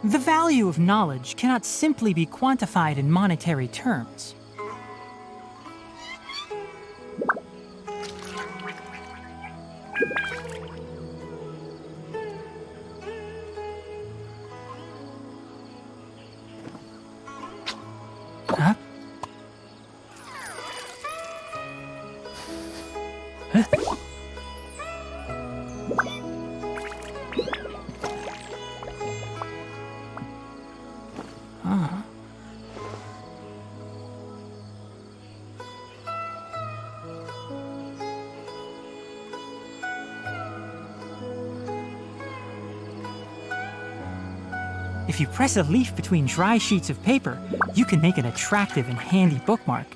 The value of knowledge cannot simply be quantified in monetary terms. Huh? Huh? Huh? If you press a leaf between dry sheets of paper, you can make an attractive and handy bookmark.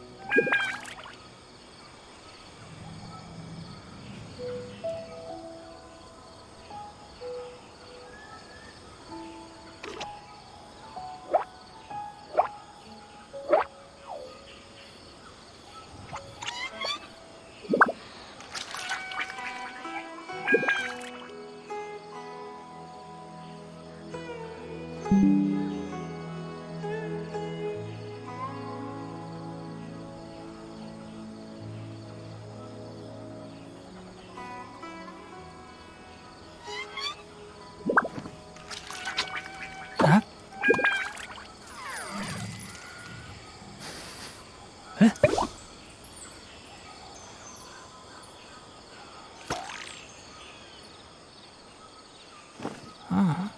Huh? Huh? Huh?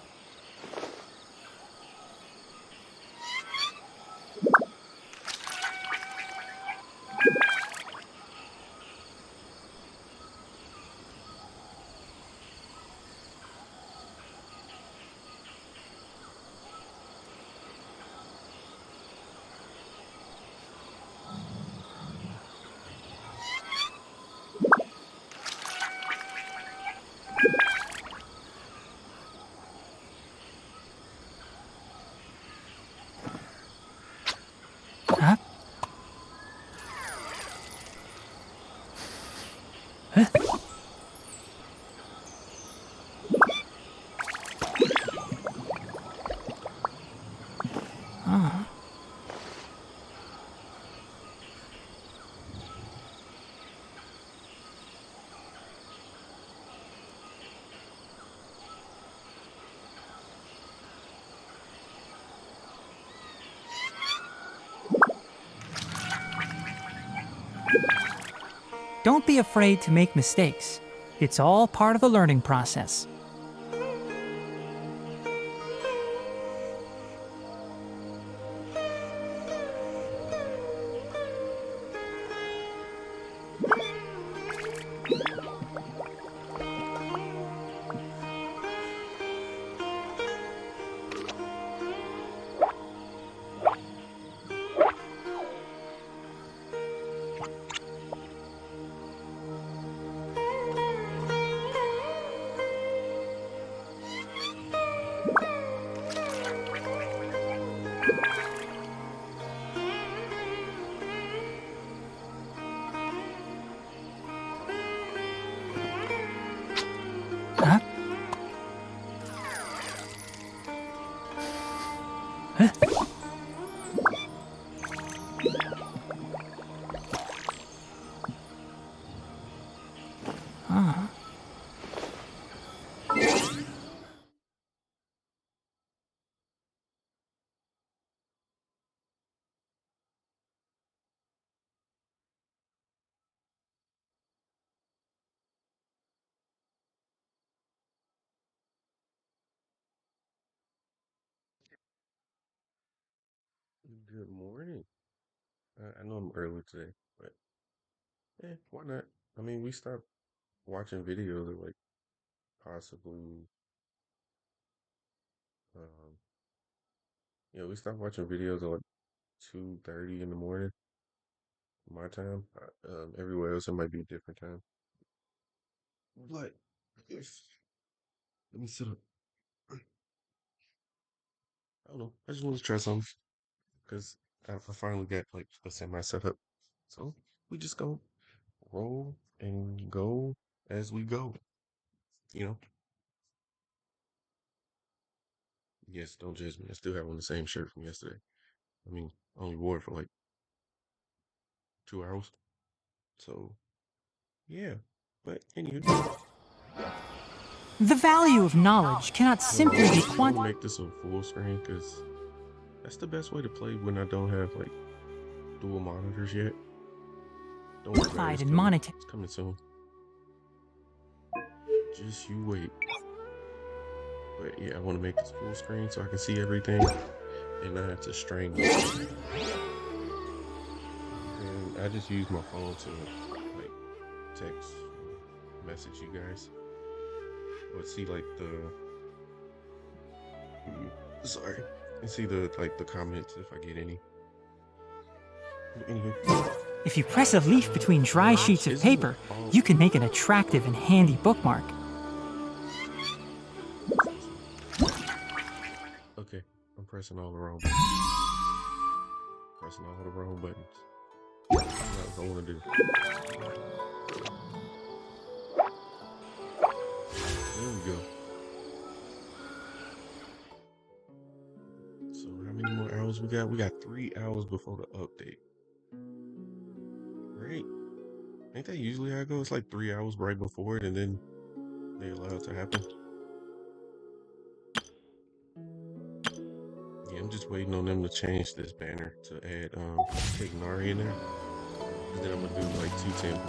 Huh? Huh? Huh? Don't be afraid to make mistakes. It's all part of the learning process. Huh? Huh? Huh? Good morning. I know I'm early today, but why not? I mean, we stopped watching videos at like possibly, um, we stopped watching videos at like 2:30 in the morning, my time. Everywhere else it might be a different time. But if let me sit up. I don't know. I just want to try something because I finally got like a semi setup. So we just go roll and go as we go. You know. Yes, don't judge me. I still have on the same shirt from yesterday. I mean, I only wore it for like 2 hours. So yeah. But anywho, The value of knowledge cannot hold simply on. be I'm gonna make this a full screen because that's the best way to play when I don't have like dual monitors yet. Don't worry about it. quantified It's in coming. monetary. It's coming soon. Just you wait. But yeah, I want to make this full screen so I can see everything and not have to strain myself. And I just use my phone to like text, message you guys, or see like sorry, and see the like the comments if I get any. Anywho, If you press a leaf between dry sheets of isn't it paper, all? you can make an attractive and handy bookmark. Okay, I'm pressing all the wrong buttons. Pressing all the wrong buttons. That's what I want to do. There we go. So how many more hours we got? We got 3 hours before the update. Right? Ain't that usually how it goes? It's like 3 hours right before it and then they allow it to happen. Yeah, I'm just waiting on them to change this banner to add Ignari in there. And then I'm gonna do like 210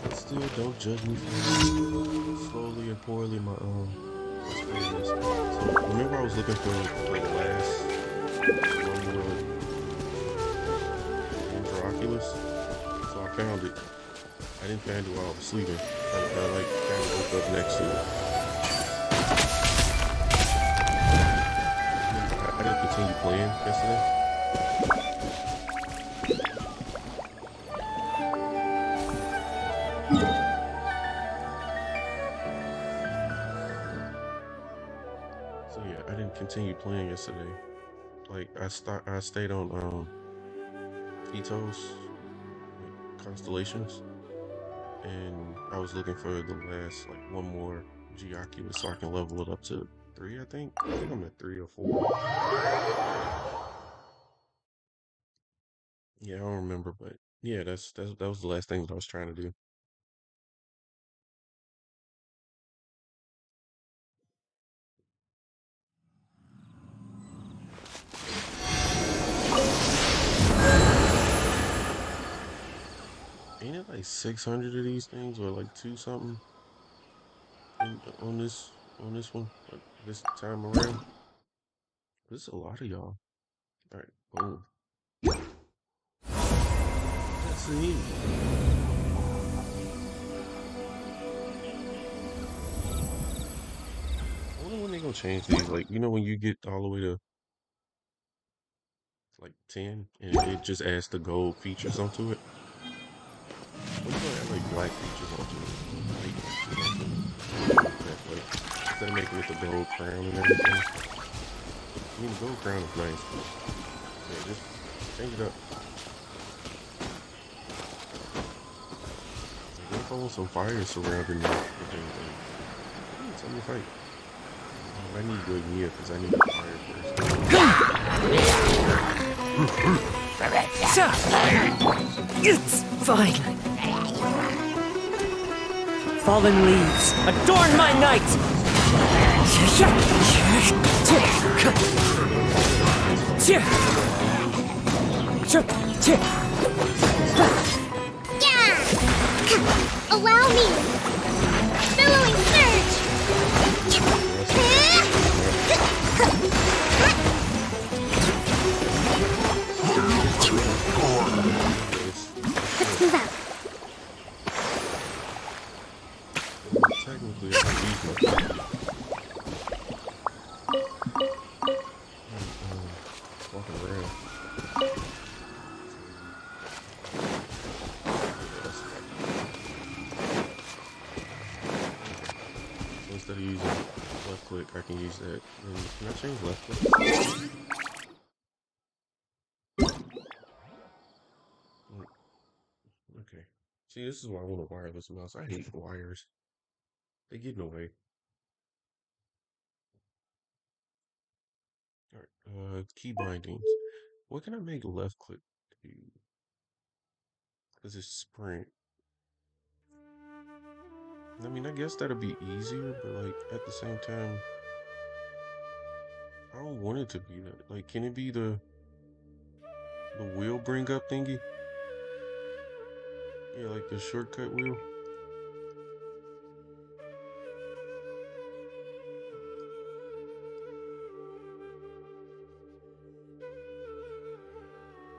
but still don't judge me for slowly and poorly my screen is. So remember I was looking for the last one more Androculus? So I found it. I didn't find it while I was sleeping. I like kind of woke up next to it. I didn't continue playing yesterday. So yeah, I didn't continue playing yesterday. Like I stayed on Ethos Constellations, and I was looking for the last like one more Geoculus so I can level it up to 3. I think I'm at 3 or 4. Yeah, I don't remember, but yeah, that was the last thing that I was trying to do. Ain't it like 600 of these things or like two something on this one this time around? This is a lot of y'all. All right, boom. Let's see. I wonder when they gonna change these. Like, when you get all the way to like 10 and it just adds the gold features onto it. When you gonna add like black features onto it? White features onto it. Like instead of making it the gold crown and everything. I mean the gold crown is nice, but yeah, just change it up. Like what if I want some fire surrounding the thing? Like, tell me to fight. Oh, I need to go Nia because I need the fire first. It's fine. Fallen leaves, adorn my night! Allow me! Billowing surge! Let's move out. Technically, I can use my walking around. So instead of using left click, I can use that. And can I change left click? Okay. See, this is why I want a wireless mouse. I hate wires. They get in the way. Alright, key bindings. What can I make left click do? Because it's sprint. I mean, I guess that'll be easier, but like at the same time, I don't want it to be that. Like, can it be the wheel bring up thingy? Yeah, like the shortcut wheel.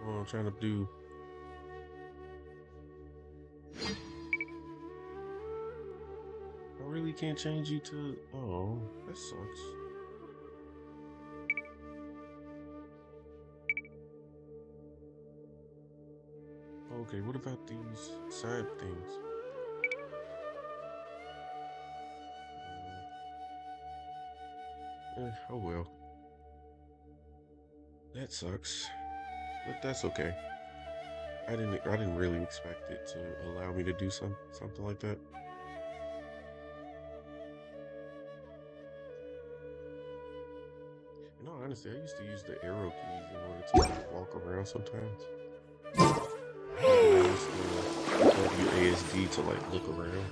Oh, I'm trying to do. I really can't change you to. Oh, that sucks. Okay, what about these side things? Oh well. That sucks. But that's okay. I didn't really expect it to allow me to do something like that. In all honesty, I used to use the arrow keys in order to like, walk around sometimes. I used to WASD to like look around.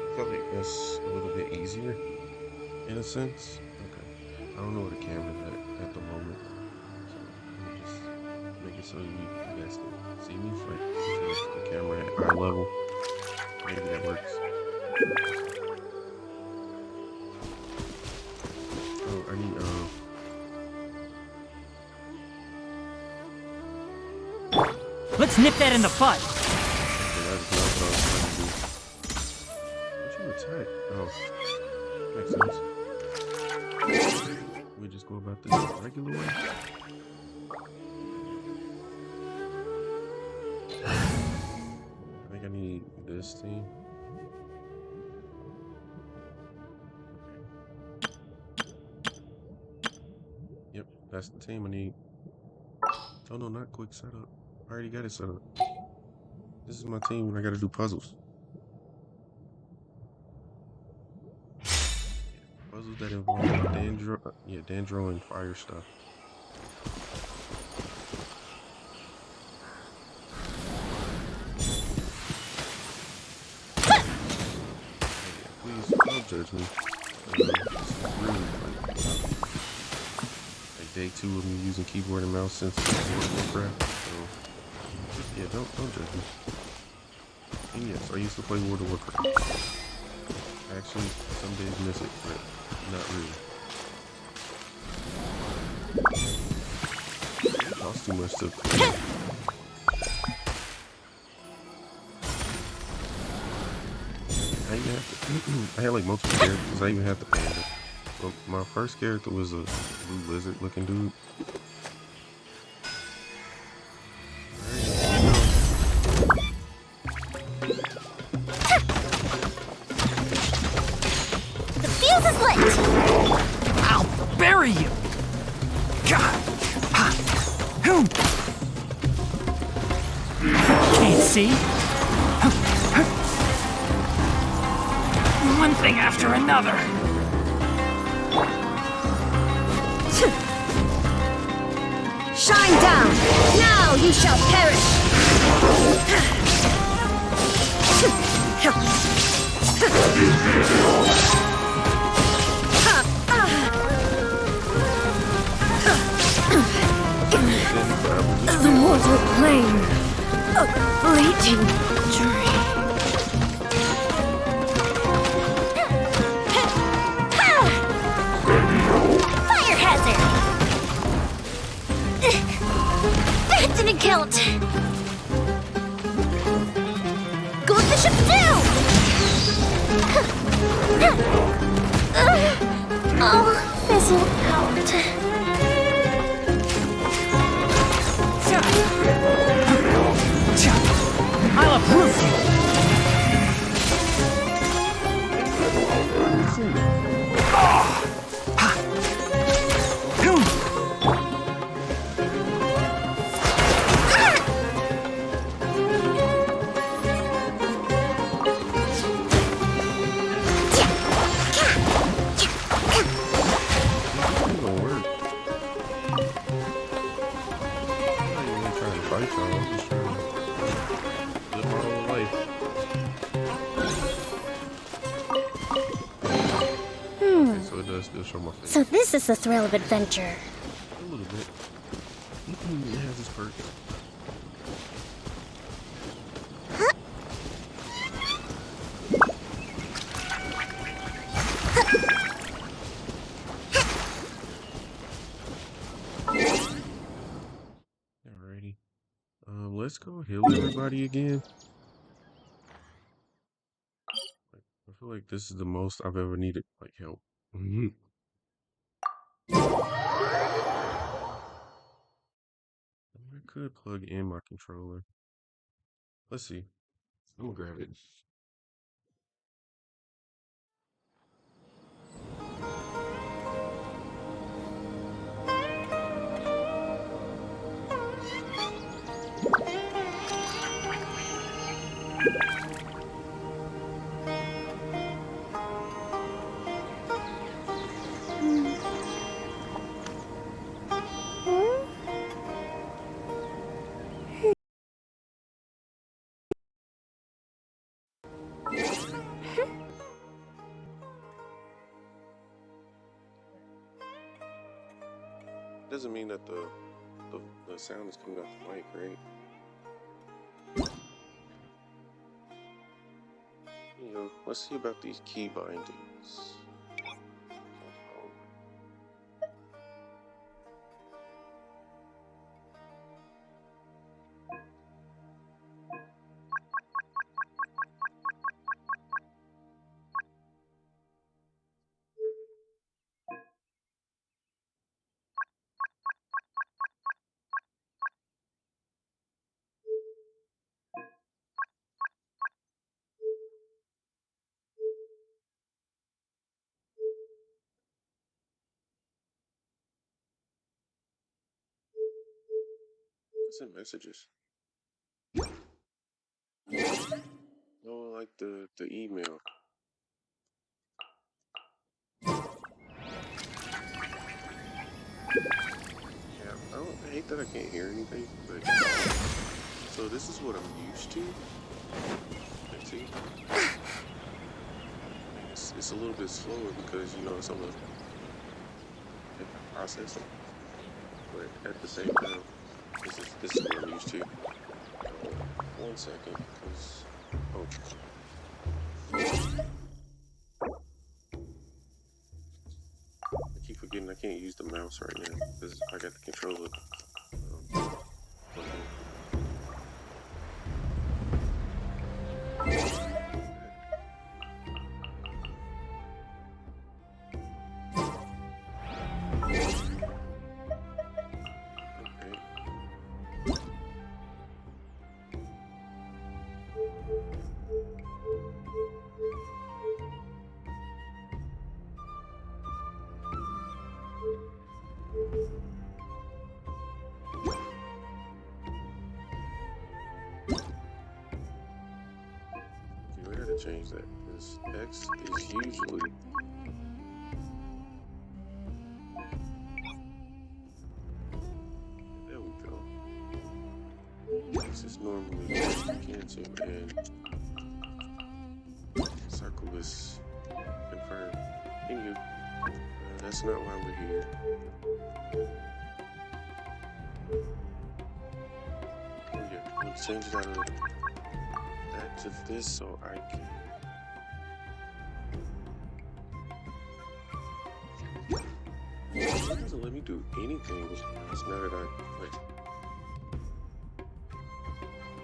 I felt like that's a little bit easier in a sense. Okay. I don't know where the camera's at the moment. So let me just make it so you guys can see me. Like the camera at eye level. Maybe that works. Oh, I need Let's nip that in the bud. okay, that is not what I was trying to do. What you attack? Oh, makes sense. We just go about this the regular way. I think I need this team. Yep, that's the team I need. Oh no, not quick setup. I already got it set up. This is my team when I gotta do puzzles. Puzzles that involve Dandro and fire stuff. Please don't judge me. Really like day 2 of me using keyboard and mouse since World of Warcraft. So yeah, don't judge me. And yes, I used to play World of Warcraft. Actually, some days miss it, but not really. It costs too much to play. I had like multiple characters. I even had the panda. Well, my first character was a blue lizard looking dude. The fuse is lit! I'll bury you. God. Can't see. One thing after another. Shine down! Now you shall perish! The mortal plane, a fleeting dream. Fire hazard! That didn't count! Goldfish up down! Oh, fizzle out. I'll approve you. does still show my face. So this is the thrill of adventure. A little bit. It has its perks. Alrighty. Let's go heal everybody again. I feel like this is the most I've ever needed, like, help. I could plug in my controller. Let's see. I'm gonna grab it. Doesn't mean that the sound is coming out the mic, right? You know, let's see about these key bindings. What's in messages? Oh, like the email. Yeah, I hate that I can't hear anything, but so this is what I'm used to. Let's see. It's a little bit slower because, you know, it's on the processing, but at the same time, this is what I'm used to. 1 second, because I keep forgetting I can't use the mouse right now because I got the controller. We gotta change that because X is usually there we go. X is normally cancel and circle is confirmed. Anywho, that's not why we're here. Oh yeah, we'll change it out of that to this so I can. It doesn't let me do anything. It's not that I like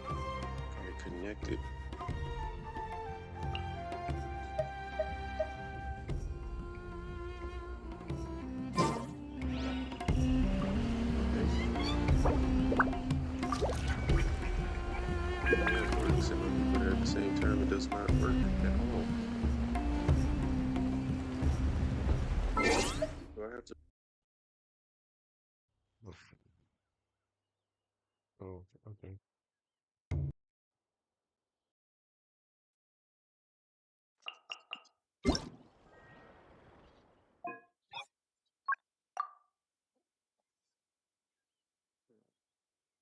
got it connected. But at the same time, it does not work at all. Do I have to? Oh, okay.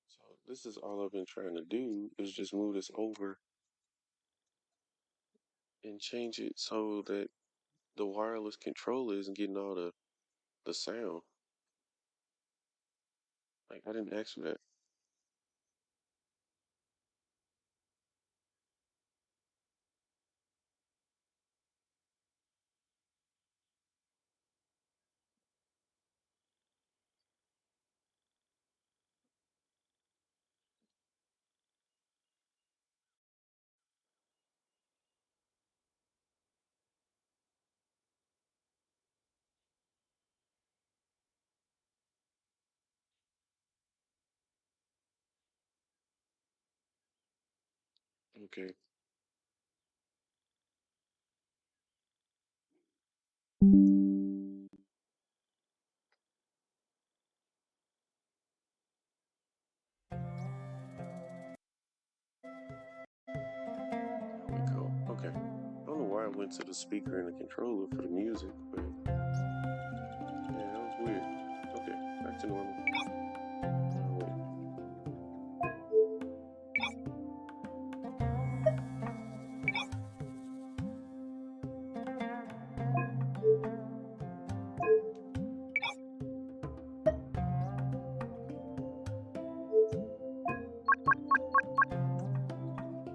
So this is all I've been trying to do is just move this over and change it so that the wireless controller isn't getting all the sound. Like I didn't ask for that. Okay. There we go. Okay. I don't know why I went to the speaker and the controller for the music, but yeah, that was weird. Okay, back to normal.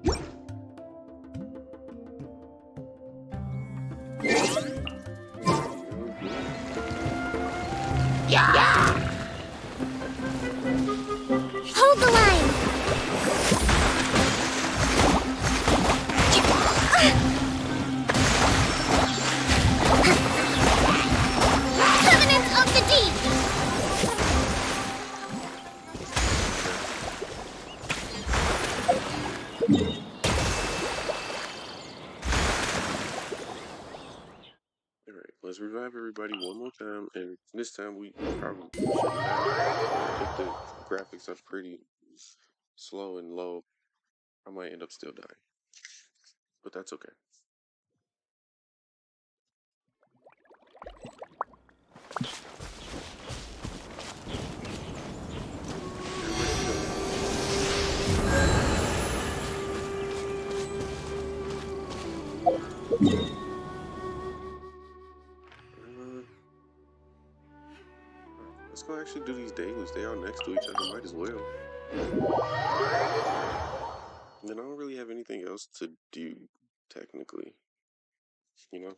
Wait. Hold the line! Covenant of the Deep! All right, let's revive everybody one more time, and this time we probably shouldn't die. If the graphics are pretty slow and low, I might end up still dying, but that's okay. Let's go actually do these dailies. They are next to each other. Might as well. And then I don't really have anything else to do, technically. You know?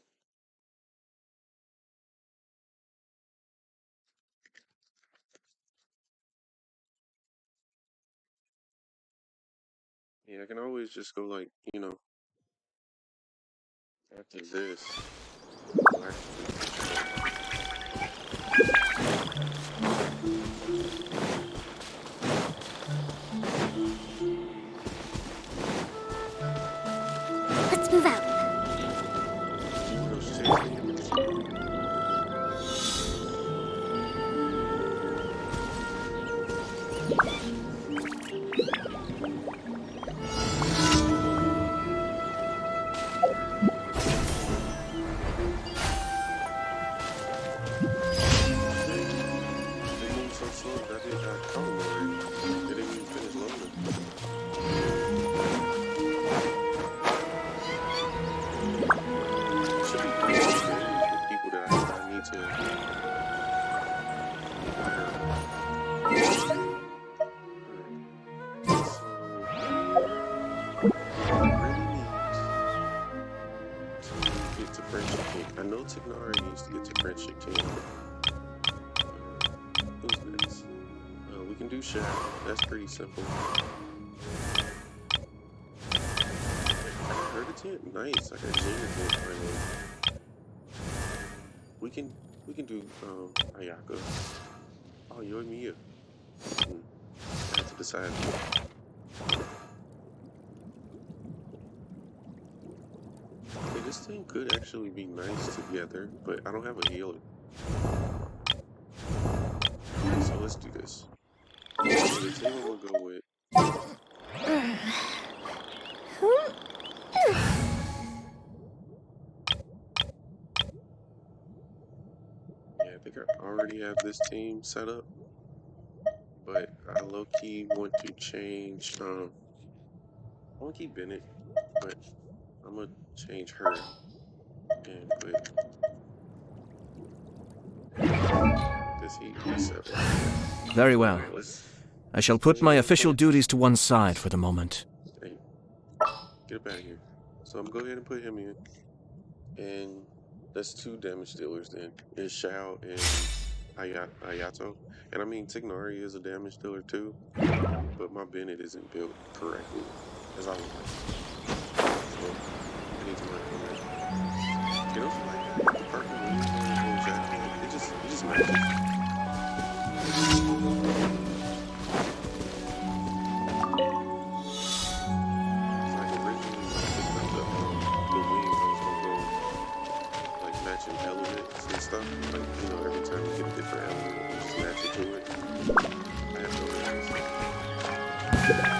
Yeah, I can always just go like, after this. I'll Let's move out. see what else you say. They move so slow that I got caught already. They didn't even finish loading. Should be pretty good for people that I need to hire. Alright, so really need to get to Friendship King. I know Tignari needs to get to Friendship King. Who's next? We can do Shadow. That's pretty simple. I heard a tent. Nice. I got Jada tent finally. We can do Ayaka. Oh, Yoimiya. I have to decide. Okay, this thing could actually be nice together, but I don't have a healer. So let's do this. So the team I'm gonna go with. Yeah, I think I already have this team set up, but I low-key want to change. I want to keep Bennett, but I'm gonna change her and put this heat reset. Very well. Alright, let's I shall put my official duties to one side for the moment. hey, get up out of here. So I'm gonna go ahead and put him in. And that's 2 damage dealers then. It's Shao and Ayato. And I mean Tignari is a damage dealer too. But my Bennett isn't built correctly as I would like. So I need to work on that. You know, like the purple and jacket, it just matches. Like originally when I picked up the wings, I was gonna go like matching elements and stuff. Like, you know, every time you get a different element, you just match it to it. I have no reasons.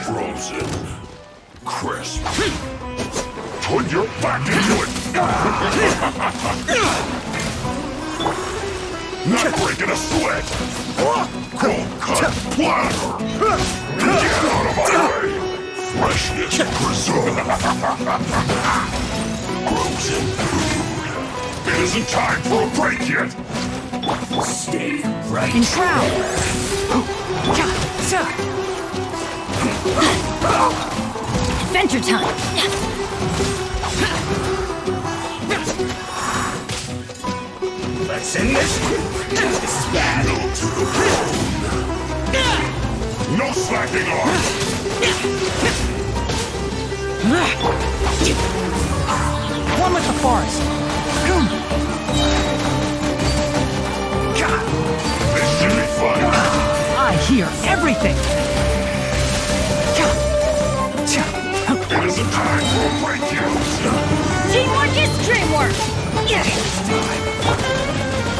Frozen. Crisp. Put your back into it! Not breaking a sweat! Cold cut platter! Get out of my way! Freshness preserved! Frozen food! It isn't time for a break yet! Stay right Enshroud! Adventure time! Let's end this! This is bad! Build to the bone! No slacking off! One with the forest. This should be fun! I hear everything. It isn't time for a break yet! Teamwork is dreamwork!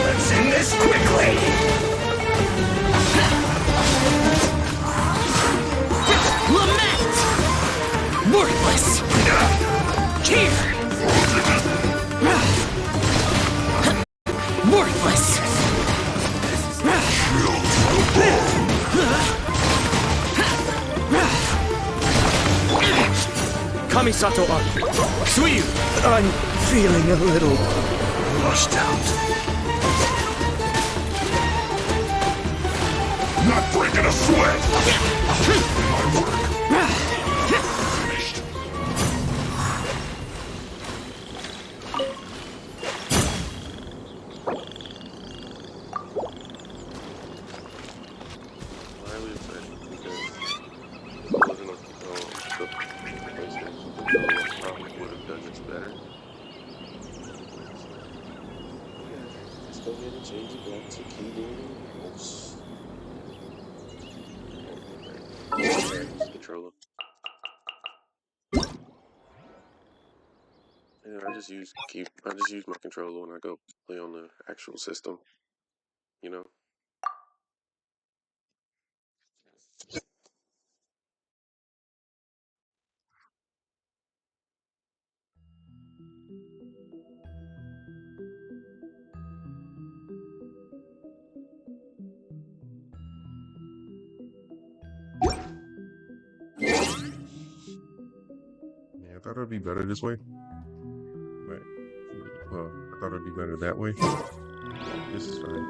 Let's end this quickly! Lament! Worthless! Here! Worthless! Kamisato Art. Suiyu! I'm feeling a little washed out. Not breaking a sweat! My work. Finished. Highly excited because if it wasn't the PlayStation controller, I probably would have done this better. Let's go ahead and change it back to keyboard and mouse. Controller. Yeah, I just use my controller when I go play on the actual system. You know. Yeah, I thought it'd be better this way. But, well, I thought it'd be better that way. This is fine.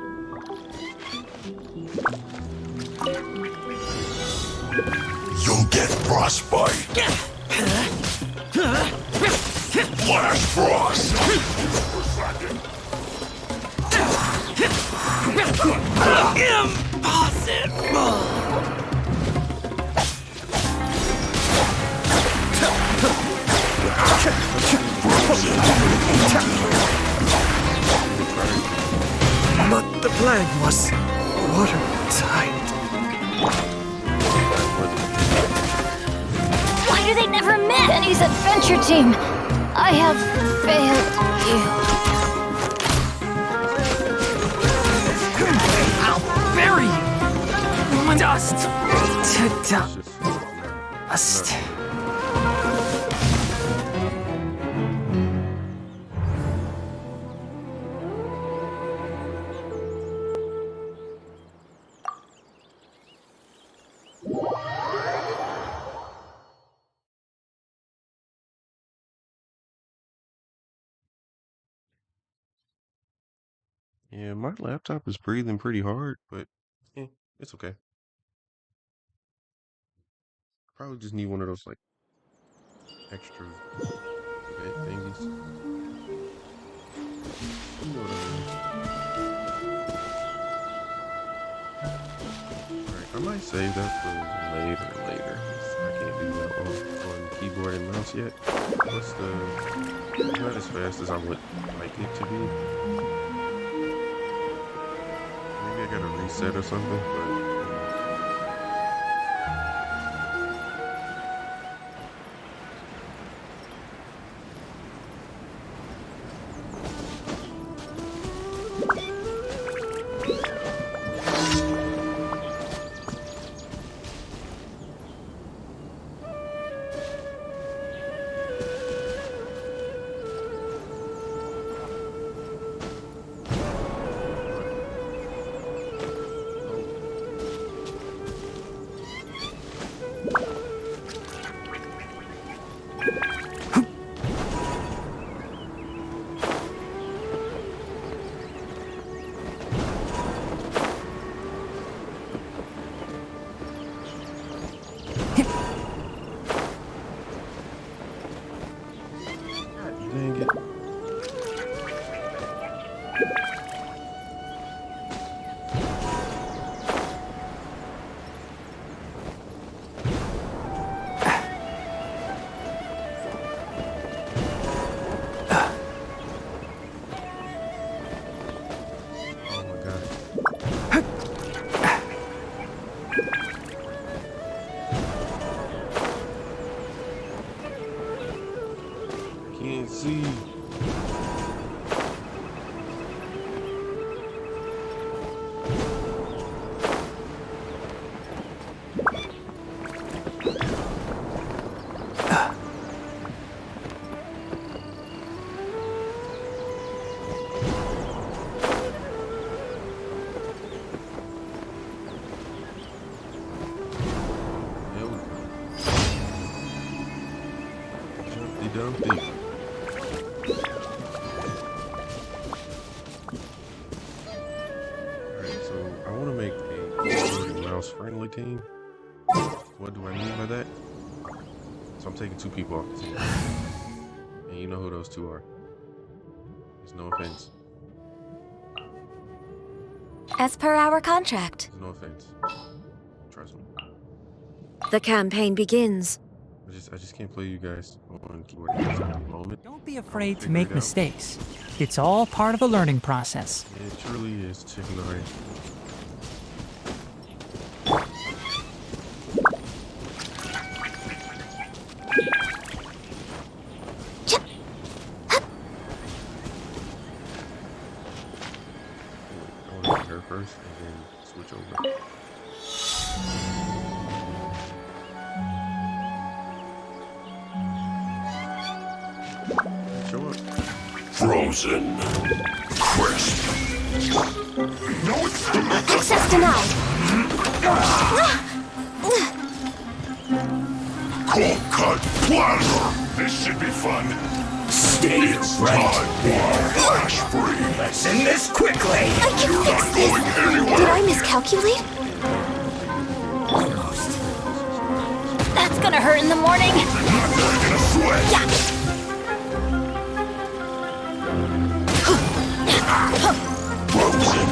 You'll get frostbite! Flash frost! But the plan was watertight. Why do they never met? Penny's adventure team. I have failed you. I'll bury you. Dust to It's just dust. Yeah, my laptop is breathing pretty hard, but it's okay. Probably just need one of those like extra vent thingies. You know what I mean? Alright, I might save that for later. 'Cause I can't do that on keyboard and mouse yet. Plus it's not as fast as I would like it to be. Maybe I gotta reset or something, but dang it. Oh my god. I can't see. There we go. Jumpy dumpty. Alright, so I want to make a keyboard and mouse friendly team. What do I mean by that? So I'm taking 2 people off the team. And you know who those 2 are. There's no offense. As per our contract, There's no offense. Trust me. the campaign begins. I just can't play you guys on keyboard and mouse at the moment. Don't be afraid to Figure make it out. mistakes. It's all part of the learning process. It truly is, Chicken Eye. I want to hit her first and then switch over. Show up. Frozen. Crisp. No, it's delicious. Access denied. Cold cut plasma. This should be fun. It's time for flash free. Let's end this quickly. I can fix this. Going anywhere. Did I miscalculate? That's gonna hurt in the morning. Not breaking a sweat. Yeah. Frozen.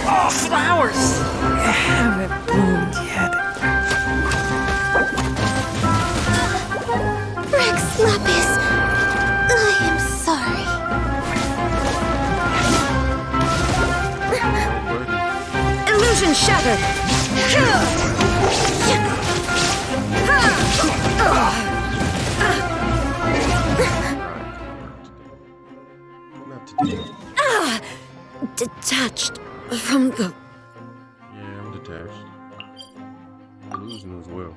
Oh, flowers! I haven't bloomed yet. Rex Lapis, I am sorry. Illusion shattered. Not today. Detached from the Yeah, I'm detached. Illusion as well.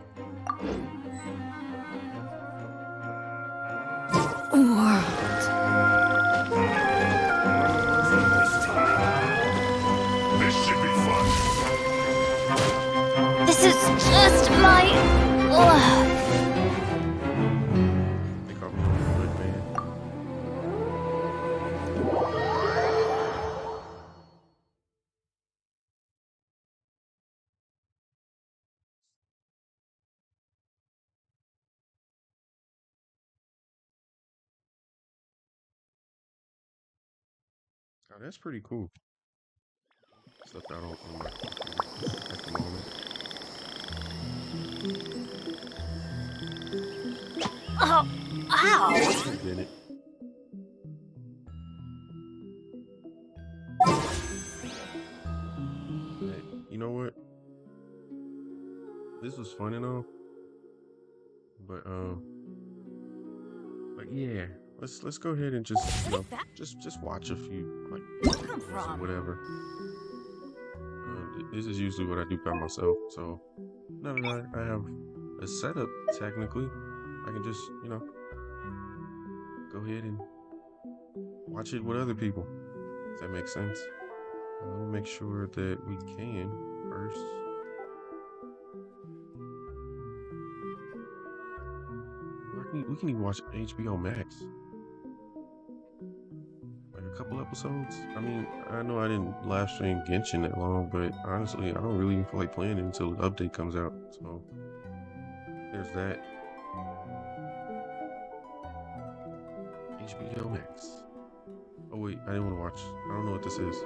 world. This should be fun. This is just my. They call me a good man. Oh, that's pretty cool. Stuff out on my computer at the moment. Oh, ow! Did it. Hey, you know what? This was fun and all, but yeah, let's go ahead and just just watch a few like Come videos or from? whatever. This is usually what I do by myself, so now that I have a setup, technically, I can just go ahead and watch it with other people. Does that make sense? Let me make sure that we can first. We can even watch HBO Max. Like a couple episodes. I mean, I know I didn't live stream Genshin that long, but honestly, I don't really even feel like playing it until the update comes out. So there's that. HBO Max. Oh wait, I didn't want to watch. I don't know what this is.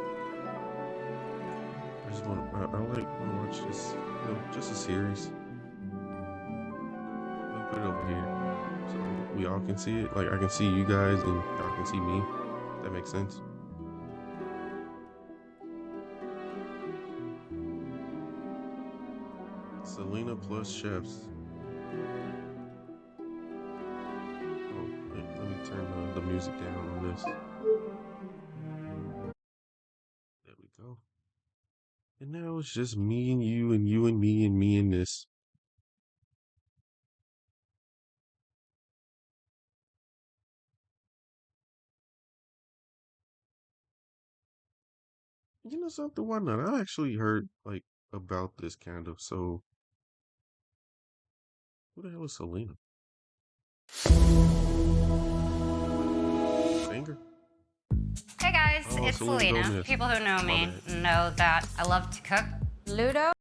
I just want to. I want to watch this. Just a series. I'll put it over here so we all can see it. Like I can see you guys and y'all can see me. That makes sense. Selena plus chefs. Oh, wait, let me turn the music down on this. There we go. And now it's just me and you and you and me and me and this. You know something? Why not? I actually heard like about this kind of. So who the hell is Selena? Finger? Hey guys, Oh, it's Selena Selena. Gomez. People who know My me bad. know that I love to cook. Ludo?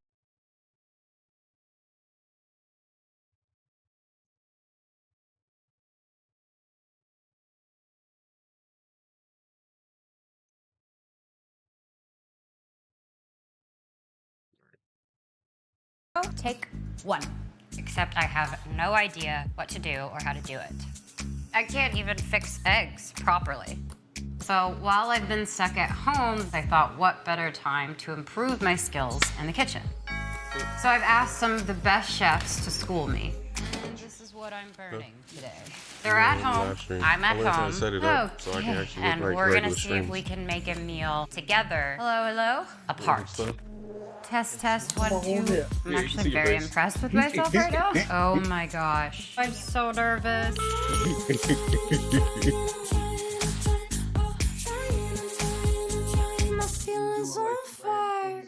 Take one. Except I have no idea what to do or how to do it. I can't even fix eggs properly. So while I've been stuck at home, I thought what better time to improve my skills in the kitchen. So I've asked some of the best chefs to school me. And this is what I'm burning today. They're at home, Live stream. I'm at I went to home. set it up so I can actually look And like we're gonna regular see if streams. we can make a meal together. Hello, hello? Apart. Stuff. Test, 1, 2. I'm actually very impressed with myself right now. Oh my gosh. I'm so nervous. My feelings on fire.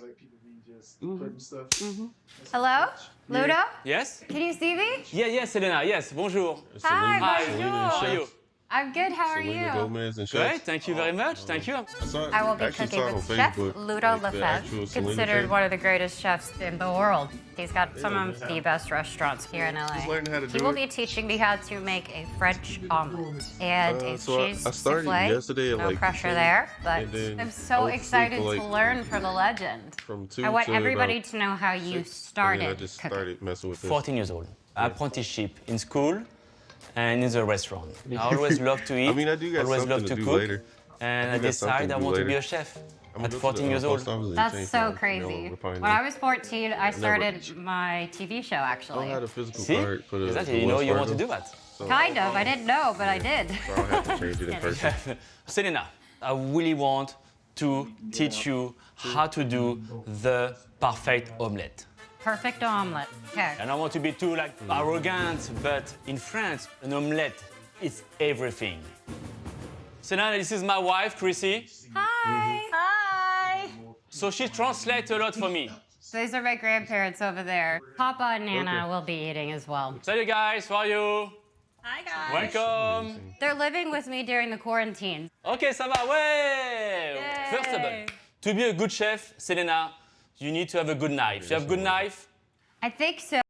Hello? Ludo? Yes? Can you see me? Yes, Selena. Yes, bonjour. Hi, Hi, bonjour. how are you? I'm good, how are Selena you? Gomez and Great, chefs. thank you very much. Thank you. I will be cooking with Chef Ludo Lefebvre, considered one of the greatest chefs in the world. He's got some of the best restaurants here in LA. learning how to He do will it. be teaching me how to make a French omelet and a So I cheese started souffle. yesterday at No like pressure 2, there, but and then I'm I so went to sleep excited for, like, to learn from the legend. from 2 I want to everybody about to know how you 6, and then I started just cooking. started messing with this. 14 years old. Apprenticeship in school and in the restaurant. I always love to eat. I mean, I do got always something love to to do cook. later. And I do got something decided to I do want to be later. a chef I'm gonna at go to 14 the, years post old. office and That's change so my, crazy. refinery. When I was 14, I started my TV show, I don't actually. have a physical See? card for the Exactly, the you know Wells you want to Fargo, do that. so- Kind of. I didn't know, but I did. So I'll have to change it in person. Selena, I really want to teach you how to do the perfect omelette. Perfect omelet. Okay. I don't want to be too arrogant, but in France, an omelette is everything. Selena, this is my wife, Chrissy. Hi. Hi. So she translates a lot for me. These are my grandparents over there. Papa and Nana will be eating as well. Salut guys, how are you? Hi, guys. Welcome. They're living with me during the quarantine. Ok, ça va, ouais. First of all, to be a good chef, Selena, you need to have a good knife. You have a good knife? I think so.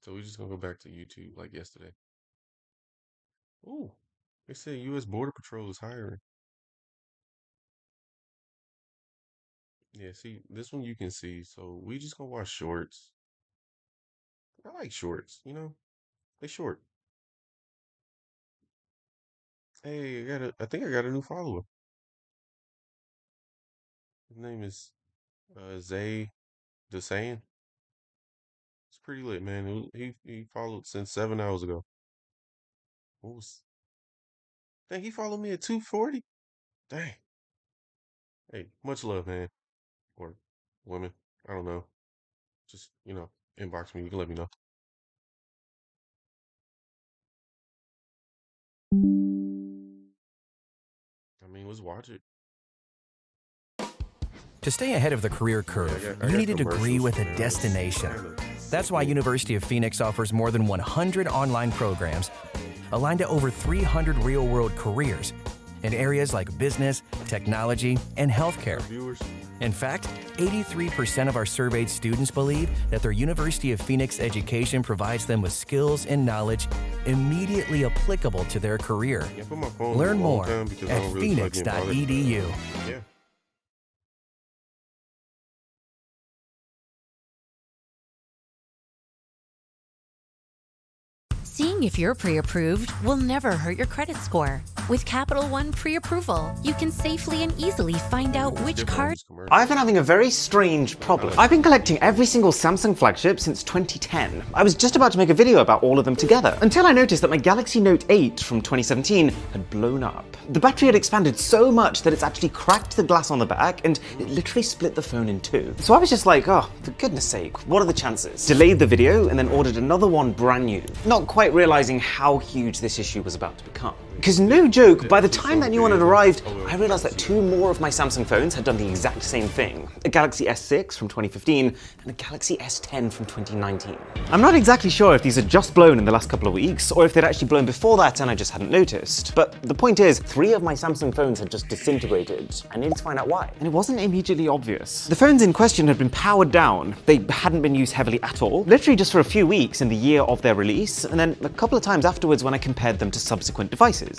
So we're just gonna go back to YouTube like yesterday. Ooh, they said U.S. Border Patrol is hiring. Yeah, see, this one you can see. So we just gonna watch shorts. I like shorts, you know? They short. Hey, I think I got a new follower. His name is Zay Desain. It's pretty lit, man. He followed since 7 hours ago. What was Dang, he followed me at 240? Dang. Hey, much love, man. Or women. I don't know. Just, inbox me. You can let me know. I mean, let's watch it. To stay ahead of the career curve, I you got need a degree commercials, with a man. destination. That's why University of Phoenix offers more than 100 online programs aligned to over 300 real-world careers in areas like business, technology, and healthcare. Viewers. In fact, 83% of our surveyed students believe that their University of Phoenix education provides them with skills and knowledge immediately applicable to their career. Yeah, I put my phone Learn on all more the time because I at don't really feel like getting bothered, but, phoenix.edu. Yeah. Seeing if you're pre-approved will never hurt your credit score. With Capital One Pre-Approval, you can safely and easily find out which card. I've been having a very strange problem. I've been collecting every single Samsung flagship since 2010. I was just about to make a video about all of them together, until I noticed that my Galaxy Note 8 from 2017 had blown up. The battery had expanded so much that it's actually cracked the glass on the back, and it literally split the phone in two. So I was just like, oh, for goodness sake, what are the chances? Delayed the video and then ordered another one brand new, not quite realizing how huge this issue was about to become. Because no joke, by the time that new one had arrived, I realized that two more of my Samsung phones had done the exact same thing. A Galaxy S6 from 2015 and a Galaxy S10 from 2019. I'm not exactly sure if these had just blown in the last couple of weeks, or if they'd actually blown before that and I just hadn't noticed. But the point is, 3 of my Samsung phones had just disintegrated. I needed to find out why. And it wasn't immediately obvious. The phones in question had been powered down. They hadn't been used heavily at all, literally just for a few weeks in the year of their release, and then a couple of times afterwards when I compared them to subsequent devices.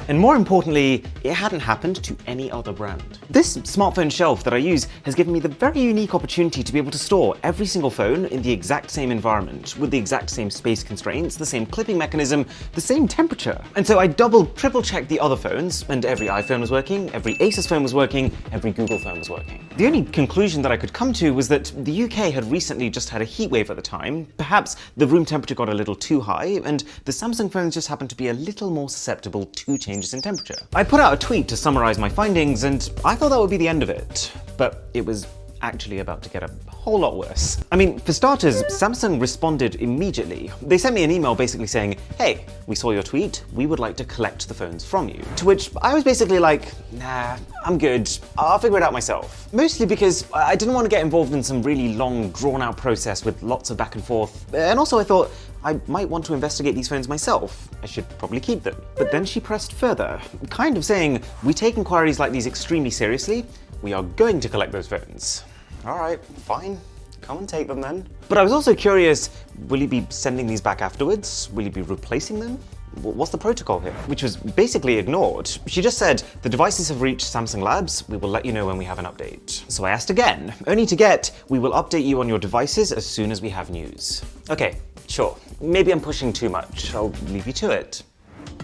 And more importantly, it hadn't happened to any other brand. This smartphone shelf that I use has given me the very unique opportunity to be able to store every single phone in the exact same environment, with the exact same space constraints, the same clipping mechanism, the same temperature. And so I triple checked the other phones, and every iPhone was working, every Asus phone was working, every Google phone was working. The only conclusion that I could come to was that the UK had recently just had a heat wave at the time, perhaps the room temperature got a little too high, and the Samsung phones just happened to be a little more susceptible to changes in temperature. I put out a tweet to summarize my findings, and I thought that would be the end of it, but it was actually about to get a whole lot worse. I mean, for starters, Samsung responded immediately. They sent me an email basically saying, hey, we saw your tweet, we would like to collect the phones from you. To which I was basically like, nah, I'm good, I'll figure it out myself. Mostly because I didn't want to get involved in some really long, drawn-out process with lots of back and forth, and also I thought I might want to investigate these phones myself. I should probably keep them. But then she pressed further, kind of saying, we take inquiries like these extremely seriously, we are going to collect those phones. All right, fine, come and take them then. But I was also curious, will you be sending these back afterwards? Will you be replacing them? What's the protocol here? Which was basically ignored. She just said, the devices have reached Samsung Labs, we will let you know when we have an update. So I asked again, only to get, we will update you on your devices as soon as we have news. Okay, sure, maybe I'm pushing too much, I'll leave you to it.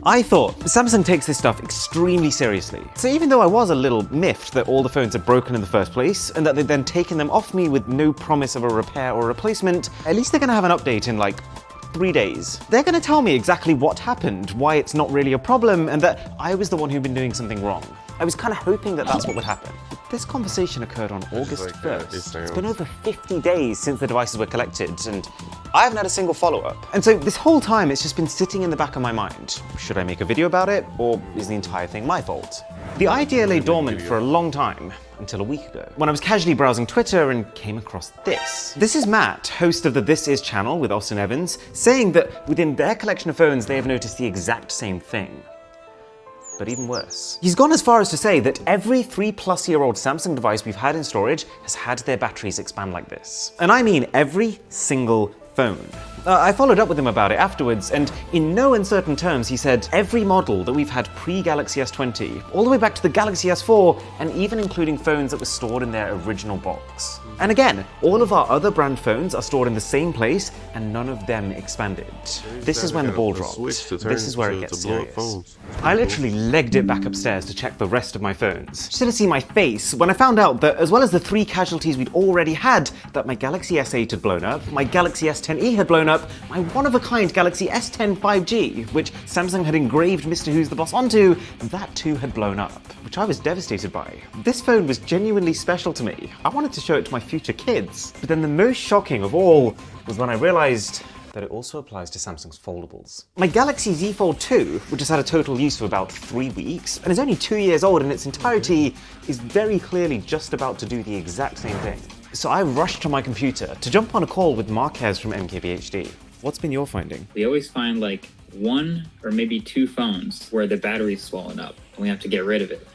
I thought Samsung takes this stuff extremely seriously. So even though I was a little miffed that all the phones had broken in the first place, and that they'd then taken them off me with no promise of a repair or replacement, at least they're gonna have an update in like 3 days. They're gonna tell me exactly what happened, why it's not really a problem, and that I was the one who'd been doing something wrong. I was kind of hoping that that's what would happen. This conversation occurred on August 1st. It's been over 50 days since the devices were collected, and I haven't had a single follow-up. And so this whole time, it's just been sitting in the back of my mind. Should I make a video about it, or is the entire thing my fault? The idea lay dormant for a long time, until a week ago, when I was casually browsing Twitter and came across this. This is Matt, host of the This Is channel with Austin Evans, saying that within their collection of phones, they have noticed the exact same thing. But even worse. He's gone as far as to say that every 3-plus-year-old Samsung device we've had in storage has had their batteries expand like this. And I mean every single phone. I followed up with him about it afterwards, and in no uncertain terms he said every model that we've had pre-Galaxy S20, all the way back to the Galaxy S4, and even including phones that were stored in their original box. And again, all of our other brand phones are stored in the same place, and none of them expanded. This is when the ball dropped. This is where it gets serious. I literally legged it back upstairs to check the rest of my phones. Should have seen my face when I found out that as well as the 3 casualties we'd already had, that my Galaxy S8 had blown up, my Galaxy S10e had blown up, my one-of-a-kind Galaxy S10 5G, which Samsung had engraved Mr. Who's the Boss onto, that too had blown up, which I was devastated by. This phone was genuinely special to me. I wanted to show it to my future kids. But then the most shocking of all was when I realized that it also applies to Samsung's foldables. My Galaxy Z Fold 2, which has had a total use for about 3 weeks, and is only 2 years old in its entirety, is very clearly just about to do the exact same thing. So I rushed to my computer to jump on a call with Marquez from MKBHD. What's been your finding? We always find like 1 or maybe 2 phones where the battery's swollen up and we have to get rid of it.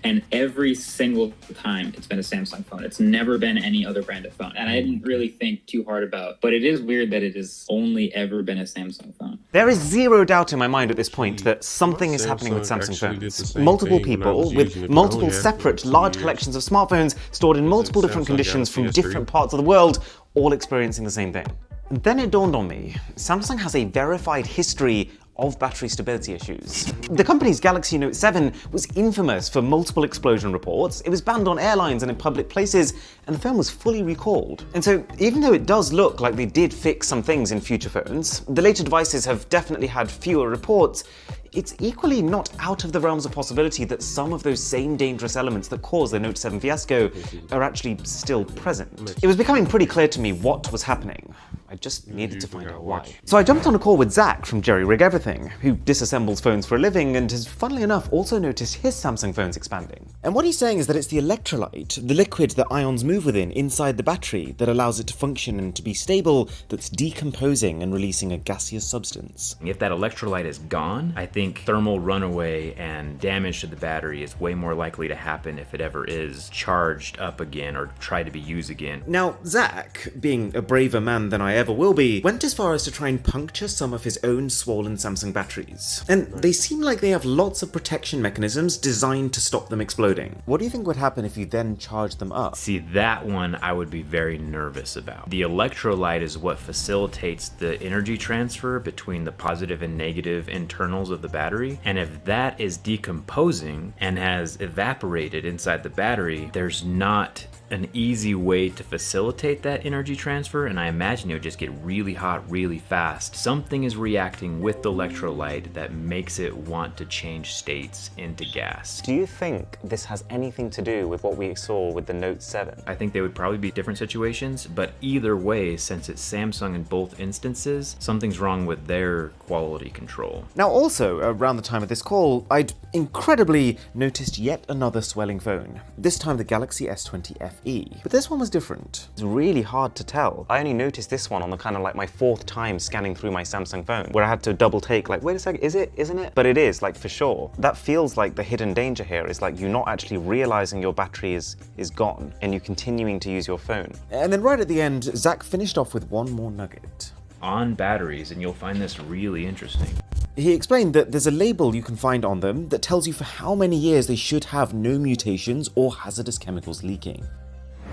And every single time it's been a Samsung phone. It's never been any other brand of phone. And I didn't really think too hard about, but it is weird that it has only ever been a Samsung phone. There is zero doubt in my mind at this point that something is happening with Samsung phones. Multiple people with multiple separate large collections of smartphones stored in multiple different conditions from different parts of the world, all experiencing the same thing. Then it dawned on me, Samsung has a verified history of battery stability issues. The company's Galaxy Note 7 was infamous for multiple explosion reports, it was banned on airlines and in public places, and the phone was fully recalled. And so, even though it does look like they did fix some things in future phones, the later devices have definitely had fewer reports, it's equally not out of the realms of possibility that some of those same dangerous elements that caused the Note 7 fiasco are actually still present. It was becoming pretty clear to me what was happening. I just needed to find out why. So I jumped on a call with Zach from Jerry Rig Everything, who disassembles phones for a living and has, funnily enough, also noticed his Samsung phones expanding. And what he's saying is that it's the electrolyte, the liquid that ions move within inside the battery, that allows it to function and to be stable, that's decomposing and releasing a gaseous substance. If that electrolyte is gone, I think thermal runaway and damage to the battery is way more likely to happen if it ever is charged up again or tried to be used again. Now, Zach, being a braver man than I ever will be, went as far as to try and puncture some of his own swollen Samsung batteries. And they seem like they have lots of protection mechanisms designed to stop them exploding. What do you think would happen if you then charged them up? See, that one I would be very nervous about. The electrolyte is what facilitates the energy transfer between the positive and negative internals of the battery, and if that is decomposing and has evaporated inside the battery, there's not an easy way to facilitate that energy transfer, and I imagine it would just get really hot really fast. Something is reacting with the electrolyte that makes it want to change states into gas. Do you think this has anything to do with what we saw with the Note 7? I think they would probably be different situations, but either way, since it's Samsung in both instances, something's wrong with their quality control. Now also, around the time of this call, I'd incredibly noticed yet another swelling phone. This time the Galaxy S20 FE. But this one was different. It's really hard to tell. I only noticed this one on the kind of like my 4th time scanning through my Samsung phone, where I had to double take, like, wait a second, is it, isn't it? But it is, like, for sure. That feels like the hidden danger here is like you not actually realizing your battery is gone and you continuing to use your phone. And then right at the end, Zach finished off with one more nugget. On batteries, and you'll find this really interesting. He explained that there's a label you can find on them that tells you for how many years they should have no mutations or hazardous chemicals leaking.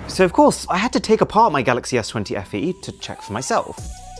So of course, I had to take apart my Galaxy S20 FE to check for myself.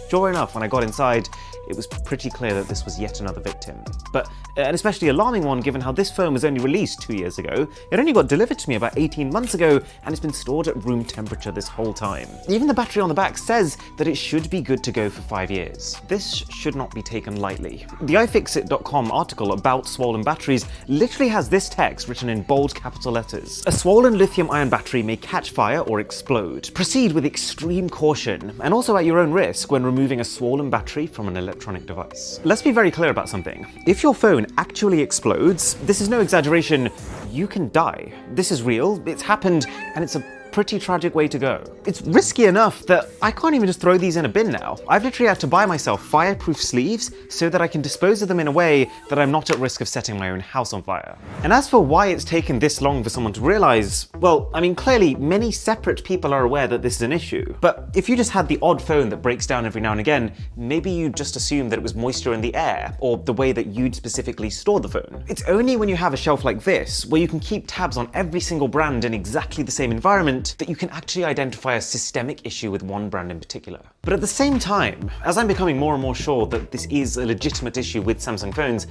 Sure enough, when I got inside, it was pretty clear that this was yet another victim. But an especially alarming one given how this phone was only released 2 years ago. It only got delivered to me about 18 months ago, and it's been stored at room temperature this whole time. Even the battery on the back says that it should be good to go for 5 years. This should not be taken lightly. The iFixit.com article about swollen batteries literally has this text written in bold capital letters. A swollen lithium-ion battery may catch fire or explode. Proceed with extreme caution, and also at your own risk when removing a swollen battery from an electronic device. Let's be very clear about something. If your phone actually explodes, this is no exaggeration, you can die. This is real, it's happened, and it's a pretty tragic way to go. It's risky enough that I can't even just throw these in a bin now. I've literally had to buy myself fireproof sleeves so that I can dispose of them in a way that I'm not at risk of setting my own house on fire. And as for why it's taken this long for someone to realize, well, I mean, clearly many separate people are aware that this is an issue. But if you just had the odd phone that breaks down every now and again, maybe you'd just assume that it was moisture in the air or the way that you'd specifically store the phone. It's only when you have a shelf like this, where you can keep tabs on every single brand in exactly the same environment, that you can actually identify a systemic issue with one brand in particular. But at the same time, as I'm becoming more and more sure that this is a legitimate issue with Samsung phones,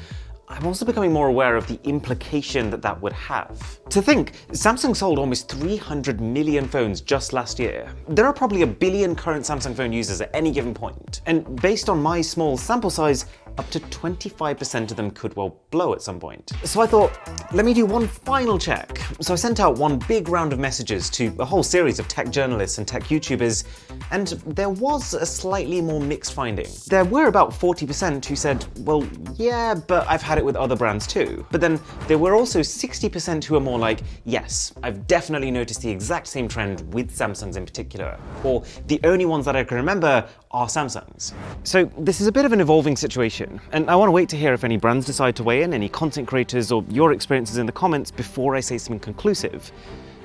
I'm also becoming more aware of the implication that that would have. To think, Samsung sold almost 300 million phones just last year. There are probably 1 billion current Samsung phone users at any given point, and based on my small sample size, up to 25% of them could well blow at some point. So I thought, let me do one final check. So I sent out one big round of messages to a whole series of tech journalists and tech YouTubers, and there was a slightly more mixed finding. There were about 40% who said, well, yeah, but I've had it with other brands too. But then there were also 60% who are more like, yes, I've definitely noticed the exact same trend with Samsungs in particular. Or the only ones that I can remember are Samsungs. So this is a bit of an evolving situation, and I want to wait to hear if any brands decide to weigh in, any content creators, or your experiences in the comments before I say something conclusive.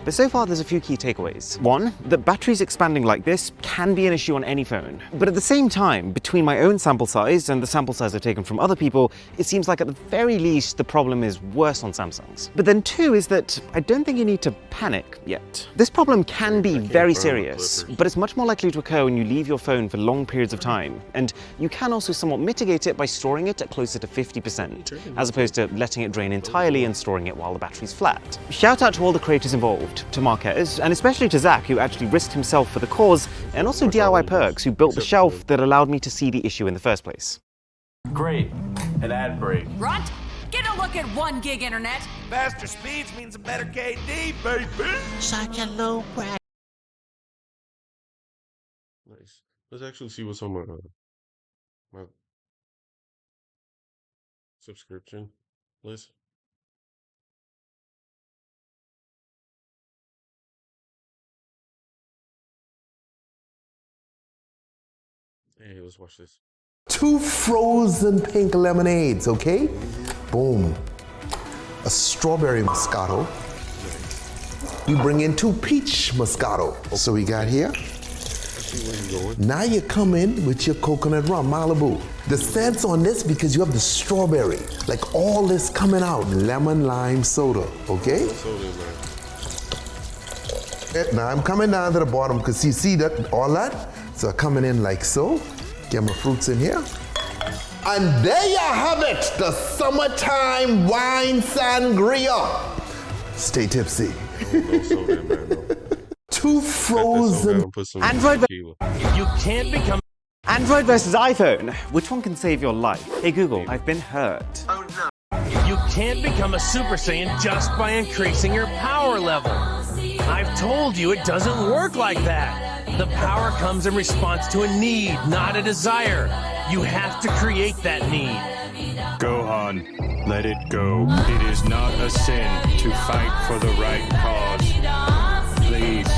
But so far there's a few key takeaways. One, that batteries expanding like this can be an issue on any phone. But at the same time, between my own sample size and the sample size I've taken from other people, it seems like at the very least the problem is worse on Samsungs. But then two is that I don't think you need to panic yet. This problem can be very serious, but it's much more likely to occur when you leave your phone for long periods of time. And you can also somewhat mitigate it by storing it at closer to 50%, as opposed to letting it drain entirely and storing it while the battery's flat. Shout out to all the creators involved, to Marquez, and especially to Zach, who actually risked himself for the cause, and also DIY Perks, who built the shelf that allowed me to see the issue in the first place. Great. An ad break. Runt, get a look at 1 gig internet. Faster speeds means a better KD, baby. Such a low price. Nice. Let's actually see what's on my subscription list. Hey, let's watch this. 2 frozen pink lemonades, okay? Boom. A strawberry Moscato. We bring in 2 peach Moscato. So we got here. Now you come in with your coconut rum, Malibu. The scents on this because you have the strawberry. Like all this coming out. Lemon lime soda, okay? Now I'm coming down to the bottom because you see that, all that? So coming in like so. Get my fruits in here. And there you have it, the summertime wine sangria. Stay tipsy. 2 frozen. Android. You can't become. Android versus iPhone. Which one can save your life? Hey Google, I've been hurt. Oh no. You can't become a Super Saiyan just by increasing your power level. I've told you it doesn't work like that. The power comes in response to a need, not a desire. You have to create that need. Gohan, let it go. It is not a sin to fight for the right cause. Please,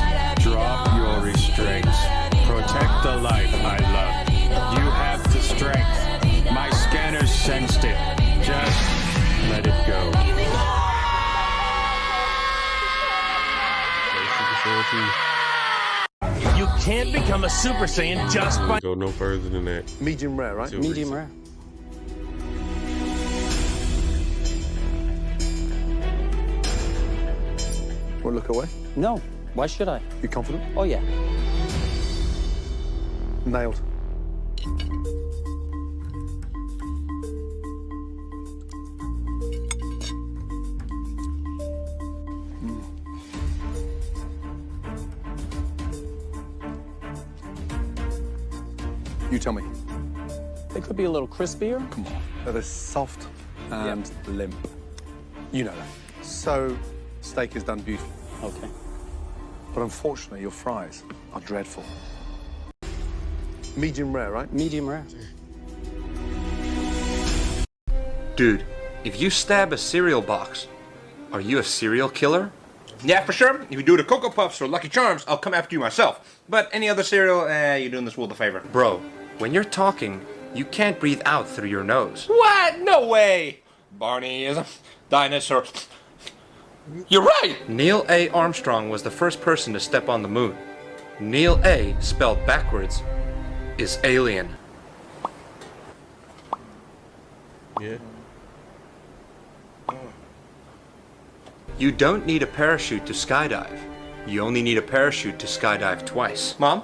drop your restraints. Protect the life I love. You have the strength. My scanners sensed it. Just let it go. You can't become a Super Saiyan just by... Go no further than that. Medium rare, right? Medium rare. Want to look away? No. Why should I? You confident? Oh, yeah. Nailed. You tell me. It could be a little crispier. Come on. That is soft and limp. You know that. So, steak is done beautifully. Okay. But unfortunately, your fries are dreadful. Medium rare, right? Medium rare. Dude, if you stab a cereal box, are you a serial killer? Yeah, for sure. If you do the Cocoa Puffs or Lucky Charms, I'll come after you myself. But any other cereal, you're doing this world a favor. Bro, when you're talking, you can't breathe out through your nose. What? No way. Barney is a dinosaur. You're right. Neil A. Armstrong was the first person to step on the moon. Neil A. spelled backwards is alien. Yeah. You don't need a parachute to skydive. You only need a parachute to skydive twice. Mom?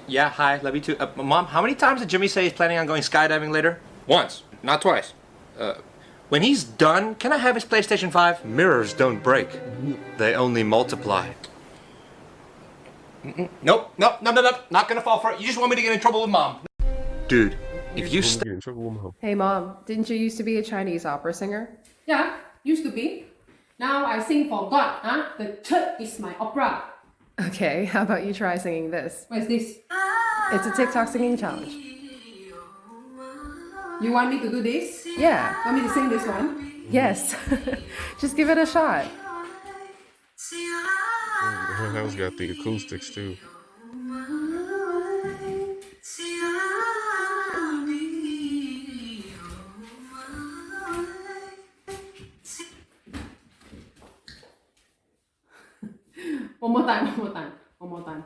Yeah, hi, love you too. Mom, how many times did Jimmy say he's planning on going skydiving later? Once, not twice. When he's done, can I have his PlayStation 5? Mirrors don't break. They only multiply. Nope, not gonna fall for it. You just want me to get in trouble with Mom. Dude, if you get in trouble with Mom. Hey Mom, didn't you used to be a Chinese opera singer? Yeah, used to be. Now I sing for God, huh? The church is my opera. Okay, how about you try singing this? What is this? It's a TikTok singing challenge. You want me to do this? Yeah. Want me to sing this one? Yes. Just give it a shot. Her house got the acoustics too. One more time.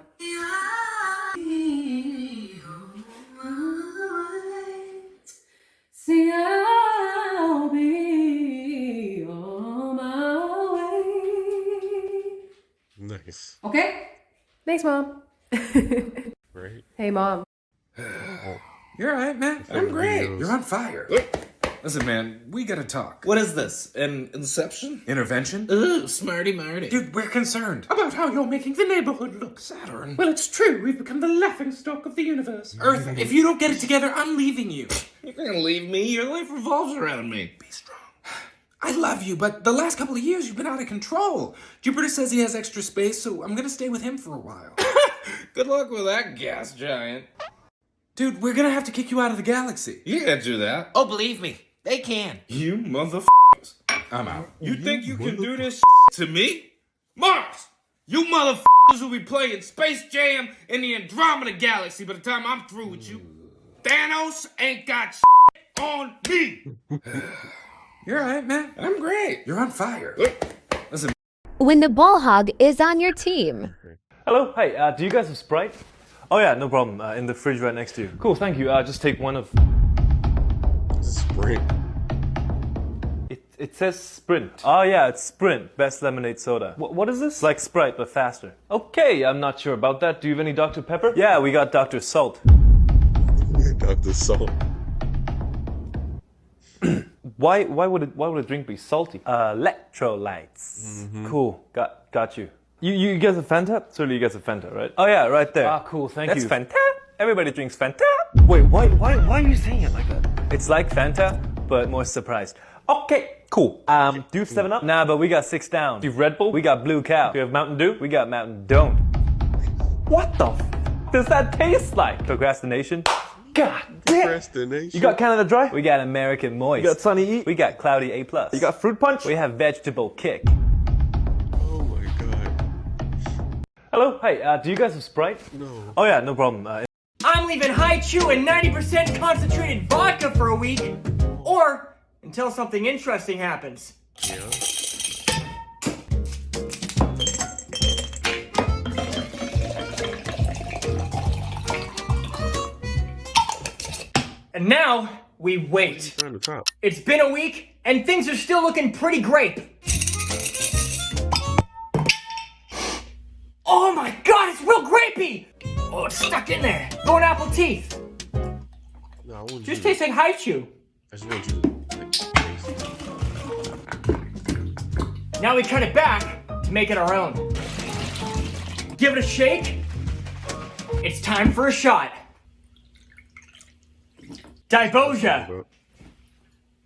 See, I'll be on my way. Nice. Okay? Thanks, Mom. Right. Hey, Mom. You're alright, man. I'm great. You're on fire. Listen, man, we gotta talk. What is this? An inception? Intervention? Ooh, smarty marty. Dude, we're concerned about how you're making the neighborhood look. Saturn. Well, it's true. We've become the laughingstock of the universe. Earth, if you don't get it together, I'm leaving you. You're gonna leave me? Your life revolves around me. Be strong. I love you, but the last couple of years you've been out of control. Jupiter says he has extra space, so I'm gonna stay with him for a while. Good luck with that gas giant. Dude, we're gonna have to kick you out of the galaxy. You can't do that. Oh, believe me, they can. You motherfuckers. I'm out. You think you can do this to me? Mars! You motherfuckers will be playing Space Jam in the Andromeda Galaxy by the time I'm through with you. Thanos ain't got on me! You're alright, man. I'm great. You're on fire. Listen. When the ball hog is on your team. Hello, hey, do you guys have Sprite? Oh yeah, no problem. In the fridge right next to you. Cool, thank you. Just take one of... Sprint. It says Sprint. Oh yeah, it's Sprint. Best lemonade soda. What is this? It's like Sprite, but faster. Okay, I'm not sure about that. Do you have any Dr. Pepper? Yeah, we got Dr. Salt. Dr. Salt. Why would a drink be salty? Electrolytes. Cool. Got you. You guys have Fanta? Certainly you guys have Fanta, right? Oh yeah, right there. Ah, cool. Thank you. That's Fanta. Everybody drinks Fanta. Wait, why are you saying it like that? It's like Fanta, but more surprised. Okay, cool. Do you have 7-Up? Nah, but we got 6 down. Do you have Red Bull? We got Blue Cow. Do you have Mountain Dew? We got Mountain Don't. What the does that taste like? Procrastination? God damn. Procrastination. You got Canada Dry? We got American Moist. You got Sunny E? We got Cloudy A+. You got Fruit Punch? We have Vegetable Kick. Oh my god. Hello, hey, do you guys have Sprite? No. Oh yeah, no problem. I'm leaving Haichu and 90% concentrated vodka for a week, or until something interesting happens. Yeah. And now we wait. It's been a week, and things are still looking pretty grape. Oh my god, it's real grapey! Oh, it's stuck in there. Going apple teeth. No, I wouldn't. Just tastes like Haichu. I just want you to Now we cut it back to make it our own. Give it a shake. It's time for a shot. Diboja.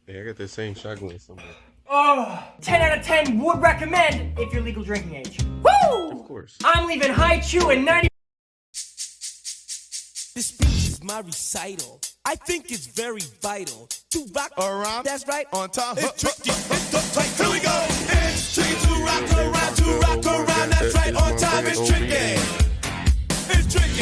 Hey, I got that same shotgun somewhere. Oh, 10 out of 10 would recommend if you're legal drinking age. Woo! Of course. I'm leaving Haichu and 90. This speech is my recital. I think it's very vital to rock around. That's right. On time. It's tricky. It's the tight. Here we go. It's tricky to rock around, to rock around. That's right, on time is tricky. It's tricky,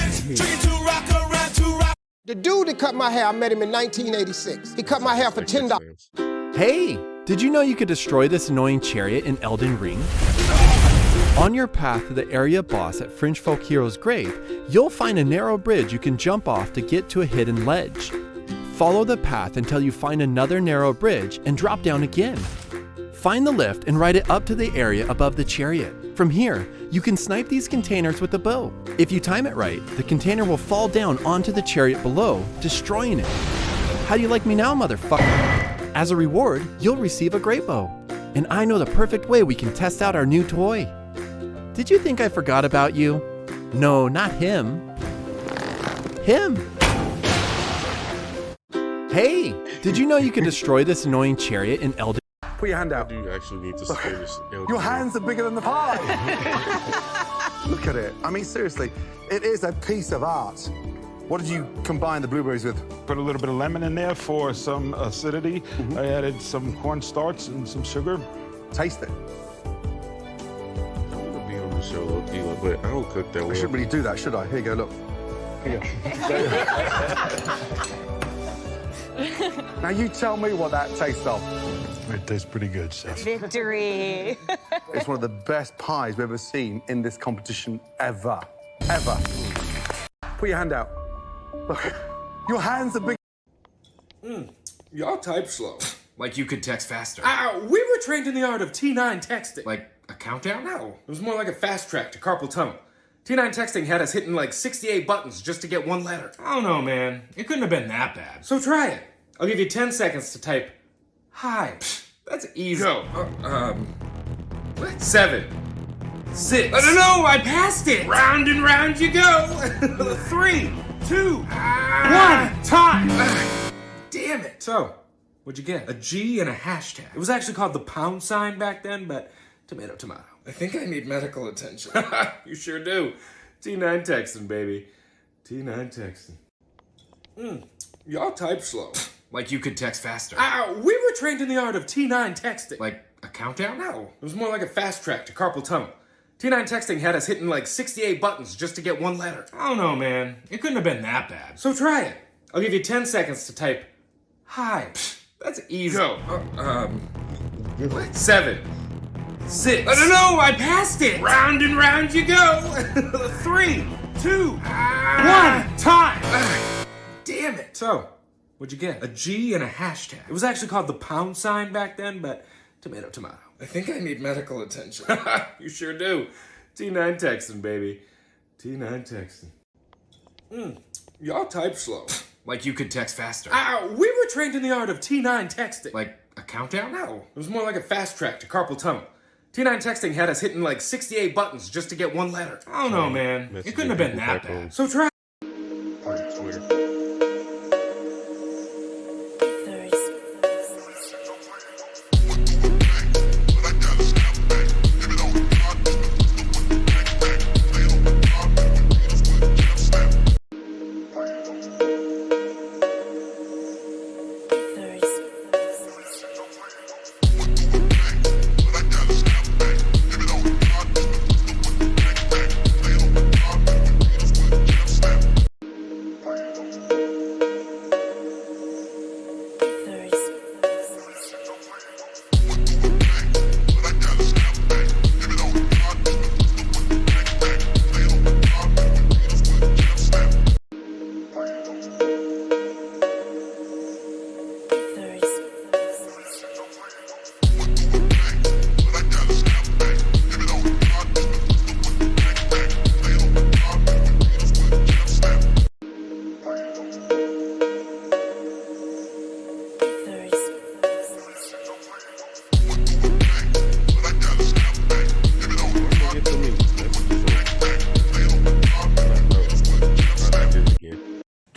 It's tricky to rock around, to rock. The dude that cut my hair, I met him in 1986. He cut my hair for $10. Hey, did you know you could destroy this annoying chariot in Elden Ring? On your path to the area boss at Fringe Folk Hero's grave, you'll find a narrow bridge you can jump off to get to a hidden ledge. Follow the path until you find another narrow bridge and drop down again. Find the lift and ride it up to the area above the chariot. From here, you can snipe these containers with a bow. If you time it right, the container will fall down onto the chariot below, destroying it. How do you like me now, motherfucker? As a reward, you'll receive a great bow. And I know the perfect way we can test out our new toy. Did you think I forgot about you? No, not him. Him! Hey, did you know you could destroy this annoying chariot in Elden? Put your hand out. Do you actually need to spray this? Your hands are bigger than the pie. Look at it. I mean, seriously, it is a piece of art. What did you combine the blueberries with? Put a little bit of lemon in there for some acidity. I added some cornstarch and some sugar. Taste it. I want to be on the show, low-key, but I don't cook that well. I shouldn't really do that, should I? Here you go, look. Here you go. Now you tell me what that tastes of. It tastes pretty good, Chef. Victory. It's one of the best pies we've ever seen in this competition ever. Ever. Put your hand out. Look, your hands are big. Y'all type slow. Like you could text faster. We were trained in the art of T9 texting. Like a countdown? No, it was more like a fast track to carpal tunnel. T9 texting had us hitting like 68 buttons just to get one letter. I don't know, man. It couldn't have been that bad. So try it. I'll give you 10 seconds to type hi. That's easy. Go. What? 7, 6. No, I passed it. Round and round you go. 3, 2, 1, time. Damn it. So, what'd you get? A G and a hashtag. It was actually called the pound sign back then, but tomato, tomato. I think I need medical attention. You sure do. T9 texting, baby. T9 texting. Y'all type slow. Like you could text faster. We were trained in the art of T9 texting. Like a countdown? No, it was more like a fast track to carpal tunnel. T9 texting had us hitting like 68 buttons just to get one letter. I don't know, man. It couldn't have been that bad. So try it. I'll give you 10 seconds to type hi. That's easy. Go. What? 7, 6. No, I passed it. Round and round you go. 3, 2, 1, time. Damn it. So, what'd you get? A G and a hashtag. It was actually called the pound sign back then, but tomato, tomato. I think I need medical attention. You sure do. T9 texting, baby. T9 texting. Y'all type slow. Like you could text faster. We were trained in the art of T9 texting. Like a countdown? No, it was more like a fast track to carpal tunnel. T9 texting had us hitting like 68 buttons just to get one letter. I don't know, man. It couldn't have been that bad. So try.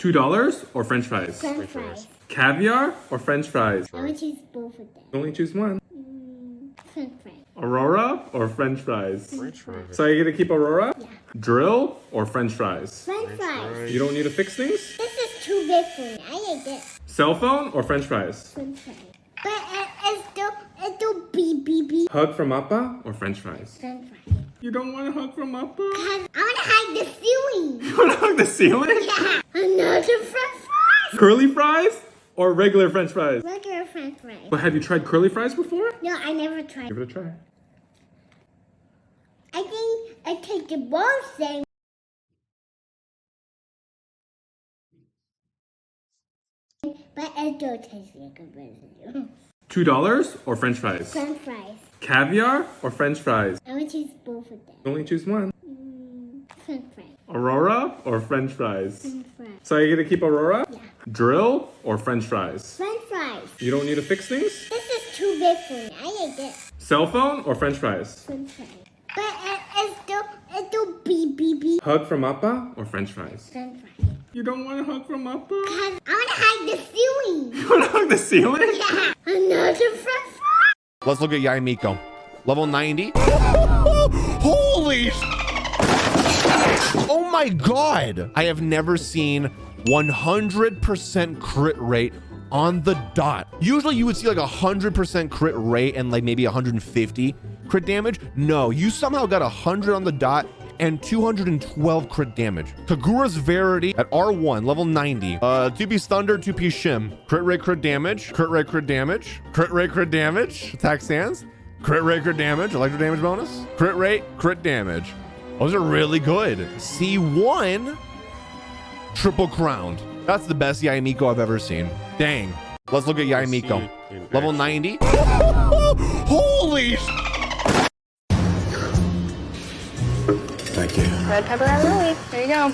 $2 or French fries? French fries. Caviar or French fries? I would choose both of them. Only choose one. French fries. Aurora or French fries? French fries. So are you gonna keep Aurora? Yeah. Drill or French fries? French fries. You don't need to fix things? This is too big for me. I like this. Cell phone or French fries? French fries. But it's too beep beep beep. Hug from Appa or French fries? French fries. You don't want a hug from Appa? Cause I wanna hug the ceiling. You want to hug the ceiling? Yeah. Another French fries. Curly fries or regular French fries? Regular French fries. But have you tried curly fries before? No, I never tried. Give it a try. I think I take the both same. But it don't taste like a residue. $2 or French fries? French fries. Caviar or French fries? I would choose both of them. Only choose one. French fries. Aurora or French fries? French fries. So are you gonna keep Aurora? Yeah. Drill or French fries? French fries. You don't need to fix things? This is too big for me. I ate this. Cell phone or French fries? French fries. But it's still beep beep beep. Hug from Appa or French fries? French fries. You don't want to hug from Appa? Cause I wanna hug the ceiling. You want to hug the ceiling? Yeah. Another French fries. Let's look at Yaimiko. Level 90. Holy oh my god! I have never seen 100% crit rate on the dot. Usually you would see like 100% crit rate and like maybe 150 crit damage. No, you somehow got 100 on the dot and 212 crit damage. Kagura's Verity at R1, level 90. 2-piece Thunder, 2-piece Shim. Crit rate, crit damage. Crit rate, crit damage. Crit rate, crit damage. Attack stance. Crit rate, crit damage. Electro damage bonus. Crit rate, crit damage. Those are really good. C1, triple crowned. That's the best Yaimiko I've ever seen. Dang. Let's look at Yaimiko. Level 90. Holy Thank you. Red pepperoni. There you go.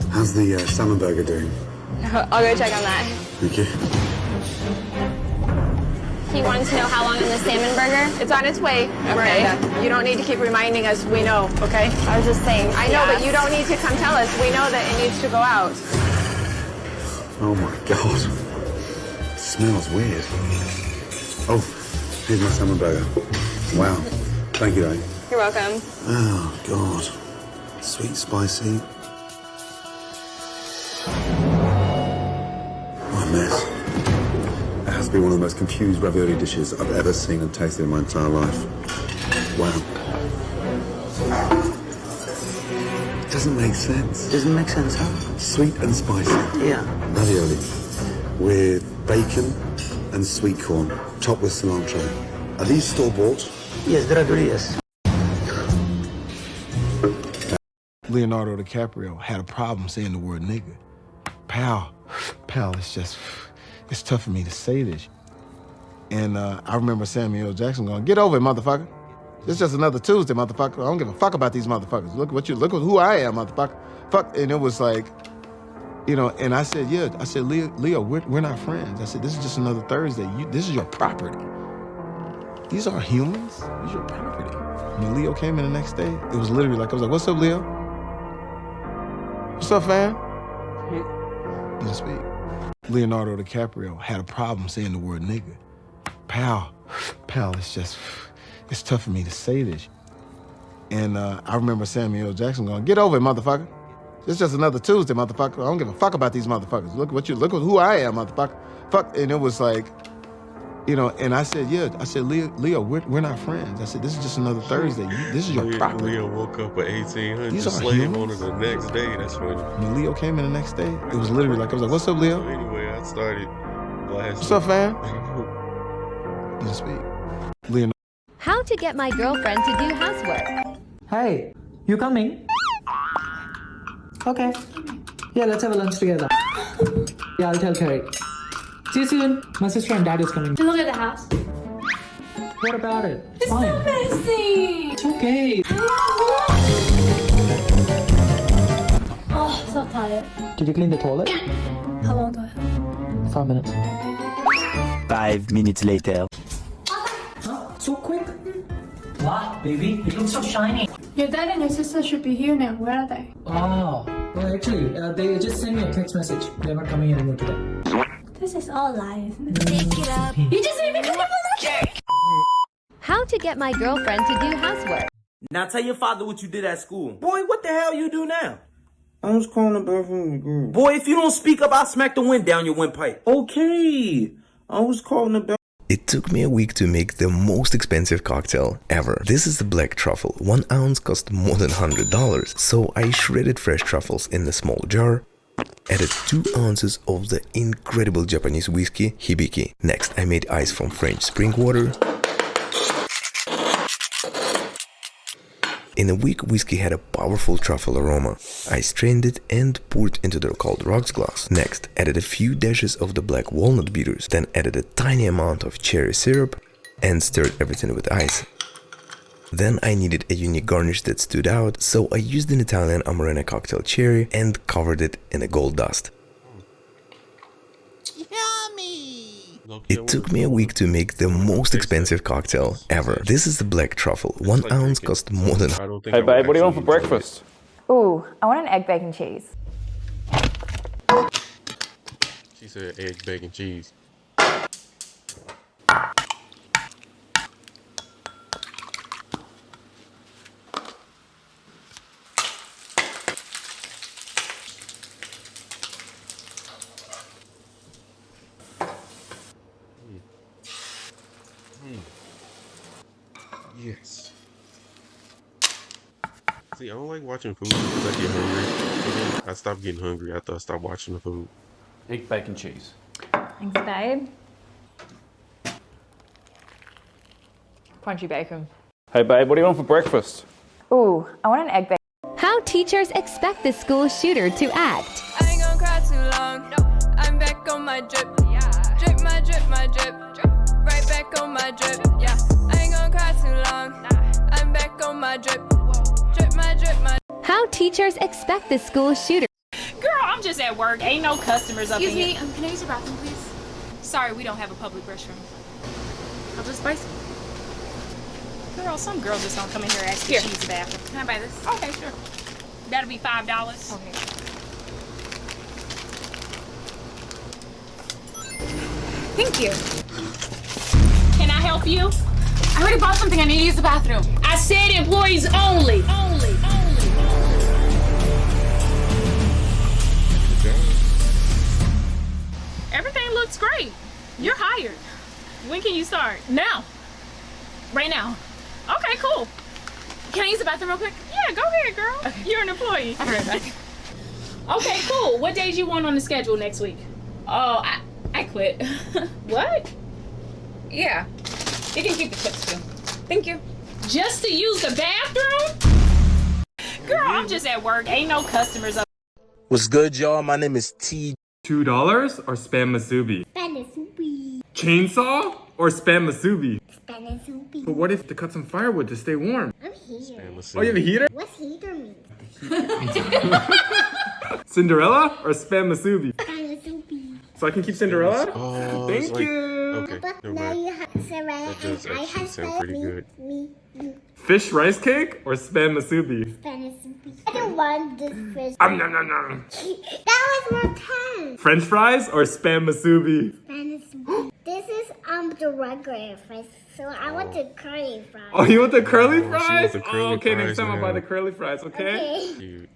How's the salmon burger doing? I'll go check on that. Thank you. He wanted to know how long on the salmon burger. It's on its way, Miranda. You don't need to keep reminding us. We know, okay? I was just saying. I know, but you don't need to come tell us. We know that it needs to go out. Oh my god. It smells weird. Oh, here's my salmon burger. Wow. Thank you, Dave. You're welcome. Oh god. Sweet, spicy. What a mess. It has to be one of the most confused ravioli dishes I've ever seen and tasted in my entire life. Wow. It doesn't make sense. Doesn't make sense, huh? Sweet and spicy. Yeah. Ravioli with bacon and sweet corn, topped with cilantro. Are these store-bought? Yes, they're good, yes. Leonardo DiCaprio had a problem saying the word nigga. Pal, it's tough for me to say this. And I remember Samuel L. Jackson going, "Get over it, motherfucker. It's just another Tuesday, motherfucker. I don't give a fuck about these motherfuckers. Look at who I am, motherfucker. Fuck." And it was like, you know, and I said, yeah, I said, Leo, we're not friends. I said, this is just another Thursday. This is your property. These aren't humans. This is your property. When Leo came in the next day, it was literally like, I was like, "What's up, Leo? What's up, fam?" He didn't speak. Leonardo DiCaprio had a problem saying the word nigga. Pal, it's tough for me to say this. And I remember Samuel L. Jackson going, "Get over it, motherfucker. It's just another Tuesday, motherfucker. I don't give a fuck about these motherfuckers. Look at who I am, motherfucker. Fuck." And it was like, you know, and I said, yeah, I said, Leo, we're not friends. I said, this is just another Thursday. This is your property. Leo woke up at 1800 These to aren't slave humans. on it the next day. That's when. When Leo came in the next day, it was literally like, I was like, "What's up, Leo? So anyway, I started last. What's up, fam?" He didn't speak. Leonardo. How to get my girlfriend to do housework. Hey, you coming? Okay. Yeah, let's have a lunch together. Yeah, I'll tell Carrie. See you soon. My sister and dad is coming. Look at the house. What about it? It's fine. so messy. It's okay. Oh, so tired. Did you clean the toilet? How long do I have? 5 minutes. 5 minutes later. Huh? So quick? Wow, baby, it looks so shiny. Your dad and your sister should be here now. Where are they? Oh, well, actually, they just sent me a text message. They're not coming anymore today. This is all lies. Take it up. You just made me come up a little cake. How to get my girlfriend to do housework. Now tell your father what you did at school. Boy, what the hell you do now? I was calling the bathroom. Boy, if you don't speak up, I'll smack the wind down your windpipe. Okay. I was calling the bathroom. It took me a week to make the most expensive cocktail ever. This is the black truffle. 1 ounce cost more than $100. So I shredded fresh truffles in a small jar, added 2 ounces of the incredible Japanese whiskey, Hibiki. Next, I made ice from French spring water. In a week, whiskey had a powerful truffle aroma. I strained it and poured into the cold rocks glass. Next, added a few dashes of the black walnut bitters, then added a tiny amount of cherry syrup and stirred everything with ice. Then I needed a unique garnish that stood out, so I used an Italian Amarena cocktail cherry and covered it in a gold dust. It took me a week to make the most expensive cocktail ever. This is the black truffle. 1 ounce cost more than... Hey babe, what do you want for breakfast? Ooh, I want an egg, bacon, cheese. She said egg, bacon, cheese. Yes. See, I don't like watching food because I get hungry. I stopped getting hungry after I stopped watching the food. Egg, bacon, cheese. Thanks, babe. Crunchy bacon. Hey babe, what do you want for breakfast? Ooh, I want an egg, bacon. How teachers expect the school shooter to act. I ain't gonna cry too long. I'm back on my drip. Drip my drip, my drip. Right back on my drip. Yeah. I ain't gonna cry too long. I'm back on my drip. Drip my drip, my. How teachers expect the school shooter. Girl, I'm just at work. Ain't no customers up in here. Excuse me, can I use your bathroom, please? Sorry, we don't have a public restroom. I'll just buy some. Girl, some girls just don't come in here asking Here. to use the bathroom. Can I buy this? Okay, sure. That'll be $5. Okay. Thank you. Can I help you? I already bought something. I need to use the bathroom. I said employees only. Only. Everything looks great. You're hired. When can you start? Now. Right now. Okay, cool. Can I use the bathroom real quick? Yeah, go ahead, girl. Okay. You're an employee. I'll be right back. Okay, cool. What days you want on the schedule next week? Oh, I quit. What? Yeah. You can keep the chips too. Thank you. Just to use the bathroom? Girl, I'm just at work. Ain't no customers up. What's good, y'all? My name is T. $2 or Spam Masubi? Spam Masubi. Chainsaw or Spam Masubi? Spam Masubi. But what if to cut some firewood to stay warm? I'm here. Oh, you have a heater? What's heater mean? Cinderella or Spam Masubi? Spam Masubi. So I can keep Cinderella? Oh, Thank you. Okay, But never now mind. you have Sarah That does and I actually have sound pretty good. me. Fish rice cake or Spam Masubi? Spam Masubi. I don't want this fish. Nom, nom, nom. That was more tense. French fries or Spam Masubi? Spam Masubi. This is the regular fish, so I want the curly fries. Oh, you want the curly she wants fries? the curly Okay, fries next time I'll now. buy the curly fries, okay? Dude.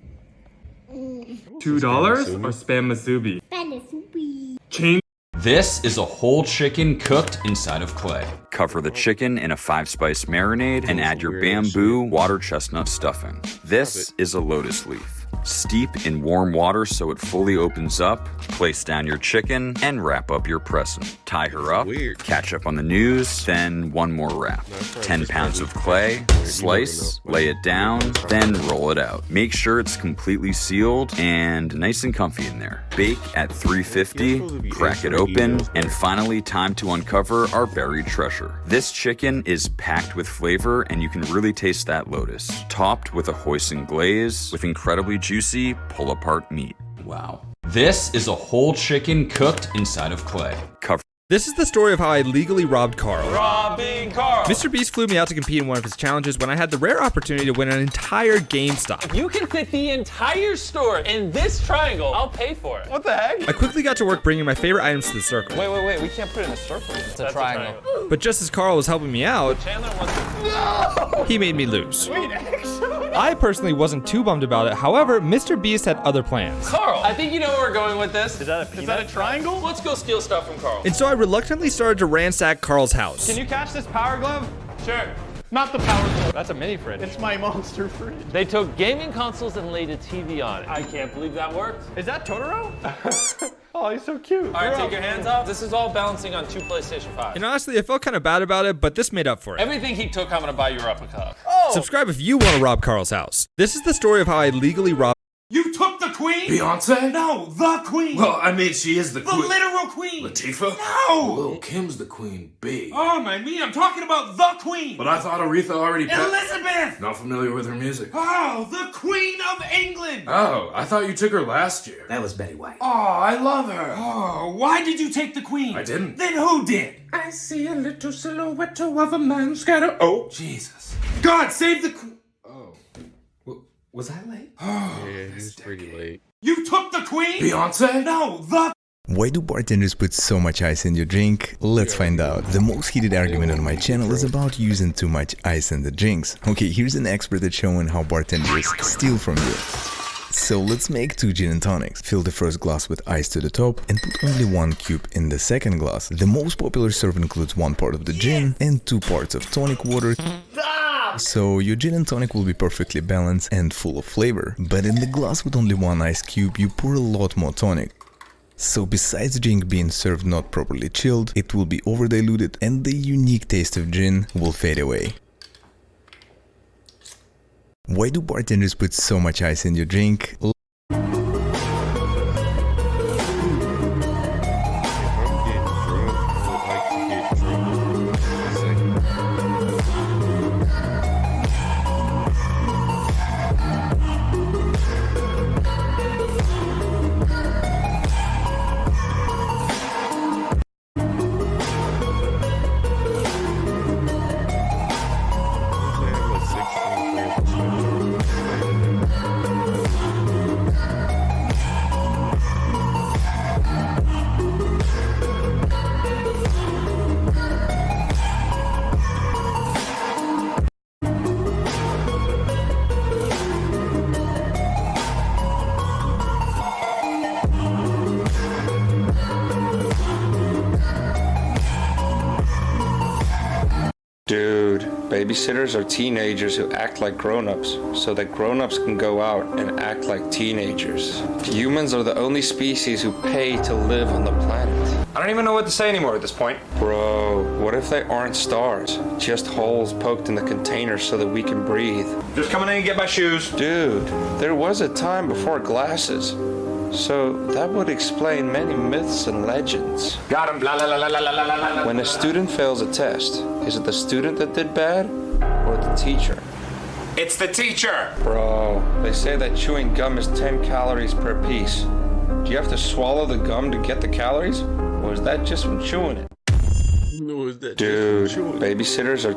$2 or Spam Masubi? Spam Masubi. Chain. This is a whole chicken cooked inside of clay. Cover the chicken in a 5-spice marinade and add your bamboo water chestnut stuffing. This is a lotus leaf. Steep in warm water so it fully opens up, place down your chicken, and wrap up your present. Tie her up, catch up on the news, then one more wrap. 10 pounds of clay, slice, lay it down, then roll it out. Make sure it's completely sealed and nice and comfy in there. Bake at 350, crack it open, and finally time to uncover our buried treasure. This chicken is packed with flavor and you can really taste that lotus. Topped with a hoisin glaze with incredibly juicy pull-apart meat. Wow. This is a whole chicken cooked inside of clay. Cover. This is the story of how I legally robbed Carl. Robbing Carl. Mr. Beast flew me out to compete in one of his challenges when I had the rare opportunity to win an entire GameStop. If you can fit the entire store in this triangle, I'll pay for it. What the heck? I quickly got to work bringing my favorite items to the circle. Wait. We can't put it in a circle. It's a triangle. But just as Carl was helping me out, Chandler wants to... he made me lose. Wait, actually? I personally wasn't too bummed about it. However, Mr. Beast had other plans. Carl, I think you know where we're going with this. Is that a triangle? Let's go steal stuff from Carl. And so I reluctantly started to ransack Carl's house. Can you catch this power glove? Sure. Not the power glove. That's a mini fridge. It's my monster fridge. They took gaming consoles and laid a TV on it. I can't believe that worked. Is that Totoro? Oh, he's so cute. All right, take your hands off. This is all balancing on 2 PlayStation 5. And honestly, I felt kind of bad about it, but this made up for it. Everything he took, I'm gonna buy you a replica. Oh! Subscribe if you want to rob Carl's house. This is the story of how I legally robbed. You took the queen? Beyonce? No, the queen. Well, I mean, she is the The queen. literal queen. Latifah? No. Lil' Kim's the queen bee. Oh, my me, I'm talking about the queen. But I thought Aretha already... Elizabeth. Not familiar with her music. Oh, the queen of England. Oh, I thought you took her last year. That was Betty White. Oh, I love her. Oh, why did you take the queen? I didn't. Then who did? I see a little silhouette of a man scatter. Oh, Jesus. God, save the queen. Was I late? Oh, Yeah, he was pretty late. you took the queen? Beyonce? No, the Why do bartenders put so much ice in your drink? Let's find out. The most heated argument on my channel is about using too much ice in the drinks. Okay, here's an expert at showing how bartenders steal from you. So let's make 2 gin and tonics. Fill the first glass with ice to the top and put only 1 cube in the second glass. The most popular serve includes 1 part of the gin and 2 parts of tonic water. So your gin and tonic will be perfectly balanced and full of flavor. But in the glass with only 1 ice cube, you pour a lot more tonic. So besides the drink being served not properly chilled, it will be over diluted and the unique taste of gin will fade away. Why do bartenders put so much ice in your drink? Dude, babysitters are teenagers who act like grown-ups, so that grown-ups can go out and act like teenagers. Humans are the only species who pay to live on the planet. I don't even know what to say anymore at this point. Bro, what if they aren't stars? Just holes poked in the container so that we can breathe. Just coming in and get my shoes. Dude, there was a time before glasses. So that would explain many myths and legends. Got him. La la la la la la la la. When a student fails a test, is it the student that did bad or the teacher? It's the teacher. Bro, they say that chewing gum is 10 calories per piece. Do you have to swallow the gum to get the calories? Or is that just from chewing it? No, is that Dude, babysitters are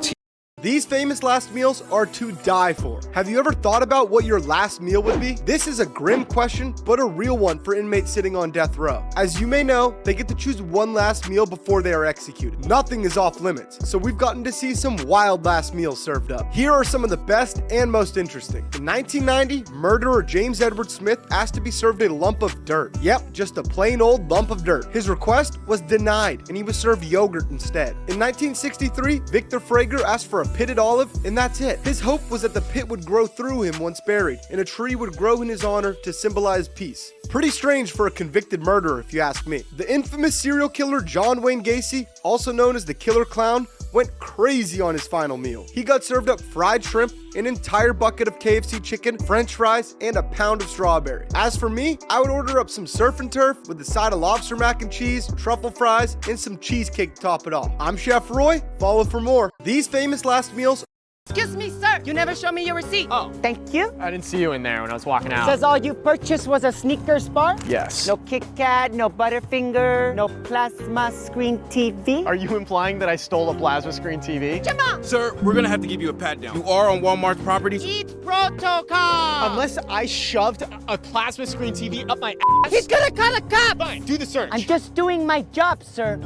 These famous last meals are to die for. Have you ever thought about what your last meal would be? This is a grim question, but a real one for inmates sitting on death row. As you may know, they get to choose one last meal before they are executed. Nothing is off limits, so we've gotten to see some wild last meals served up. Here are some of the best and most interesting. In 1990, murderer James Edward Smith asked to be served a lump of dirt. Yep, just a plain old lump of dirt. His request was denied, and he was served yogurt instead. In 1963, Victor Frager asked for a pitted olive, and that's it. His hope was that the pit would grow through him once buried, and a tree would grow in his honor to symbolize peace. Pretty strange for a convicted murderer, if you ask me. The infamous serial killer John Wayne Gacy, also known as the Killer Clown, went crazy on his final meal. He got served up fried shrimp, an entire bucket of KFC chicken, french fries, and a pound of strawberry. As for me, I would order up some surf and turf with a side of lobster mac and cheese, truffle fries, and some cheesecake to top it off. I'm Chef Roy, follow for more. These famous last meals. Excuse me, sir. You never showed me your receipt. Oh, thank you. I didn't see you in there when I was walking out. Says all you purchased was a Snickers bar? Yes. No Kit Kat, no Butterfinger, no plasma screen TV? Are you implying that I stole a plasma screen TV? Come on! Sir, we're gonna have to give you a pat down. You are on Walmart's property. Eat protocol! Unless I shoved a plasma screen TV up my ass. He's gonna call a cop! Fine, do the search. I'm just doing my job, sir.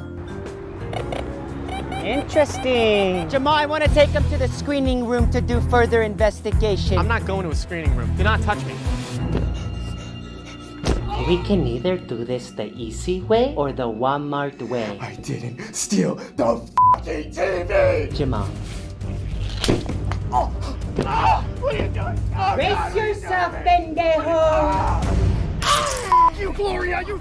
Interesting. Jamal, I want to take him to the screening room to do further investigation. I'm not going to a screening room. Do not touch me. We can either do this the easy way or the Walmart way. I didn't steal the fucking TV! Jamal. What are you doing? Oh, Brace God, yourself, pendejo! You, Gloria, you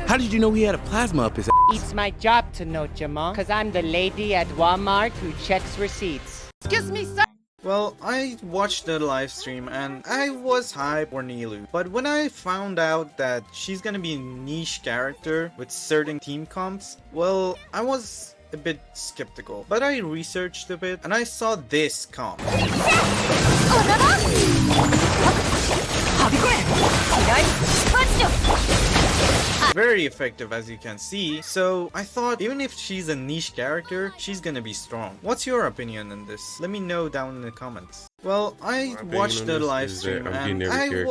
How did you know he had a plasma up his It's my job to know, Jamal, because I'm the lady at Walmart who checks receipts. Excuse me, sir. Well, I watched the live stream and I was hyped for Nilu, but when I found out that she's gonna be a niche character with certain team comps, well, I was a bit skeptical. But I researched a bit and I saw this comp. Very effective, as you can see, so I thought even if she's a niche character, she's gonna be strong. What's your opinion on this? Let me know down in the comments. Well, I watched the live stream and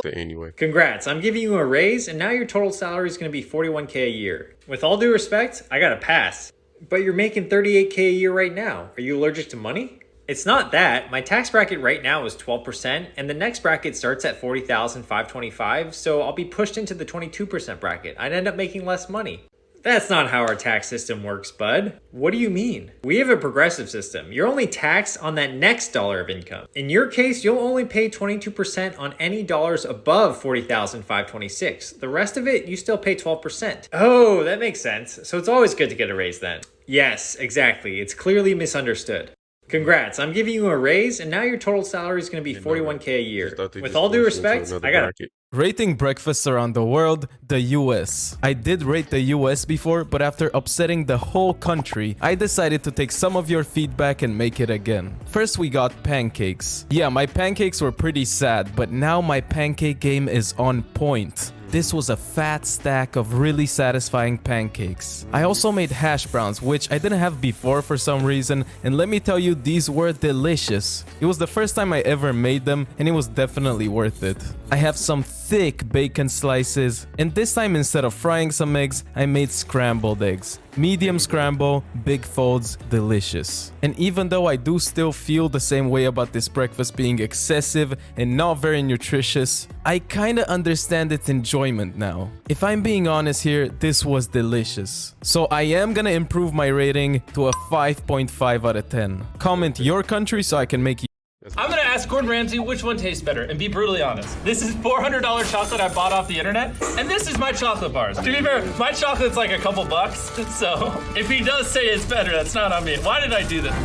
anyway. Congrats, I'm giving you a raise and now your total salary is going to be $41K a year. With all due respect, I gotta pass. But you're making $38K a year right now. Are you allergic to money? It's not that. My tax bracket right now is 12% and the next bracket starts at $40,525, so I'll be pushed into the 22% bracket. I'd end up making less money. That's not how our tax system works, bud. What do you mean? We have a progressive system. You're only taxed on that next dollar of income. In your case, you'll only pay 22% on any dollars above $40,526. The rest of it, you still pay 12%. Oh, that makes sense. So it's always good to get a raise then. Yes, exactly. It's clearly misunderstood. Congrats, I'm giving you a raise and now your total salary is going to be $41K a year. With all due respect, I gotta... Rating breakfasts around the world, the US. I did rate the US before, but after upsetting the whole country, I decided to take some of your feedback and make it again. First we got pancakes. Yeah, my pancakes were pretty sad, but now my pancake game is on point. This was a fat stack of really satisfying pancakes. I also made hash browns, which I didn't have before for some reason, and let me tell you, these were delicious. It was the first time I ever made them, and it was definitely worth it. I have some thick bacon slices, and this time instead of frying some eggs, I made scrambled eggs. Medium scramble, big folds, delicious. And even though I do still feel the same way about this breakfast being excessive and not very nutritious, I kinda understand its enjoyment now. If I'm being honest here, this was delicious. So I am gonna improve my rating to a 5.5 out of 10. Comment your country so I can make you. I'm gonna ask Gordon Ramsay which one tastes better, and be brutally honest. This is $400 chocolate I bought off the internet, and this is my chocolate bars. To be fair, my chocolate's like a couple bucks, so if he does say it's better, that's not on me. Why did I do that?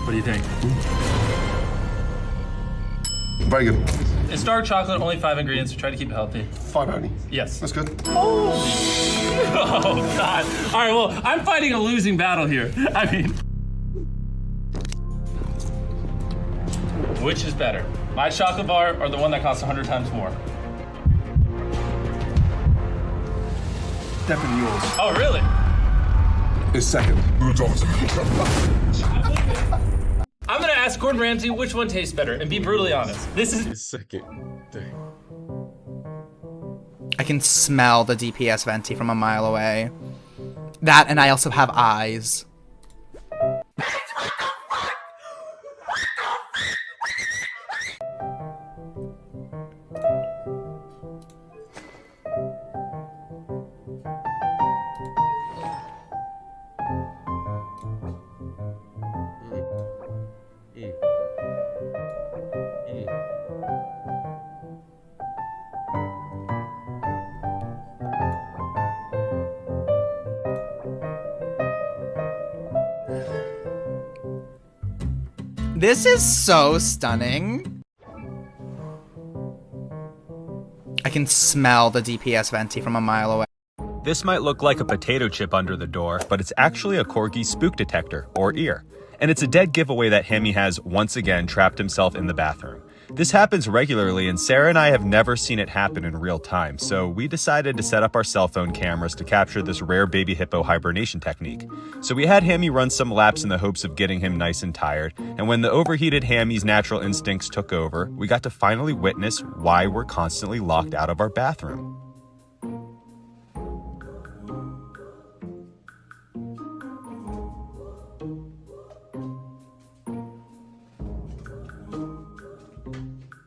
What do you think? Very good. It's dark chocolate, only 5 ingredients. We try to keep it healthy. 5 only? Yes. That's good. Oh, God. All right, well, I'm fighting a losing battle here. I mean... Which is better? My chocolate bar or the one that costs 100 times more? Definitely yours. Oh, really? It's second. I'm gonna ask Gordon Ramsay which one tastes better, and be brutally honest. This is his second. Dang. I can smell the DPS venti from a mile away. That, and I also have eyes. This is so stunning. I can smell the DPS venti from a mile away. This might look like a potato chip under the door, but it's actually a Corgi spook detector, or ear. And it's a dead giveaway that Hammy has once again trapped himself in the bathroom. This happens regularly, and Sarah and I have never seen it happen in real time, so we decided to set up our cell phone cameras to capture this rare baby hippo hibernation technique. So we had Hammy run some laps in the hopes of getting him nice and tired, and when the overheated Hammy's natural instincts took over, we got to finally witness why we're constantly locked out of our bathroom.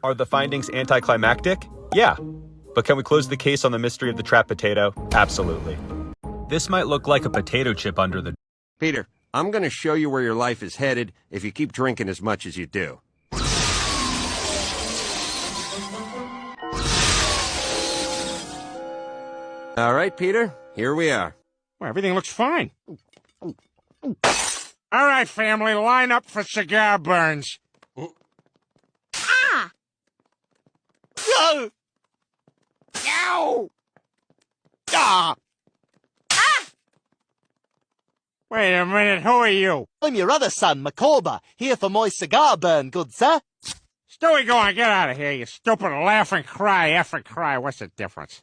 Are the findings anticlimactic? Yeah. But can we close the case on the mystery of the trapped potato? Absolutely. This might look like a potato chip under the... Peter, I'm going to show you where your life is headed if you keep drinking as much as you do. All right, Peter, here we are. Well, everything looks fine. All right, family, line up for cigar burns. Ah! No! Ow! Ah! Wait a minute, who are you? I'm your other son, Macorba, here for my cigar burn, good sir. Stewie, go on, get out of here, you stupid laugh and cry, F and cry. What's the difference?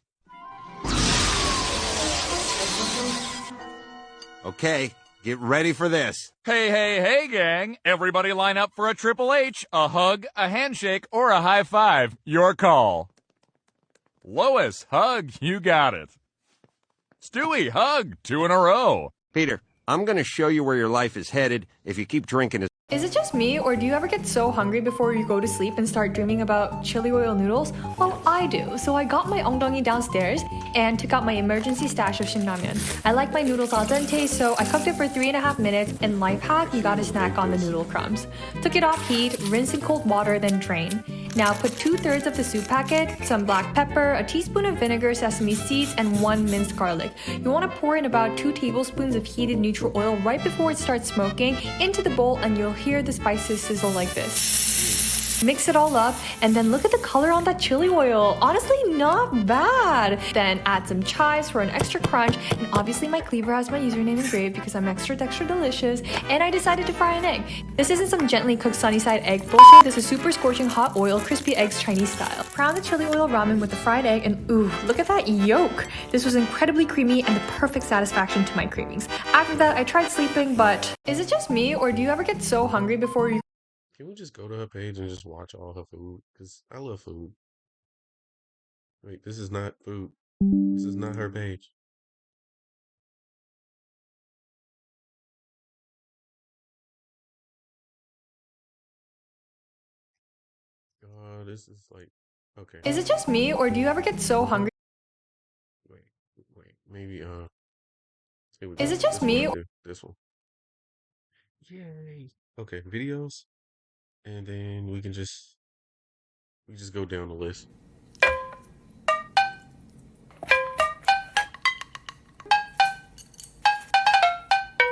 Okay, get ready for this. Hey, hey, hey, gang. Everybody line up for a Triple H, a hug, a handshake, or a high five. Your call. Lois, hug, you got it. Stewie, hug, 2 in a row. Peter, I'm going to show you where your life is headed if you keep drinking as... Is it just me, or do you ever get so hungry before you go to sleep and start dreaming about chili oil noodles? Well, I do. So I got my ongdongi downstairs and took out my emergency stash of shinramen. I like my noodles al dente, so I cooked it for 3.5 minutes, and life hack, you gotta snack on the noodle crumbs. Took it off heat, rinse in cold water, then drain. Now put 2/3 of the soup packet, some black pepper, a teaspoon of vinegar, sesame seeds, and 1 minced garlic. You want to pour in about 2 tablespoons of heated neutral oil right before it starts smoking into the bowl, and you'll hear the spices sizzle like this. Mix it all up, and then look at the color on that chili oil. Honestly, not bad. Then add some chives for an extra crunch, and obviously my cleaver has my username engraved because I'm extra delicious, and I decided to fry an egg. This isn't some gently cooked sunny side egg bullshit. This is super scorching hot oil, crispy eggs Chinese style. Crown the chili oil ramen with the fried egg, and ooh, look at that yolk. This was incredibly creamy and the perfect satisfaction to my cravings. After that, I tried sleeping, but is it just me, or do you ever get so hungry before you... Can we just go to her page and just watch all her food? Because I love food. Wait, this is not food. This is not her page. This is like, okay. Is it just me, or do you ever get so hungry? Wait, maybe, Is it just me? This one. Yay. Okay, videos. And then we just go down the list.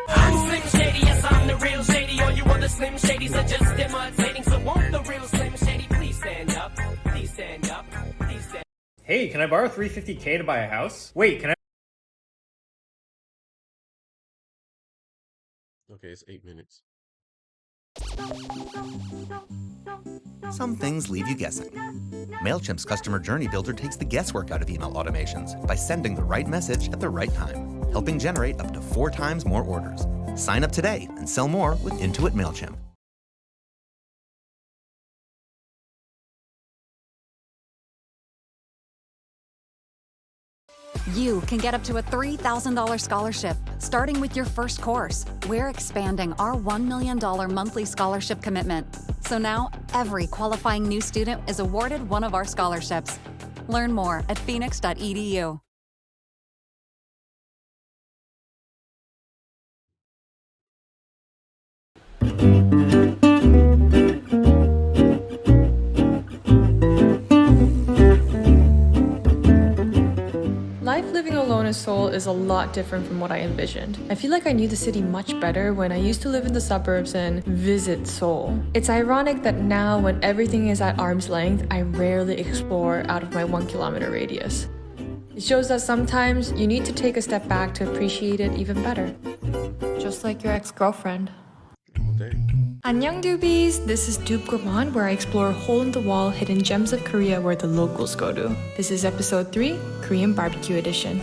I'm Slim Shady, yes, I'm the real Shady. All you other Slim Shadys are just imitating. So won't the real Slim Shady please stand up? Please stand up. Please stand up. Hey, can I borrow $350K to buy a house? Wait, can I... Okay, it's 8 minutes. Some things leave you guessing. MailChimp's Customer Journey Builder takes the guesswork out of email automations by sending the right message at the right time, helping generate up to 4 times more orders. Sign up today and sell more with Intuit MailChimp. You can get up to a $3,000 scholarship starting with your first course. We're expanding our $1 million monthly scholarship commitment. So now every qualifying new student is awarded one of our scholarships. Learn more at phoenix.edu. Life living alone in Seoul is a lot different from what I envisioned. I feel like I knew the city much better when I used to live in the suburbs and visit Seoul. It's ironic that now, when everything is at arm's length, I rarely explore out of my 1 kilometer radius. It shows that sometimes you need to take a step back to appreciate it even better. Just like your ex-girlfriend. Annyeong doobies! This is Dupe Gourmand, where I explore hole-in-the-wall hidden gems of Korea where the locals go to. This is episode 3, Korean Barbecue Edition.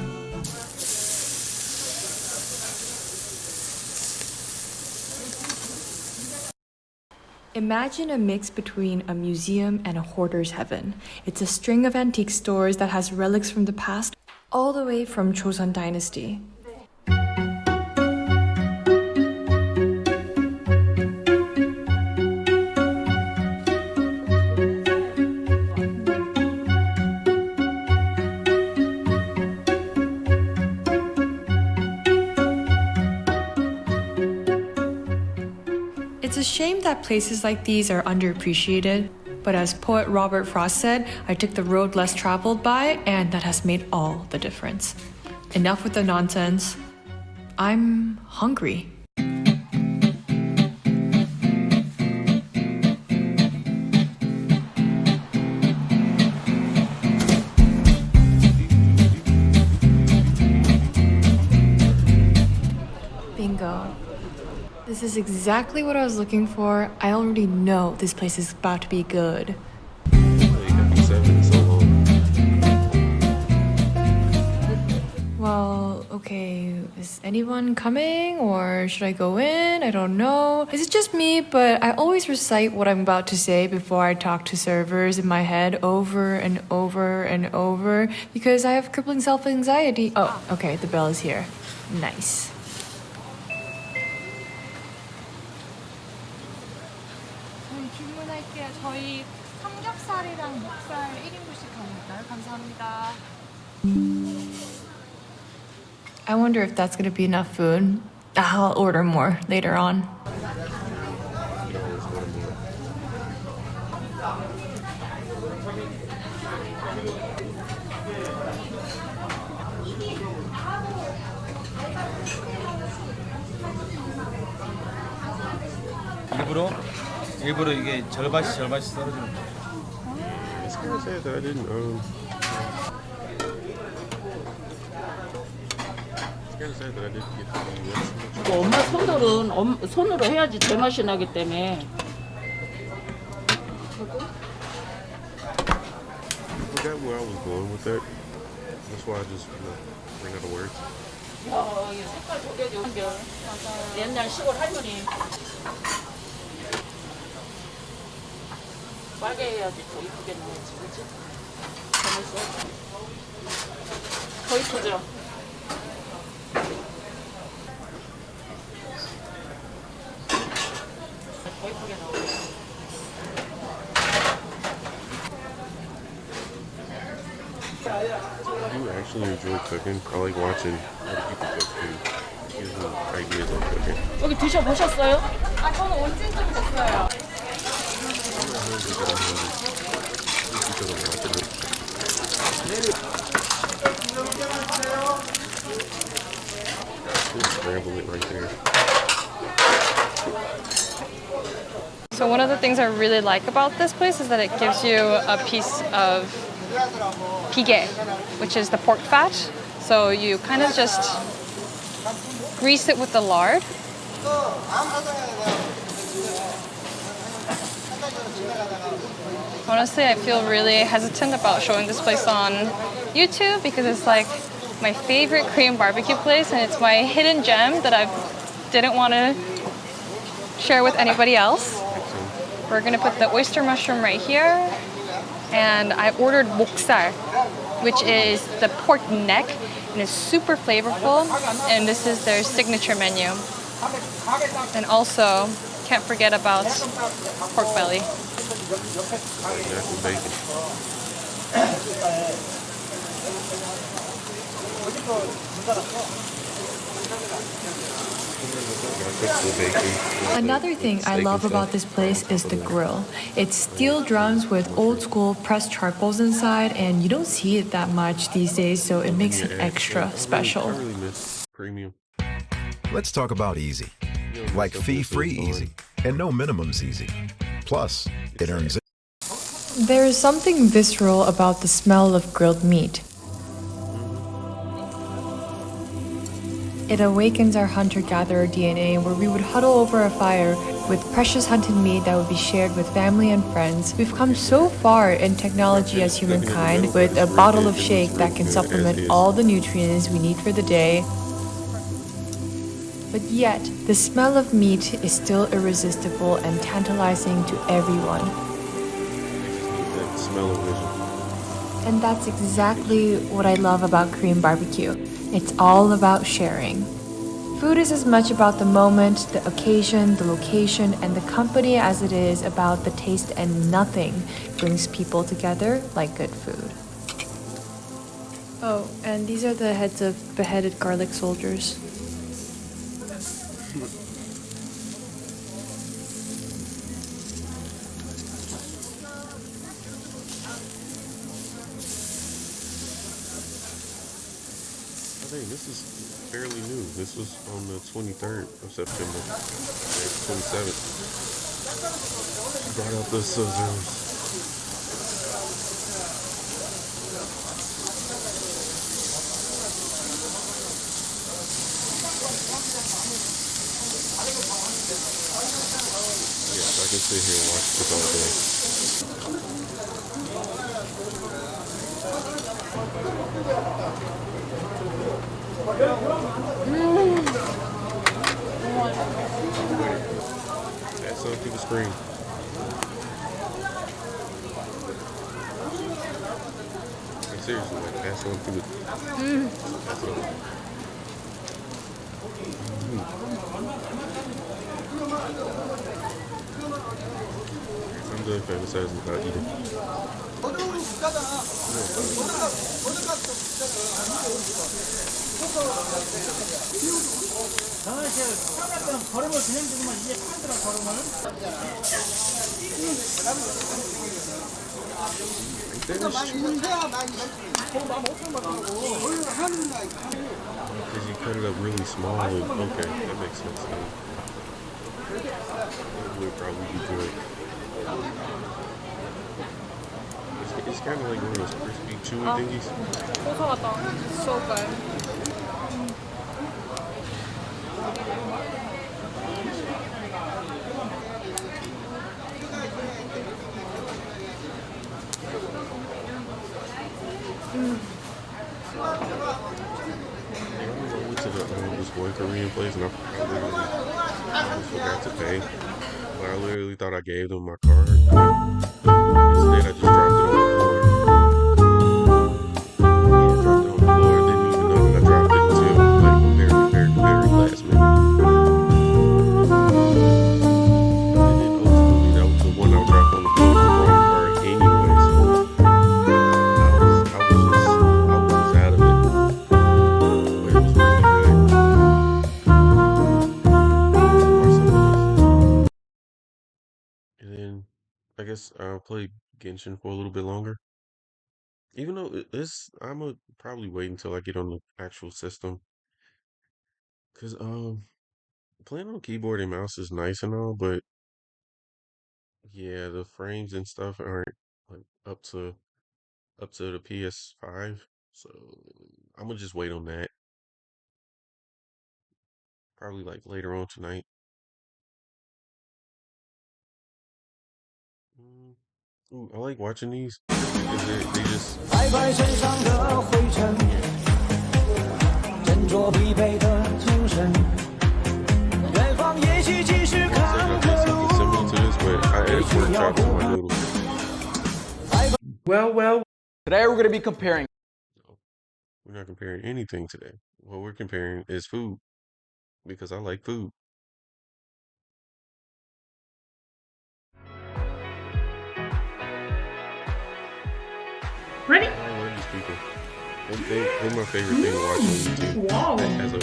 Imagine a mix between a museum and a hoarder's heaven. It's a string of antique stores that has relics from the past, all the way from Joseon Dynasty. a shame that places like these are underappreciated. But as poet Robert Frost said, I took the road less traveled by, and that has made all the difference. Enough with the nonsense. I'm hungry. Bingo. This is exactly what I was looking for. I already know this place is about to be good. Well, okay, is anyone coming or should I go in? I don't know. Is it just me? But I always recite what I'm about to say before I talk to servers in my head over and over and over because I have crippling self-anxiety. Oh, okay, the bell is here. Nice. 주문할게요. 저희 삼겹살이랑 목살 1인분씩 가능할까요? 감사합니다. I wonder if that's gonna be enough food. I'll order more later on. 일부러 이게 절반씩 썰어주는 거예요. This guy said that I didn't 엄마 손으로 해야지 제맛이 나기 때문에. I forgot where I was going with that. That's why I just ran out of words. 이 색깔 저게 옛날 시골 할머니. 빨개 해야지 더 이쁘게 나오지, 그치? 잘했어. 더 이쁘죠? 더 이쁘게 나오지. I do actually enjoy cooking. I like watching other people cook food. Gives me ideas on cooking. 여기 드셔보셨어요? 아, 저는 온 지 좀 됐어요. Scramble it right there. So one of the things I really like about this place is that it gives you a piece of pige, which is the pork fat. So you kind of just grease it with the lard. Honestly, I feel really hesitant about showing this place on YouTube because it's like my favorite Korean barbecue place and it's my hidden gem that I didn't want to share with anybody else. We're gonna put the oyster mushroom right here. And I ordered moksal, which is the pork neck, and it's super flavorful. And this is their signature menu. And also, can't forget about pork belly. Another thing I love about this place is the grill. It's steel drums with old school pressed charcoals inside, and you don't see it that much these days, so it makes it extra special. Premium. Let's talk about easy. Like fee-free easy, and no minimums easy. Plus, it earns it. There is something visceral about the smell of grilled meat. It awakens our hunter-gatherer DNA where we would huddle over a fire with precious hunted meat that would be shared with family and friends. We've come so far in technology as humankind with a bottle of shake that can supplement all the nutrients we need for the day. But yet, the smell of meat is still irresistible and tantalizing to everyone. That smell of vision. And that's exactly what I love about Korean barbecue. It's all about sharing. Food is as much about the moment, the occasion, the location, and the company as it is about the taste, and nothing brings people together like good food. Oh, and these are the heads of beheaded garlic soldiers. this is fairly new. This was on the 23rd of September. 27th. Brought out the scissors. Yes, I can sit here and watch this all day. That's something through the screen. Like, seriously, like, that's something through the. That's something. I'm done fantasizing about eating. Because you cut it up really small and okay, that makes sense. It would probably be good. It's kind of like one of those crispy, chewy thingies. So good. I went to this one Korean place and I almost forgot to pay. But I literally thought I gave them my card. Instead, I just dropped it on the floor. Yeah, I dropped it on the floor. I didn't even know that I dropped it until like very last minute. And then ultimately, that was the one I dropped on the floor with the wrong card anyway. So I was out of it. But it was really good. And then I guess I'll play Genshin for a little bit longer. Even though I'ma probably wait until I get on the actual system. Cause playing on keyboard and mouse is nice and all, but yeah, the frames and stuff aren't like up to the PS5. So I'm gonna just wait on that. Probably like later on tonight. Ooh, I like watching these. 'Cause they just 拍拍身上的灰尘，振作疲惫的精神。远方也许只是坎坷路， similar to this, but I add pork chop to my noodles. Well. Today we're going to be comparing. We're not comparing anything today. What we're comparing is food because I like food. Ready? I love these people. They're my favorite thing to watch on YouTube. Wow. As a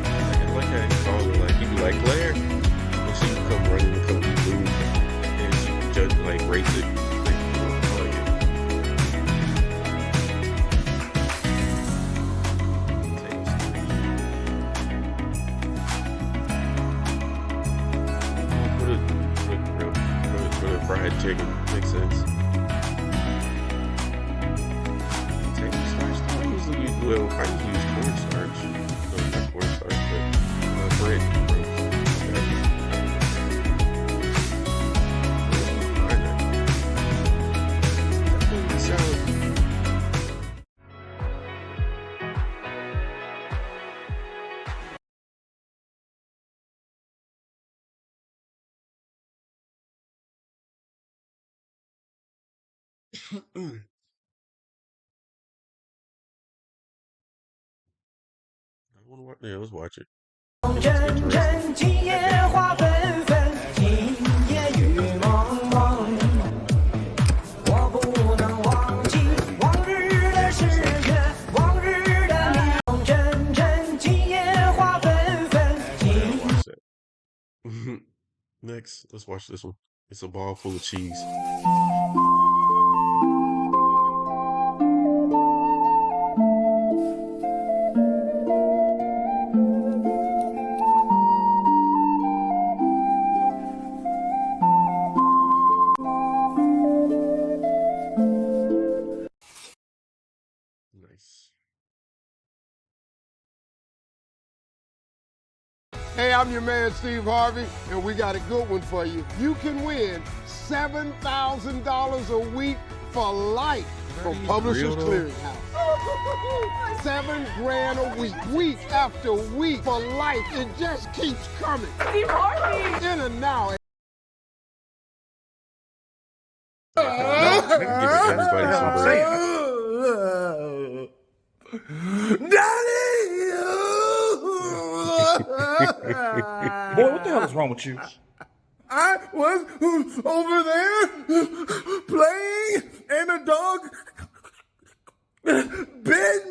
I like how he calls her, like, he'd be like, Claire, and she would come running to come eat food, and she would judge, like, race it. Fried chicken makes sense. Potato starch. I usually use cornstarch. No, not cornstarch, but bread. Salad. Yeah, let's watch it. 阵阵今夜花纷纷，今夜雨蒙蒙。我不能忘记往日的誓言，往日的你。阵阵今夜花纷纷，Next, let's watch this one. It's a ball full of cheese. Hey, I'm your man, Steve Harvey, and we got a good one for you. You can win $7,000 a week for life from Publishers Clearinghouse. $7 grand a week after week for life. It just keeps coming. Steve Harvey! In and now. Boy, what the hell is wrong with you? I was over there playing and a dog bit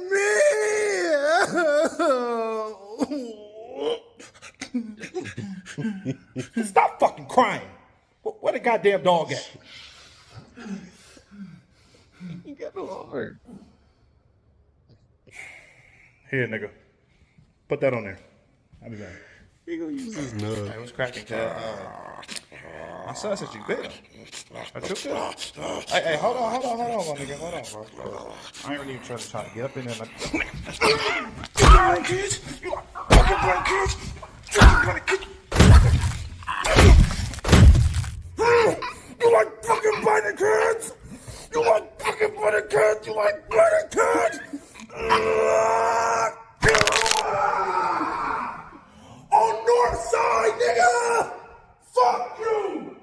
me. Stop fucking crying. Where the goddamn dog at? You got no heart. Here, nigga. Put that on there. I'll be back. He gonna use his nub. Hey, what's cracking, cat? My son said you bit him. That's your good. Hey, hold on, my nigga. Hold on, bro. I ain't really even trying to get up in there. Like... You like kids? You like fucking black kids? You like fucking biting kids? You like fucking biting kids? You like biting kids? On north side, nigga! Fuck you!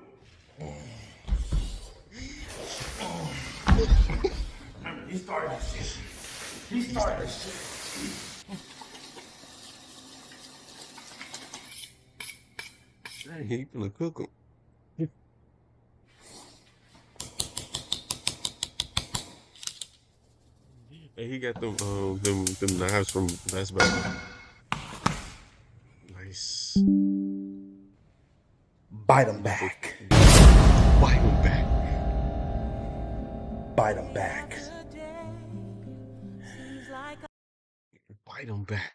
He started that shit. Dang, he finna cook him. Hey, he got them knives from Best Buy. Nice. Bite him back. Bite him back. Bite him back. Bite him back.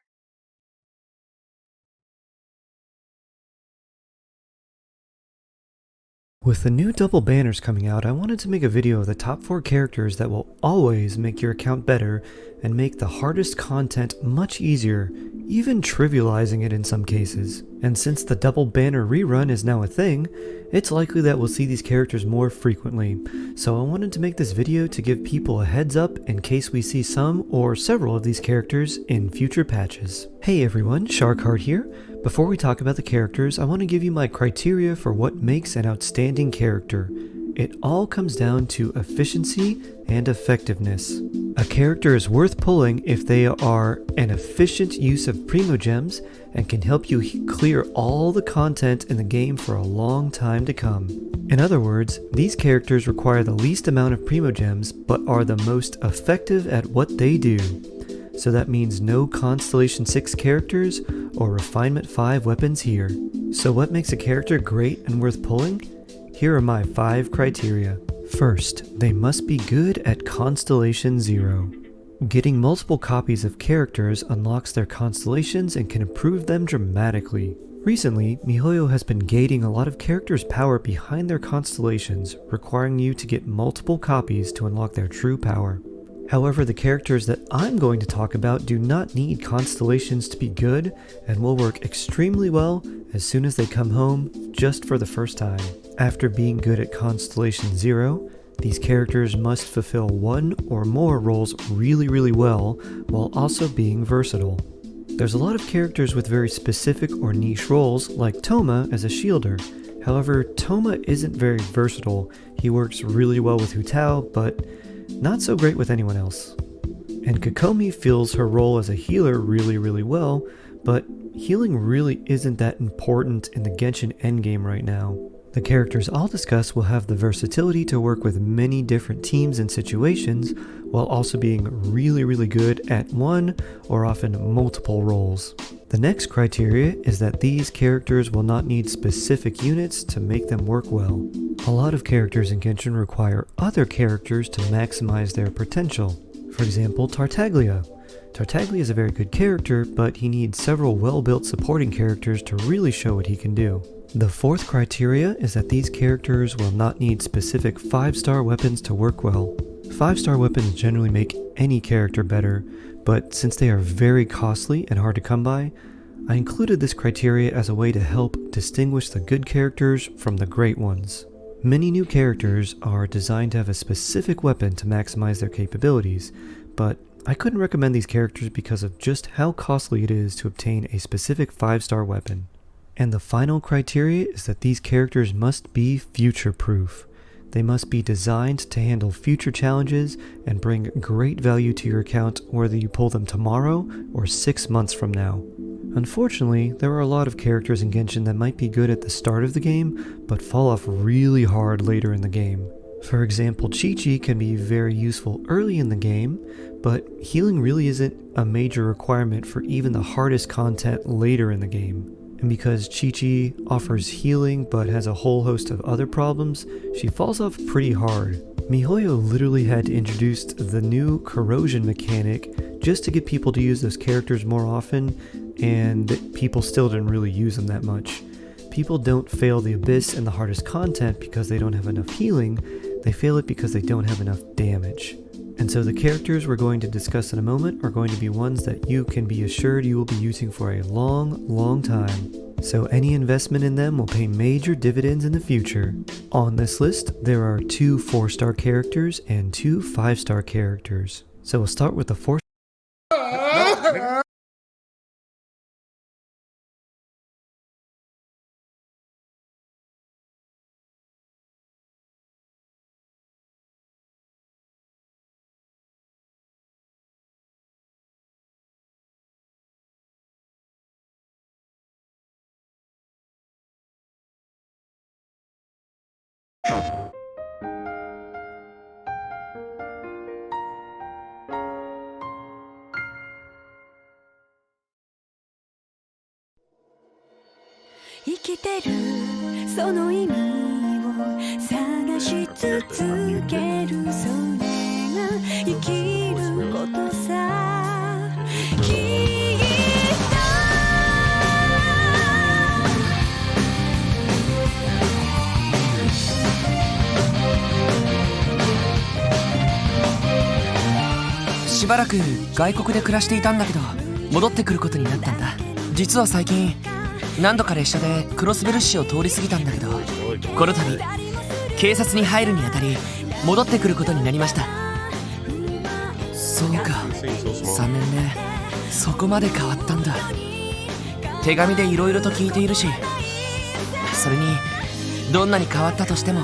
With the new double banners coming out, I wanted to make a video of the top 4 characters that will always make your account better and make the hardest content much easier, even trivializing it in some cases. And since the double banner rerun is now a thing, it's likely that we'll see these characters more frequently. So I wanted to make this video to give people a heads up in case we see some or several of these characters in future patches. Hey everyone, Sharkheart here. Before we talk about the characters, I want to give you my criteria for what makes an outstanding character. It all comes down to efficiency and effectiveness. A character is worth pulling if they are an efficient use of Primogems and can help you clear all the content in the game for a long time to come. In other words, these characters require the least amount of Primogems but are the most effective at what they do. So that means no Constellation 6 characters or Refinement 5 weapons here. So what makes a character great and worth pulling? Here are my 5 criteria. First, they must be good at Constellation 0. Getting multiple copies of characters unlocks their constellations and can improve them dramatically. Recently, MiHoYo has been gating a lot of characters' power behind their constellations, requiring you to get multiple copies to unlock their true power. However, the characters that I'm going to talk about do not need constellations to be good and will work extremely well as soon as they come home just for the first time. After being good at Constellation 0, these characters must fulfill one or more roles really well while also being versatile. There's a lot of characters with very specific or niche roles like Toma as a shielder. However, Toma isn't very versatile. He works really well with Hu Tao, but not so great with anyone else. And Kokomi fills her role as a healer really well, but healing really isn't that important in the Genshin endgame right now. The characters I'll discuss will have the versatility to work with many different teams and situations, while also being really good at one or often multiple roles. The next criteria is that these characters will not need specific units to make them work well. A lot of characters in Genshin require other characters to maximize their potential. For example, Tartaglia. Tartaglia is a very good character, but he needs several well-built supporting characters to really show what he can do. The fourth criteria is that these characters will not need specific 5-star weapons to work well. 5-star weapons generally make any character better, but since they are very costly and hard to come by, I included this criteria as a way to help distinguish the good characters from the great ones. Many new characters are designed to have a specific weapon to maximize their capabilities, but I couldn't recommend these characters because of just how costly it is to obtain a specific 5-star weapon. And the final criteria is that these characters must be future-proof. They must be designed to handle future challenges and bring great value to your account whether you pull them tomorrow or 6 months from now. Unfortunately, there are a lot of characters in Genshin that might be good at the start of the game, but fall off really hard later in the game. For example, Chi-Chi can be very useful early in the game, but healing really isn't a major requirement for even the hardest content later in the game. And because Chi-Chi offers healing but has a whole host of other problems, she falls off pretty hard. MiHoYo literally had to introduce the new corrosion mechanic just to get people to use those characters more often, and people still didn't really use them that much. People don't fail the Abyss and the hardest content because they don't have enough healing, they fail it because they don't have enough damage. And so the characters we're going to discuss in a moment are going to be ones that you can be assured you will be using for a long, long time. So any investment in them will pay major dividends in the future. On this list, there are 2 4-star characters and 2 5-star characters. So we'll start with the 4 生きてるその意味を探し続けるそれが生きることさきっとしばらく外国で暮らしていたんだけど戻ってくることになったんだ。実は最近何度か列車でクロスベル市を通り過ぎたんだけど、この度警察に入るにあたり戻ってくることになりました。そうか、3年目そこまで変わったんだ。手紙でいろいろと聞いているし、それにどんなに変わったとしても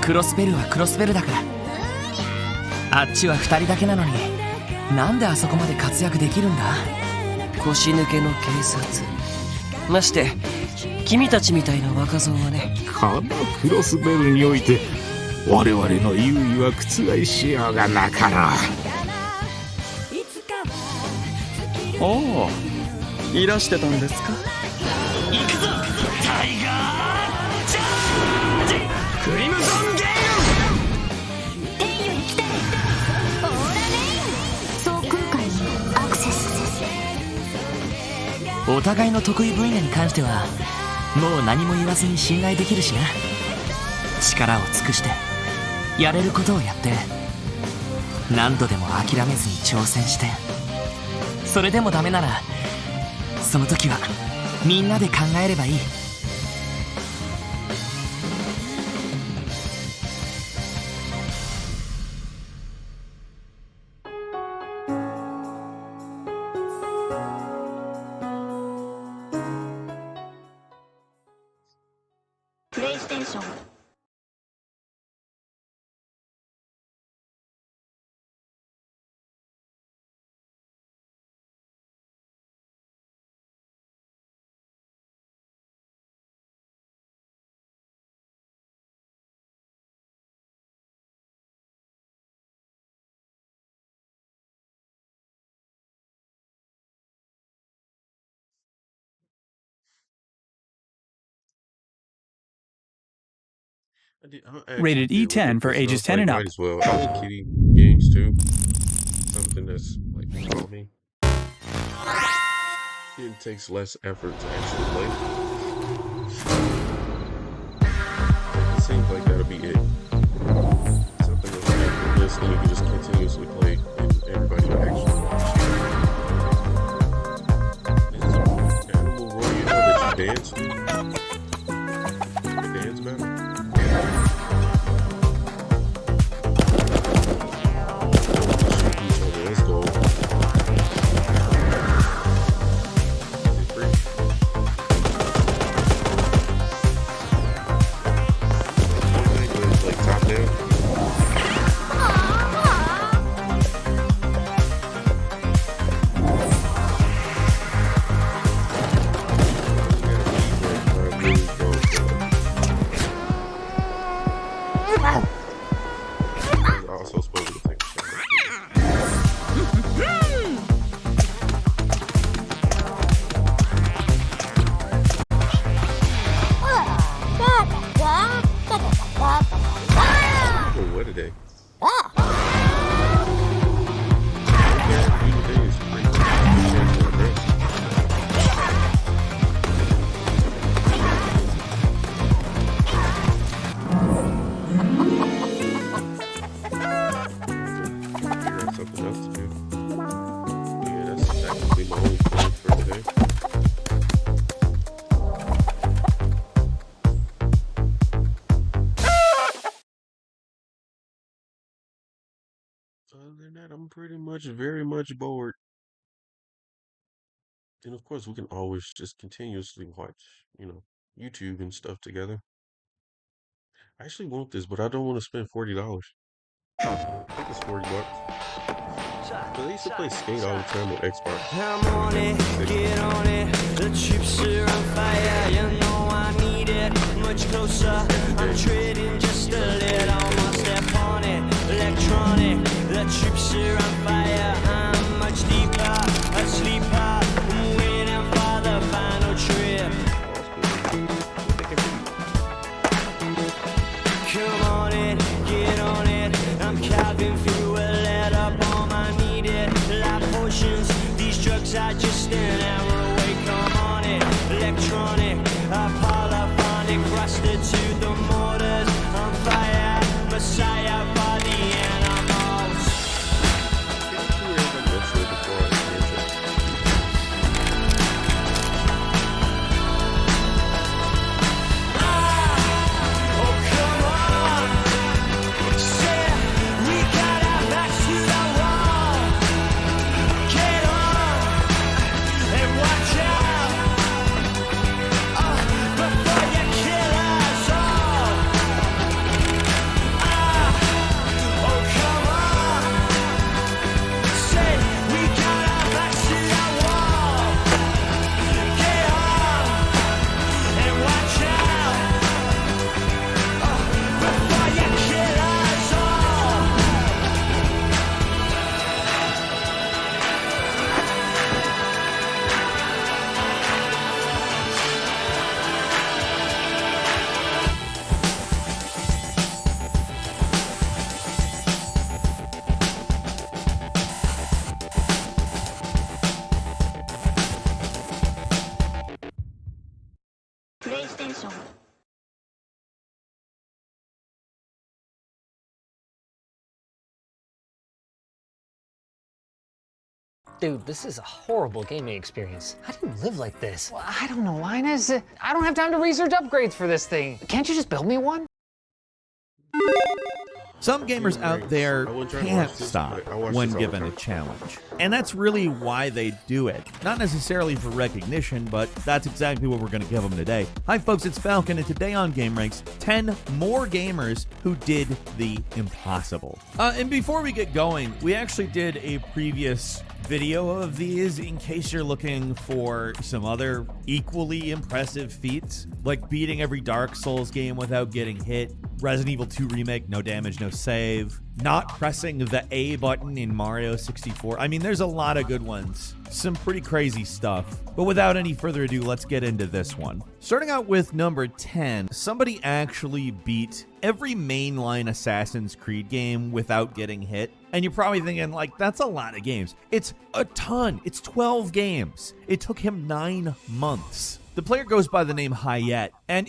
クロスベルはクロスベルだから。あっちは2人だけなのになんであそこまで活躍できるんだ。腰抜けの警察、まして君たちみたいな若造はね。このクロスベルにおいて我々の優位は覆しようがなかろう。おお、いらしてたんですか。行くぞタイガージャージクリムゾンゲーム天より来てオーラレイン総空間にアクセス。お互いの得意分野に関してはもう何も言わずに信頼できるしな。力を尽くしてやれることをやって何度でも諦めずに挑戦して、それでもダメならその時はみんなで考えればいい。プレイステーションRated E10 for ages 10 and up. Might as well. I like kitty games too. Something that's like calming. It takes less effort to actually play. It seems like that'll be it. Something that's effortless and you can just continuously play and everybody will actually watch. This is kind of my only plan for today. Other than that, I'm pretty much very much bored. And of course, we can always just continuously watch, YouTube and stuff together. I actually want this, but I don't want to spend $40. I think it's $40. But I used to play Skate all the time on Xbox. I'm on it, get on it. The chips are on fire. You know I need it. Much closer. I'm trading just a little more. Step on it, electronic. The chips are on fire. I'm much deeper, a sleeper. I'm waiting for the final trip. Come on it, get on it. I'm carving through a letter bomb. I need it. Life potions, these drugs are just an hour away. Come on it, electronic, polyphonic, rusted to the mortars. On fire, messiah for the animals. PlayStation. Dude, this is a horrible gaming experience. How do you live like this? Well, I don't know, Linus. I don't have time to research upgrades for this thing. Can't you just build me one? Some gamers out there can't stop when given a challenge. And that's really why they do it. Not necessarily for recognition, but that's exactly what we're going to give them today. Hi folks, it's Falcon, and today on GameRanks, 10 more gamers who did the impossible. And before we get going, we actually did a previous video of these in case you're looking for some other equally impressive feats, like beating every Dark Souls game without getting hit, Resident Evil 2 Remake, no damage, no save, not pressing the A button in Mario 64. I mean, there's a lot of good ones. Some pretty crazy stuff. But without any further ado, let's get into this one. Starting out with number 10, somebody actually beat every mainline Assassin's Creed game without getting hit. And you're probably thinking, like, that's a lot of games. It's a ton. It's 12 games. It took him 9 months. The player goes by the name Hayet, and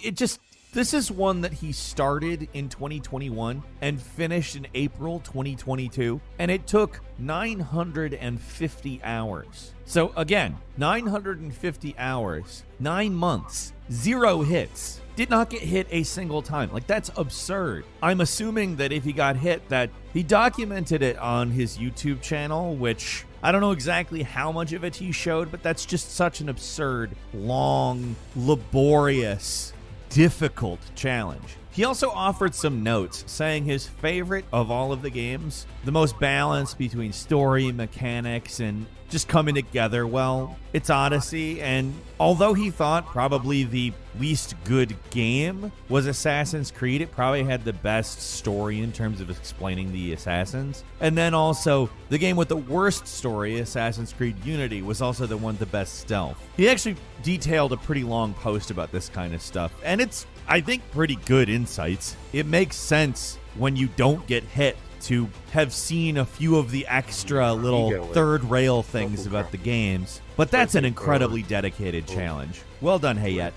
this is one that he started in 2021 and finished in April 2022, and it took 950 hours. So again, 950 hours, 9 months, 0 hits. Did not get hit a single time. Like, that's absurd. I'm assuming that if he got hit, that he documented it on his YouTube channel, which I don't know exactly how much of it he showed, but that's just such an absurd, long, laborious, difficult challenge. He also offered some notes, saying his favorite of all of the games, the most balanced between story, mechanics, and just coming together well, it's Odyssey. And although he thought probably the least good game was Assassin's Creed, it probably had the best story in terms of explaining the assassins. And then also the game with the worst story, Assassin's Creed Unity, was also the one with the best stealth. He actually detailed a pretty long post about this kind of stuff, and it's, I think, pretty good insights. It makes sense when you don't get hit to have seen a few of the extra little third rail things about the games. But that's an incredibly dedicated challenge. Well done, Hayet.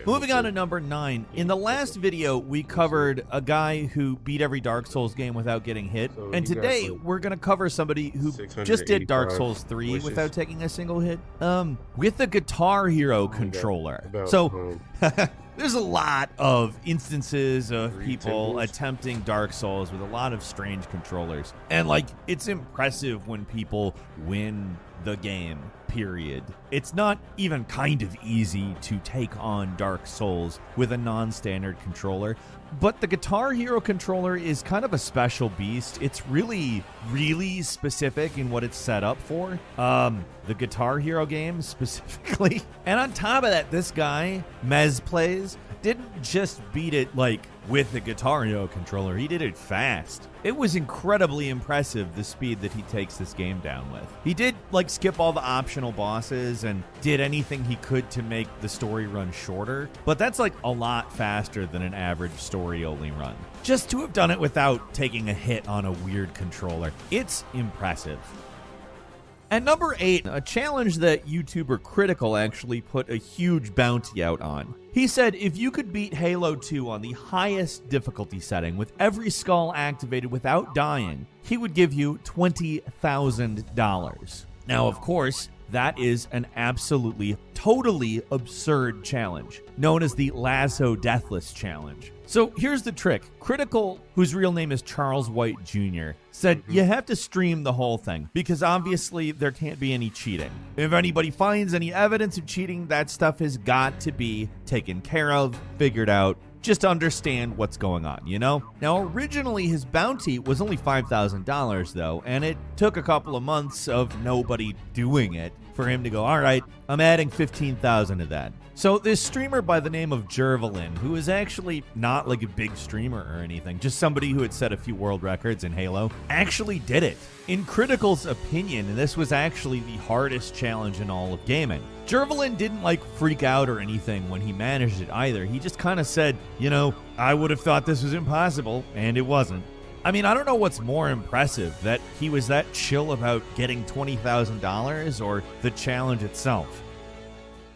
Moving on to number 9. In the last video, we covered a guy who beat every Dark Souls game without getting hit. And today, we're going to cover somebody who just did Dark Souls 3 without taking a single hit. With the Guitar Hero controller. So, there's a lot of instances of people attempting Dark Souls with a lot of strange controllers. And, like, it's impressive when people win the game, period. It's not even kind of easy to take on Dark Souls with a non-standard controller, but the Guitar Hero controller is kind of a special beast. It's really, really specific in what it's set up for. The Guitar Hero game specifically. And on top of that, this guy, Mezplays, didn't just beat it like with the Guitar Hero controller, he did it fast. It was incredibly impressive, the speed that he takes this game down with. He did like skip all the optional bosses and did anything he could to make the story run shorter, but that's like a lot faster than an average story only run. Just to have done it without taking a hit on a weird controller, it's impressive. At number 8, a challenge that YouTuber Critical actually put a huge bounty out on. He said if you could beat Halo 2 on the highest difficulty setting with every skull activated without dying, he would give you $20,000. Now, of course, that is an absolutely, totally absurd challenge, known as the Lasso Deathless Challenge. So here's the trick. Critical, whose real name is Charles White Jr., said you have to stream the whole thing because obviously there can't be any cheating. If anybody finds any evidence of cheating, that stuff has got to be taken care of, figured out, just to understand what's going on, you know? Now, originally his bounty was only $5,000 though, and it took a couple of months of nobody doing it for him to go, all right, I'm adding $15,000 to that. So this streamer by the name of Jervalin, who is actually not like a big streamer or anything, just somebody who had set a few world records in Halo, actually did it. In Critical's opinion, this was actually the hardest challenge in all of gaming. Jervalin didn't like freak out or anything when he managed it either. He just kind of said, you know, I would have thought this was impossible, and it wasn't. I mean, I don't know what's more impressive, that he was that chill about getting $20,000 or the challenge itself.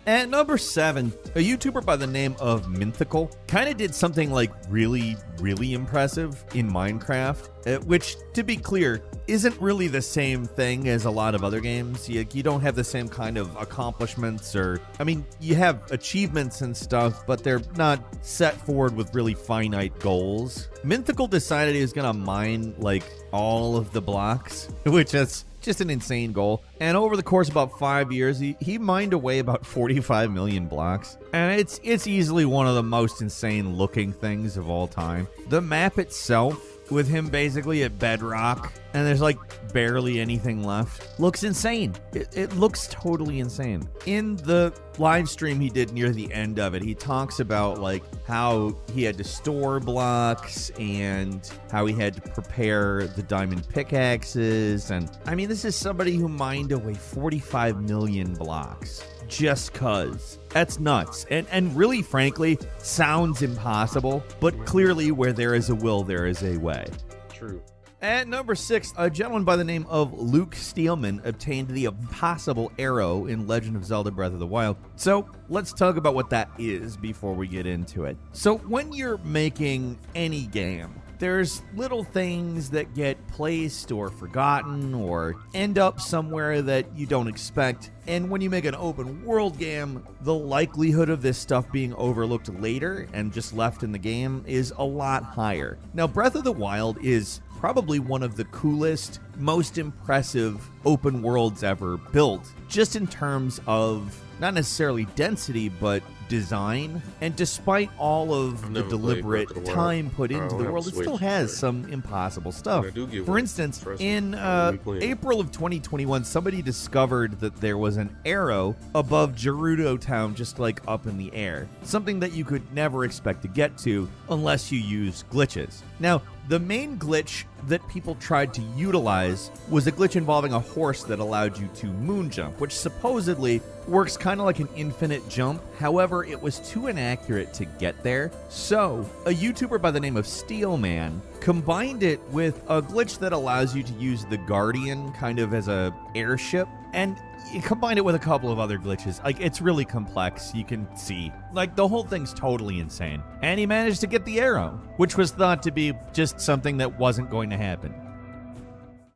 At number 7, a YouTuber by the name of Mythical kind of did something like really, really impressive in Minecraft, which, to be clear, isn't really the same thing as a lot of other games. You don't have the same kind of accomplishments or, I mean, you have achievements and stuff, but they're not set forward with really finite goals. Mythical decided he was going to mine, like, all of the blocks, which is just an insane goal. And over the course of about 5 years, he mined away about 45 million blocks. And it's easily one of the most insane looking things of all time. The map itself, with him basically at bedrock, and there's like barely anything left, looks insane. It looks totally insane. In the live stream he did near the end of it, he talks about like how he had to store blocks and how he had to prepare the diamond pickaxes. And I mean, this is somebody who mined away 45 million blocks. Just cuz. That's nuts. And really, frankly, sounds impossible, but clearly where there is a will, there is a way. True. At number 6, a gentleman by the name of Luke Steelman obtained the impossible arrow in Legend of Zelda Breath of the Wild. So let's talk about what that is before we get into it. So when you're making any game, there's little things that get placed or forgotten or end up somewhere that you don't expect. And when you make an open world game, the likelihood of this stuff being overlooked later and just left in the game is a lot higher. Now, Breath of the Wild is probably one of the coolest, most impressive open worlds ever built, just in terms of not necessarily density, but design. And despite all of the deliberate time put into the world, it still has some impossible stuff. For instance, in April of 2021, somebody discovered that there was an arrow above Gerudo Town, just like up in the air. Something that you could never expect to get to unless you use glitches. Now, the main glitch that people tried to utilize was a glitch involving a horse that allowed you to moon jump, which supposedly works kind of like an infinite jump. However, it was too inaccurate to get there. So, a YouTuber by the name of Steelman combined it with a glitch that allows you to use the Guardian kind of as a airship And you combine it with a couple of other glitches. Like, it's really complex. You can see. Like, the whole thing's totally insane. And he managed to get the arrow, which was thought to be just something that wasn't going to happen.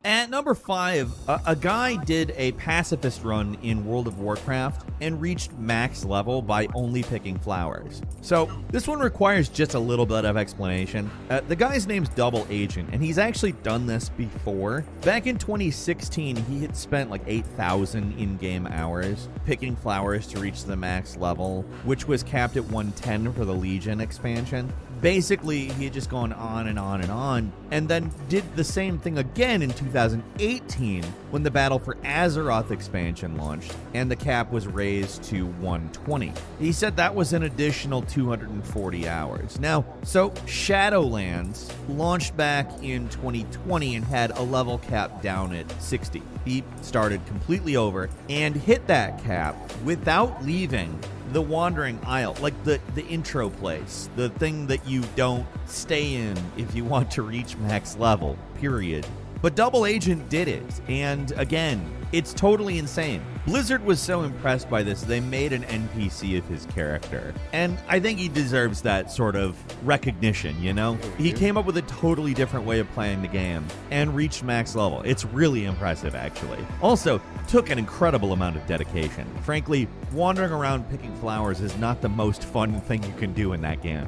At number 5, a guy did a pacifist run in World of Warcraft and reached max level by only picking flowers. So this one requires just a little bit of explanation. The guy's name's Double Agent, and he's actually done this before. Back in 2016, he had spent like 8,000 in-game hours picking flowers to reach the max level, which was capped at 110 for the Legion expansion. Basically, he had just gone on and on and on, and then did the same thing again in 2018 when the Battle for Azeroth expansion launched, and the cap was raised to 120. He said that was an additional 240 hours. Now, so Shadowlands launched back in 2020 and had a level cap down at 60. He started completely over and hit that cap without leaving the Wandering Isle, like the intro place, the thing that you don't stay in if you want to reach max level, period. But Double Agent did it, and again, it's totally insane. Blizzard was so impressed by this, they made an NPC of his character. And I think he deserves that sort of recognition, you know? He came up with a totally different way of playing the game and reached max level. It's really impressive, actually. Also, took an incredible amount of dedication. Frankly, wandering around picking flowers is not the most fun thing you can do in that game.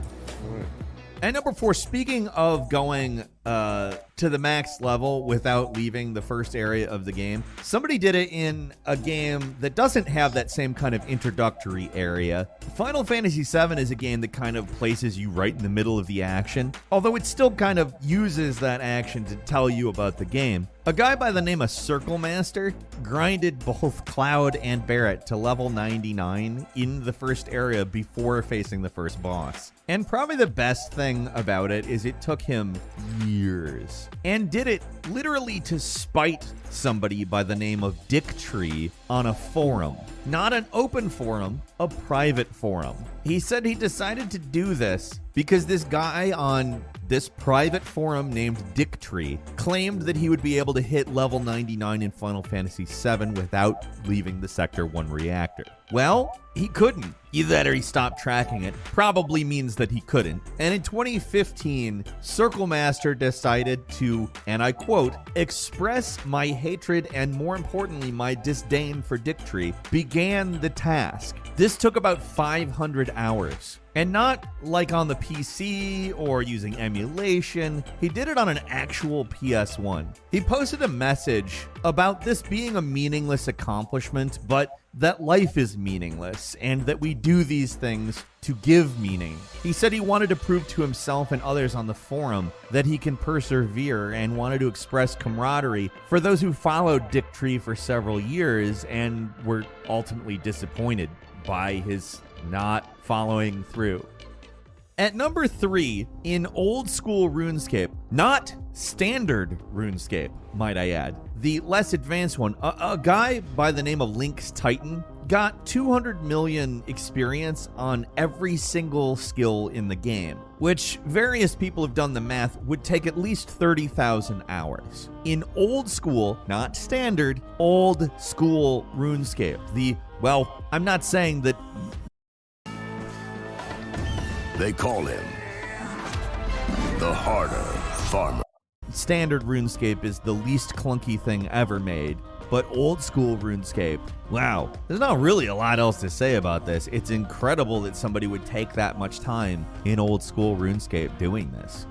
And number 4, speaking of going to the max level without leaving the first area of the game, somebody did it in a game that doesn't have that same kind of introductory area. Final Fantasy VII is a game that kind of places you right in the middle of the action, although it still kind of uses that action to tell you about the game. A guy by the name of Circle Master grinded both Cloud and Barret to level 99 in the first area before facing the first boss. And probably the best thing about it is it took him years, and did it literally to spite somebody by the name of Dicktree on a forum. Not an open forum, a private forum. He said he decided to do this because this guy on this private forum named Dicktree claimed that he would be able to hit level 99 in Final Fantasy VII without leaving the Sector 1 reactor. Well, he couldn't. Either that or he stopped tracking it. Probably means that he couldn't. And in 2015, Circle Master decided to, and I quote, express my hatred and more importantly, my disdain for Dicktree, began the task. This took about 500 hours. And not like on the PC or using emulation, he did it on an actual PS1. He posted a message about this being a meaningless accomplishment, but that life is meaningless and that we do these things to give meaning. He said he wanted to prove to himself and others on the forum that he can persevere and wanted to express camaraderie for those who followed Dicktree for several years and were ultimately disappointed by his not following through. At number 3, in old school RuneScape, not standard RuneScape, might I add, the less advanced one, a guy by the name of Lynx Titan got 200 million experience on every single skill in the game, which various people have done the math would take at least 30,000 hours. In old school, not standard, old school RuneScape, well, I'm not saying that they call him the harder farmer. Standard RuneScape is the least clunky thing ever made, but old school RuneScape, wow, there's not really a lot else to say about this. It's incredible that somebody would take that much time in old school RuneScape doing this.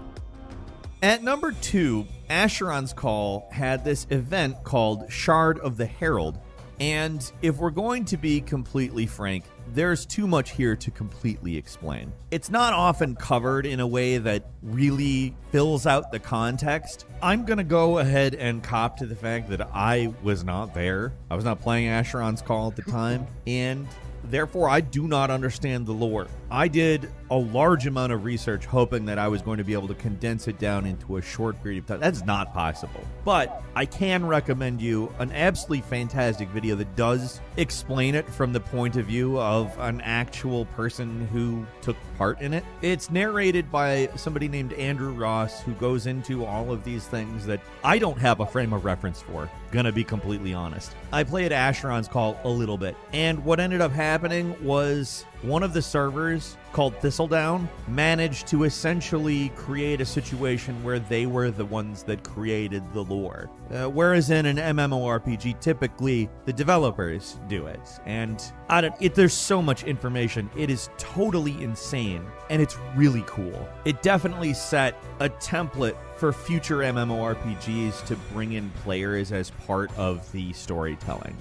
At number 2, Asheron's Call had this event called Shard of the Herald, and if we're going to be completely frank, there's too much here to completely explain. It's not often covered in a way that really fills out the context. I'm going to go ahead and cop to the fact that I was not there. I was not playing Asheron's Call at the time, and therefore I do not understand the lore. I did a large amount of research hoping that I was going to be able to condense it down into a short period of time. That's not possible. But I can recommend you an absolutely fantastic video that does explain it from the point of view of an actual person who took part in it. It's narrated by somebody named Andrew Ross, who goes into all of these things that I don't have a frame of reference for, gonna be completely honest. I played Asheron's Call a little bit, and what ended up happening was one of the servers, called Thistledown, managed to essentially create a situation where they were the ones that created the lore. Whereas in an MMORPG, typically the developers do it. And there's so much information. It is totally insane, and it's really cool. It definitely set a template for future MMORPGs to bring in players as part of the storytelling.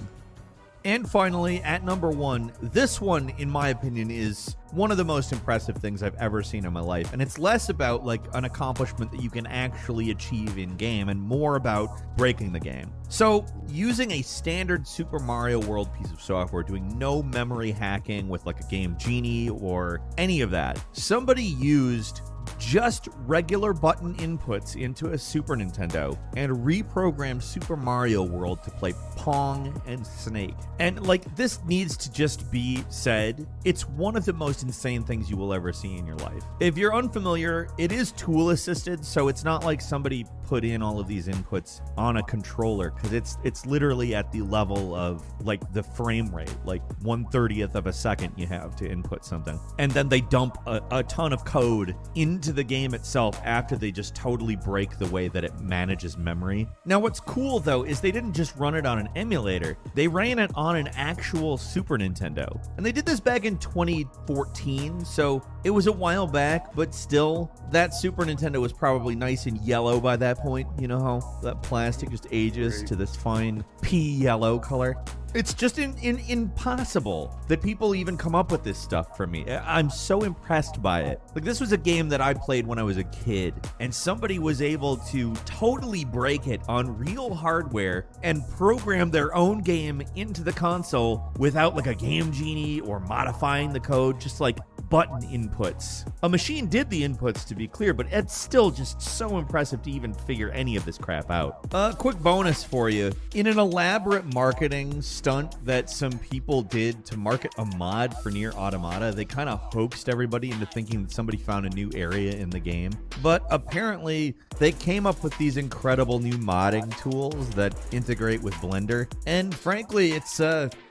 And finally, at number 1, this one, in my opinion, is one of the most impressive things I've ever seen in my life. And it's less about like an accomplishment that you can actually achieve in game and more about breaking the game. So using a standard Super Mario World piece of software, doing no memory hacking with like a Game Genie or any of that, somebody used just regular button inputs into a Super Nintendo and reprogrammed Super Mario World to play Pong and Snake. And like, this needs to just be said, it's one of the most insane things you will ever see in your life. If you're unfamiliar, it is tool assisted, so it's not like somebody put in all of these inputs on a controller, because it's literally at the level of like the frame rate, like 1/30th of a second you have to input something. And then they dump a ton of code into the game itself after they just totally break the way that it manages memory. Now what's cool though is they didn't just run it on an emulator, they ran it on an actual Super Nintendo. And they did this back in 2014, so it was a while back, but still, that Super Nintendo was probably nice and yellow by that point. You know how that plastic just ages to this fine pea yellow color? It's just impossible that people even come up with this stuff for me. I'm so impressed by it. Like, this was a game that I played when I was a kid, and somebody was able to totally break it on real hardware and program their own game into the console without like a Game Genie or modifying the code, just like button inputs. A machine did the inputs, to be clear, but it's still just so impressive to even figure any of this crap out. Quick bonus for you. In an elaborate marketing stunt that some people did to market a mod for Nier Automata, they kind of hoaxed everybody into thinking that somebody found a new area in the game. But apparently, they came up with these incredible new modding tools that integrate with Blender. And frankly, it's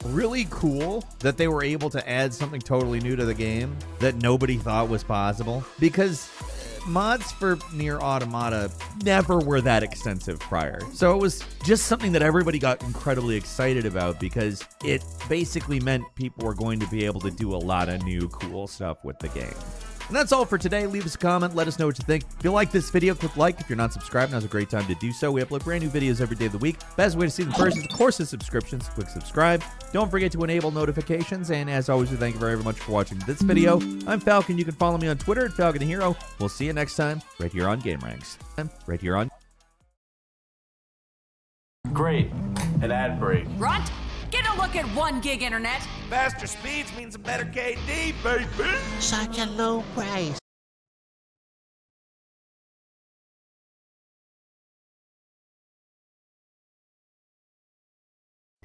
really cool that they were able to add something totally new to the game that nobody thought was possible, because mods for Nier Automata never were that extensive prior. So it was just something that everybody got incredibly excited about, because it basically meant people were going to be able to do a lot of new cool stuff with the game. And that's all for today. Leave us a comment. Let us know what you think. If you like this video, click like. If you're not subscribed, now's a great time to do so. We upload brand new videos every day of the week. Best way to see them first is, of course, the subscriptions. Click subscribe. Don't forget to enable notifications. And as always, we thank you very much for watching this video. I'm Falcon. You can follow me on Twitter at FalconTheHero. We'll see you next time right here on GameRanks. Right here on... Great. An ad break. Runt, get a look at 1 gig internet. Faster speeds means a better KD, baby. Such a low price.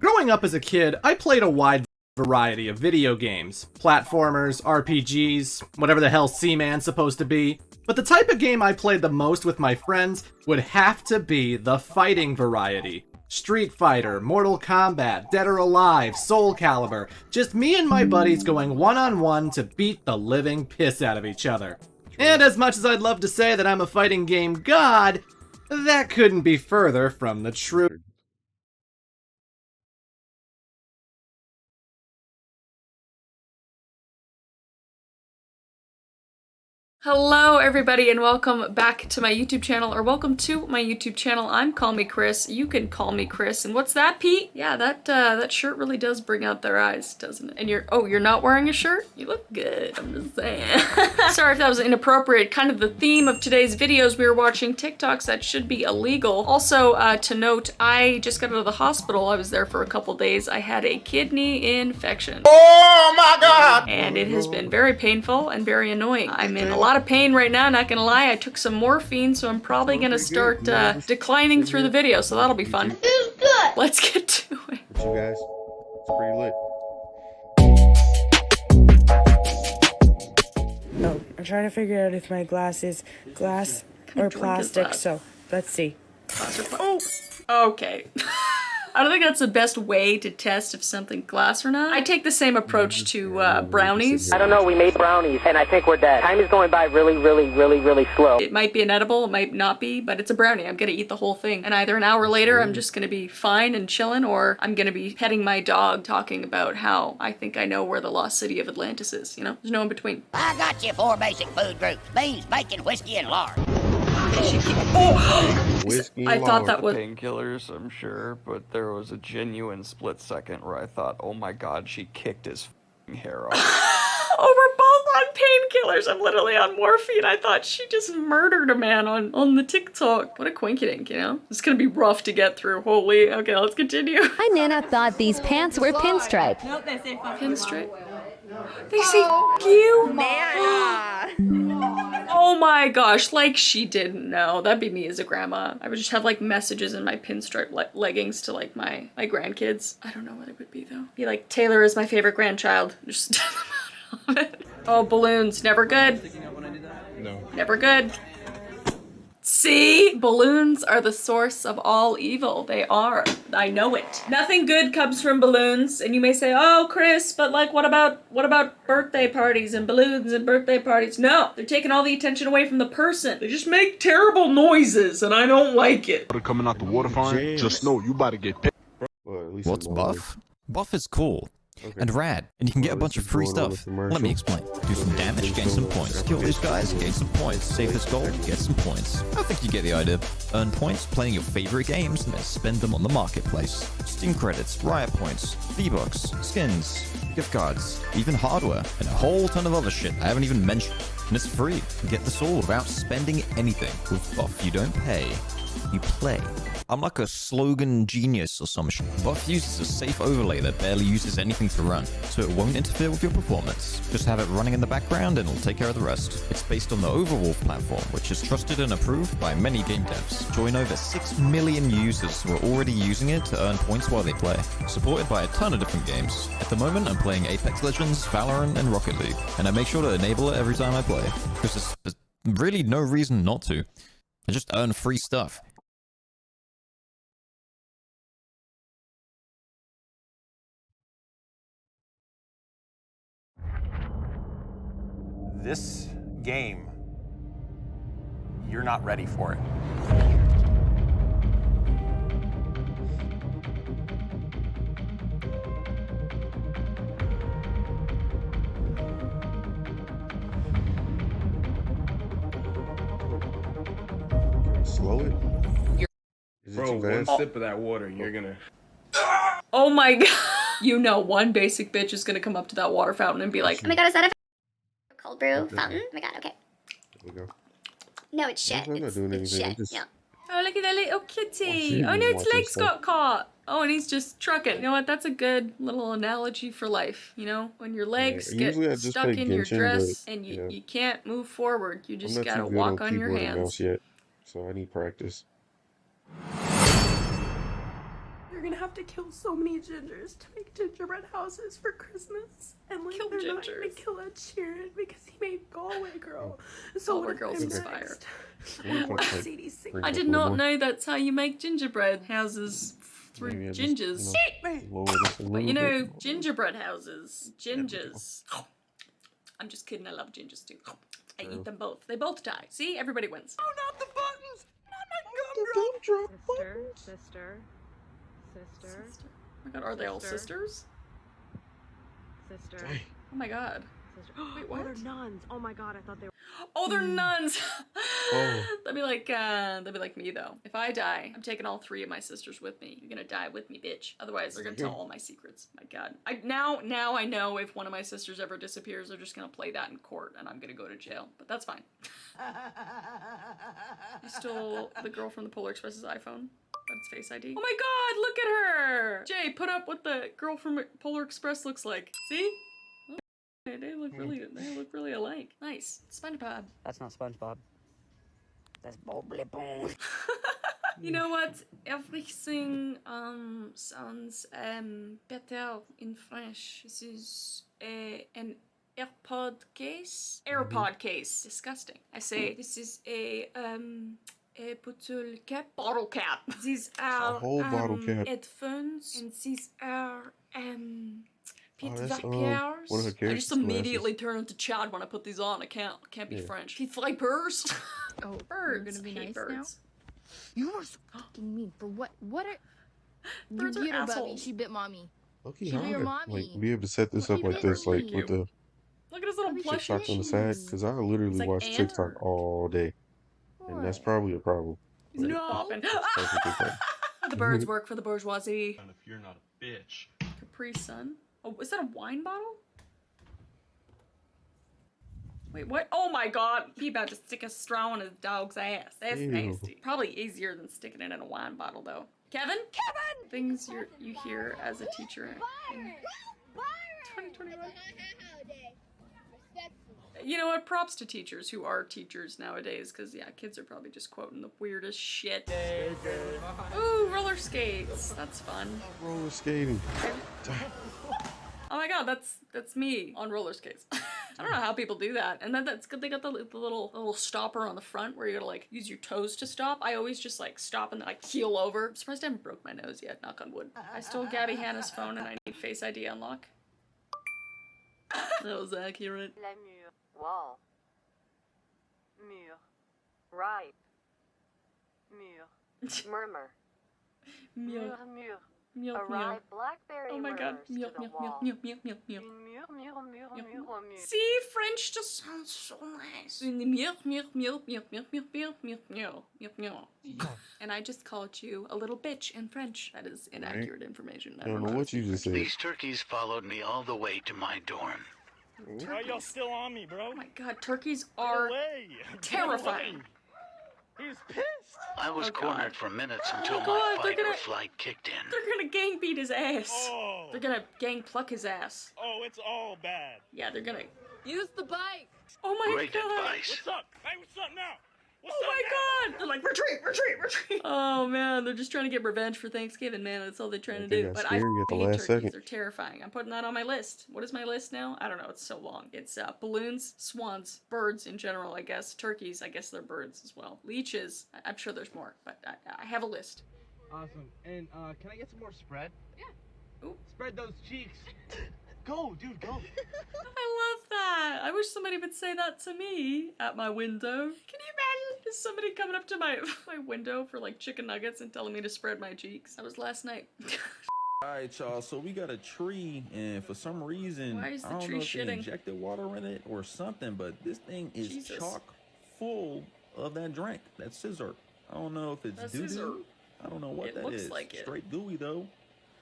Growing up as a kid, I played a wide variety of video games. Platformers, RPGs, whatever the hell Seaman's supposed to be. But the type of game I played the most with my friends would have to be the fighting variety. Street Fighter, Mortal Kombat, Dead or Alive, Soul Calibur. Just me and my buddies going one-on-one to beat the living piss out of each other. And as much as I'd love to say that I'm a fighting game god, that couldn't be further from the truth. Hello everybody and welcome back to my YouTube channel, or welcome to my YouTube channel. I'm Call Me Chris. You can call me Chris. And what's that, Pete? Yeah, that shirt really does bring out their eyes, doesn't it? And you're not wearing a shirt? You look good, I'm just saying. Sorry if that was inappropriate. Kind of the theme of today's videos, we were watching TikToks that should be illegal. Also, to note, I just got out of the hospital. I was there for a couple days. I had a kidney infection. Oh my God! And it has been very painful and very annoying. I'm in a lot of pain right now, not gonna lie. I took some morphine, so I'm probably gonna start declining through the video, so that'll be fun. It's good! Let's get to it. But you guys, it's pretty lit. No, I'm trying to figure out if my glass is glass or plastic, so let's see. Oh, okay. I don't think that's the best way to test if something's glass or not. I take the same approach to brownies. I don't know, we made brownies, and I think we're dead. Time is going by really slow. It might be an edible, it might not be, but it's a brownie. I'm gonna eat the whole thing. And either an hour later, I'm just gonna be fine and chilling, or I'm gonna be petting my dog, talking about how I think I know where the lost city of Atlantis is, you know? There's no in between. I got you 4 basic food groups: beans, bacon, whiskey, and lard. I thought that was painkillers, I'm sure, but there was a genuine split second where I thought, oh my god, she kicked his hair off. Oh, we're both on painkillers. I'm literally on morphine. I thought she just murdered a man on the TikTok. What a quinkydink, you know? It's gonna be rough to get through. Holy. Okay, let's continue. My Nana thought these pants were pinstripe. Nope, they say pinstripe. They say you. Oh my gosh, like she didn't know. That'd be me as a grandma. I would just have like messages in my pinstripe leggings to like my grandkids. I don't know what it would be though. Be like, Taylor is my favorite grandchild. Just oh, balloons, never good. No. Never good. See? Balloons are the source of all evil. They are. I know it. Nothing good comes from balloons. And you may say, oh, Chris, but like, what about birthday parties and balloons and birthday parties? No, they're taking all the attention away from the person. They just make terrible noises and I don't like it. Coming out the water fountain, just know you about to get picked. What's buff? Buff is cool. And rad, and you can get a bunch of free stuff. Let me explain. Do some damage, gain some points. Kill these guys, gain some points. Save this gold, get some points. I think you get the idea. Earn points playing your favorite games, and then spend them on the marketplace. Steam credits, Riot points, V-Bucks, skins, gift cards, even hardware, and a whole ton of other shit I haven't even mentioned. And it's free. Get this all without spending anything. With Buff, you don't pay, you play. I'm like a slogan genius or some shit. Buff uses a safe overlay that barely uses anything to run, so it won't interfere with your performance. Just have it running in the background and it'll take care of the rest. It's based on the Overwolf platform, which is trusted and approved by many game devs. Join over 6 million users who are already using it to earn points while they play. Supported by a ton of different games. At the moment, I'm playing Apex Legends, Valorant, and Rocket League, and I make sure to enable it every time I play, because there's really no reason not to. I just earn free stuff. This game, you're not ready for it. Slow it. Bro, one sip of that water, you're gonna. Oh my god. You know, one basic bitch is gonna come up to that water fountain and be like, oh my god, is that a cold brew fountain? Oh my god, okay. There we go. No, it's shit. I'm not doing It's anything. shit. Yeah. oh, look at that little kitty. Oh, Oh no, its watching legs stuff. got caught. Oh, and he's just trucking. You know what? That's a good little analogy for life. You know, when your legs get usually I just stuck play in your Genshin, dress but, and you, yeah. you can't move forward, you I'm just not gotta too good walk on your keyboard and hands. mouse yet, so I need practice. You're gonna have to kill so many gingers to make gingerbread houses for Christmas. And like Kill they're not gingers. gonna kill Ed Sheeran because he made Galway Girl. So Galway what Girl's if inspired. or Sadie Sink? I did not know that's how you make gingerbread houses through Maybe I just, gingers. lower this a But little you know, bit. gingerbread houses, gingers. I'm just kidding, I love gingers too. I eat them both. They both die. See, everybody wins. Oh, not the buttons! Sister. Oh my god, are they all sisters? Sister. Oh my god. Wait, Oh, what? they're nuns. Oh my god, I thought they were. Oh, they're nuns. Oh. That'd be like me though. If I die, I'm taking all 3 of my sisters with me. You're gonna die with me, bitch. Otherwise, they're gonna tell all my secrets. My god. Now I know if one of my sisters ever disappears, they're just gonna play that in court, and I'm gonna go to jail. But that's fine. You stole the girl from the Polar Express's iPhone. That's Face ID. Oh my god, look at her! Jay, put up what the girl from Polar Express looks like. See? They look really alike. Nice. SpongeBob. That's not SpongeBob. That's Bobbly Bone. You know what? Everything sounds better in French. This is an AirPod case. AirPod case. Disgusting. I say this is a bottle cap. Bottle cap. These are whole bottle cap. headphones, and these are Pete that's, Vipers. one of her I just character's immediately turn into Chad when I put these on. I can't be Yeah. French. Pete Vipers. Oh, Birds. You're gonna be Hate nice birds. now? You are so fucking mean. For what? What are... Birds you are get her, Bubby. assholes. She bit mommy. Okay, She how bit your to mommy. like be able to set this up like this, like with the Look at his little plush. TikTok on the side, because I literally It's like watch ant. TikTok all day, and that's probably a problem. He's like bopping. The birds work for the bourgeoisie. And if you're not a bitch. Capri Sun. Oh, is that a wine bottle? Wait, what? Oh my god! He about to stick a straw in his dog's ass. That's Ew. nasty. Probably easier than sticking it in a wine bottle, though. Kevin? Kevin! Things you hear as a teacher in 2021. You know what? Props to teachers who are teachers nowadays, because yeah, kids are probably just quoting the weirdest shit. Ooh, roller skates. That's fun. Roller skating. Oh my god, that's me on roller skates. I don't know how people do that. And then that's good. They got the little stopper on the front where you gotta like use your toes to stop. I always just like stop and then like keel over. I'm surprised I haven't broke my nose yet, knock on wood. I stole Gabby Hannah's phone and I need Face ID unlock. That was accurate. La mur. Wall. Mur. Ripe. Mur. Murmur. Mur. Mur. Meow, A meow. ripe blackberry Oh my god. murmurs Meow, to the meow, meow, wall. meow, meow, meow, meow. Mur, mur, mur, mur, mur. See, French just sounds so nice. Meow, meow, meow, meow, meow, meow, meow, meow, meow, meow, meow. And I just called you a little bitch in French. That is inaccurate information. I don't know what you just said. These turkeys followed me all the way to my dorm. Why y'all still on me, bro? Oh my god, turkeys are terrifying. He's pissed. I was cornered for minutes until God, my they're fight gonna- or flight kicked in. They're gonna gang beat his ass. Oh. They're gonna gang pluck his ass. Oh, it's all bad. Yeah, they're gonna. Use the bike. Oh my Great god. advice. What's up? Hey, what's up now? What's Oh up my now? god! They're like, retreat, retreat, retreat! Oh man, they're just trying to get revenge for Thanksgiving, man. That's all they're trying to They do. got But I scary at the hate last turkeys. second. They're terrifying. I'm putting that on my list. What is my list now? I don't know. It's so long. It's balloons, swans, birds in general, I guess. Turkeys, I guess they're birds as well. Leeches, I'm sure there's more, but I have a list. Awesome. And can I get some more spread? Yeah. Ooh. Spread those cheeks. Go, dude, go. I love that. I wish somebody would say that to me at my window. Can you imagine just somebody coming up to my window for like chicken nuggets and telling me to spread my cheeks? That was last night. Alright, y'all, so we got a tree, and for some reason, Why is the I don't tree know if they shitting? injected water in it or something, but this thing is Jesus. chock full of that drink, that scissor. I don't know if it's That doo-doo. scissor. I don't know what It that looks is. like it. Straight gooey, though.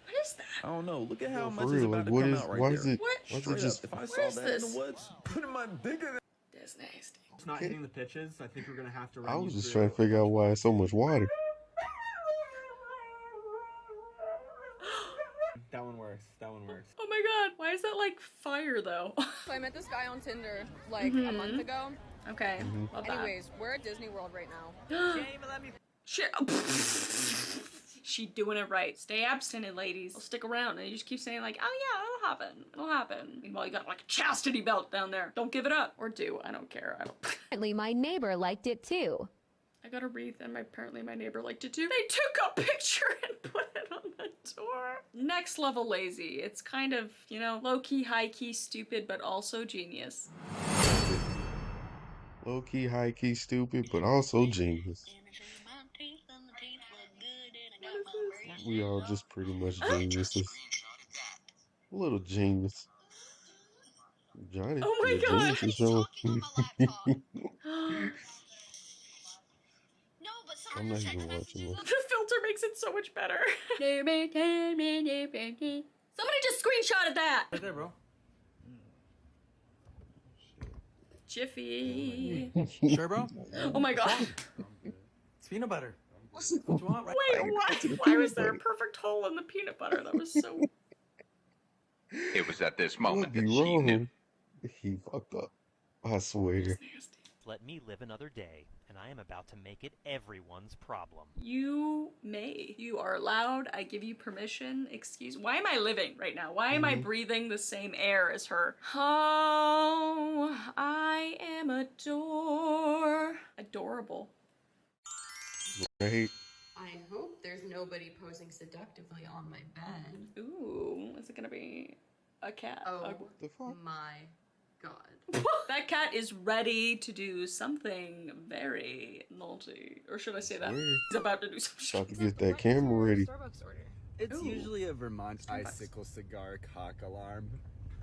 What is that? I don't know. Look at how For much is real, about like, to what come is- out right why there. is it- What? why is it Straight just- up, if I What saw is that this? in the woods, putting my dick in it. That's nasty. It's not hitting the pitches. I think we're gonna have to run I you was just through- trying to figure out why it's so much water. That one works. That one works. Oh my god, why is that like fire though? So I met this guy on Tinder like a Mhm. month ago. Okay. Mhm. Love that. Anyways, we're at Disney World right now. Shit. She doing it right. Stay abstinent, ladies. I'll stick around and you just keep saying like, oh yeah, it'll happen. It'll happen. Meanwhile, you got like a chastity belt down there. Don't give it up. Or do. I don't care. I don't. Apparently, my neighbor liked it too. I got a wreath and apparently my neighbor liked it too. They took a picture and put it on the door. Next level lazy. It's kind of, you know, low-key, high-key, stupid, but also genius. Low key, high key, stupid, but also genius. We all just pretty much geniuses. A little genius. Johnny, Oh my your God. genius is showing. I'm not even watching this. The filter makes it so much better. Somebody just screenshotted that. Right there, bro. Jiffy. Sure, bro? Oh my god. It's peanut butter. What you want, right? Wait, what? Why was there a perfect hole in the peanut butter? That was so. It was at this I moment would be that she knew. wrong. He fucked up. I swear. let me live another day, and I am about to make it everyone's problem. You may. You are allowed. I give you permission. Excuse. Why am I living right now? Why am I breathing the same air as her? Oh, I am adorable. Right. I hope there's nobody posing seductively on my bed. Ooh, is it gonna be a cat? Oh my god. That cat is ready to do something very naughty. Or should I say that? Weird. He's about to do something. About to get that camera ready. Starbucks order. It's Ooh. usually a Vermont icicle cigar cock alarm.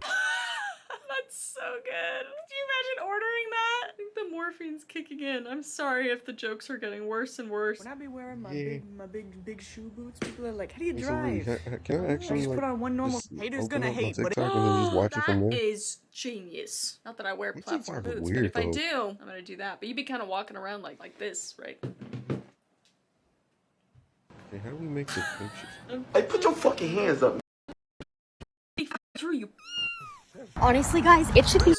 That's so good. Do you imagine ordering that? I think the morphine's kicking in. I'm sorry if the jokes are getting worse and worse. When I be wearing my big shoe boots, people are like, "How do you Hey, drive?" somebody, can I actually just like put on one normal. just Haters open gonna up my hate, but TikTok and then just watch it from That there? is genius. Not that I wear Which is platform kinda boots, weird, but if I though. do, I'm gonna do that. But you'd be kind of walking around like this, right? Okay, how do we make the pictures? Hey, put your fucking hands up. Through you. Honestly, guys, it should be.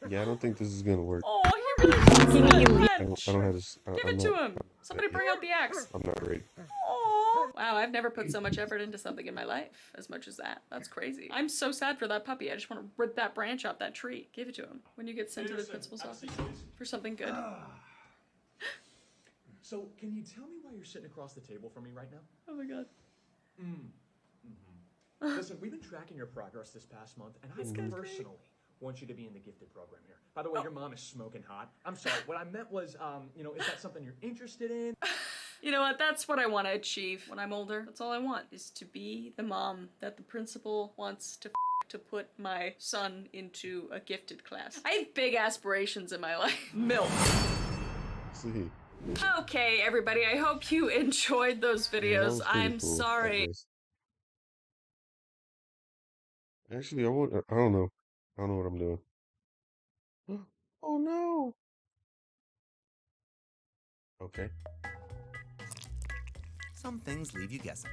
Yeah, I don't think this is gonna work. Oh, he really wants that. I don't have this. Give it to him. Somebody bring out the axe. I'm not ready. Oh, wow, I've never put so much effort into something in my life as much as that. That's crazy. I'm so sad for that puppy. I just want to rip that branch off that tree. Give it to him when you get sent to the principal's office for something good. So, can you tell me why you're sitting across the table from me right now? Oh my god. Listen, we've been tracking your progress this past month, and I personally want you to be in the gifted program here. By the way, your mom is smoking hot. I'm sorry, what I meant was, is that something you're interested in? You know what? That's what I want to achieve when I'm older. That's all I want, is to be the mom that the principal wants to put my son into a gifted class. I have big aspirations in my life. Milk. See. Okay, everybody, I hope you enjoyed those videos. I'm sorry. Actually, I don't know. I don't know what I'm doing. Oh no. Okay. Some things leave you guessing.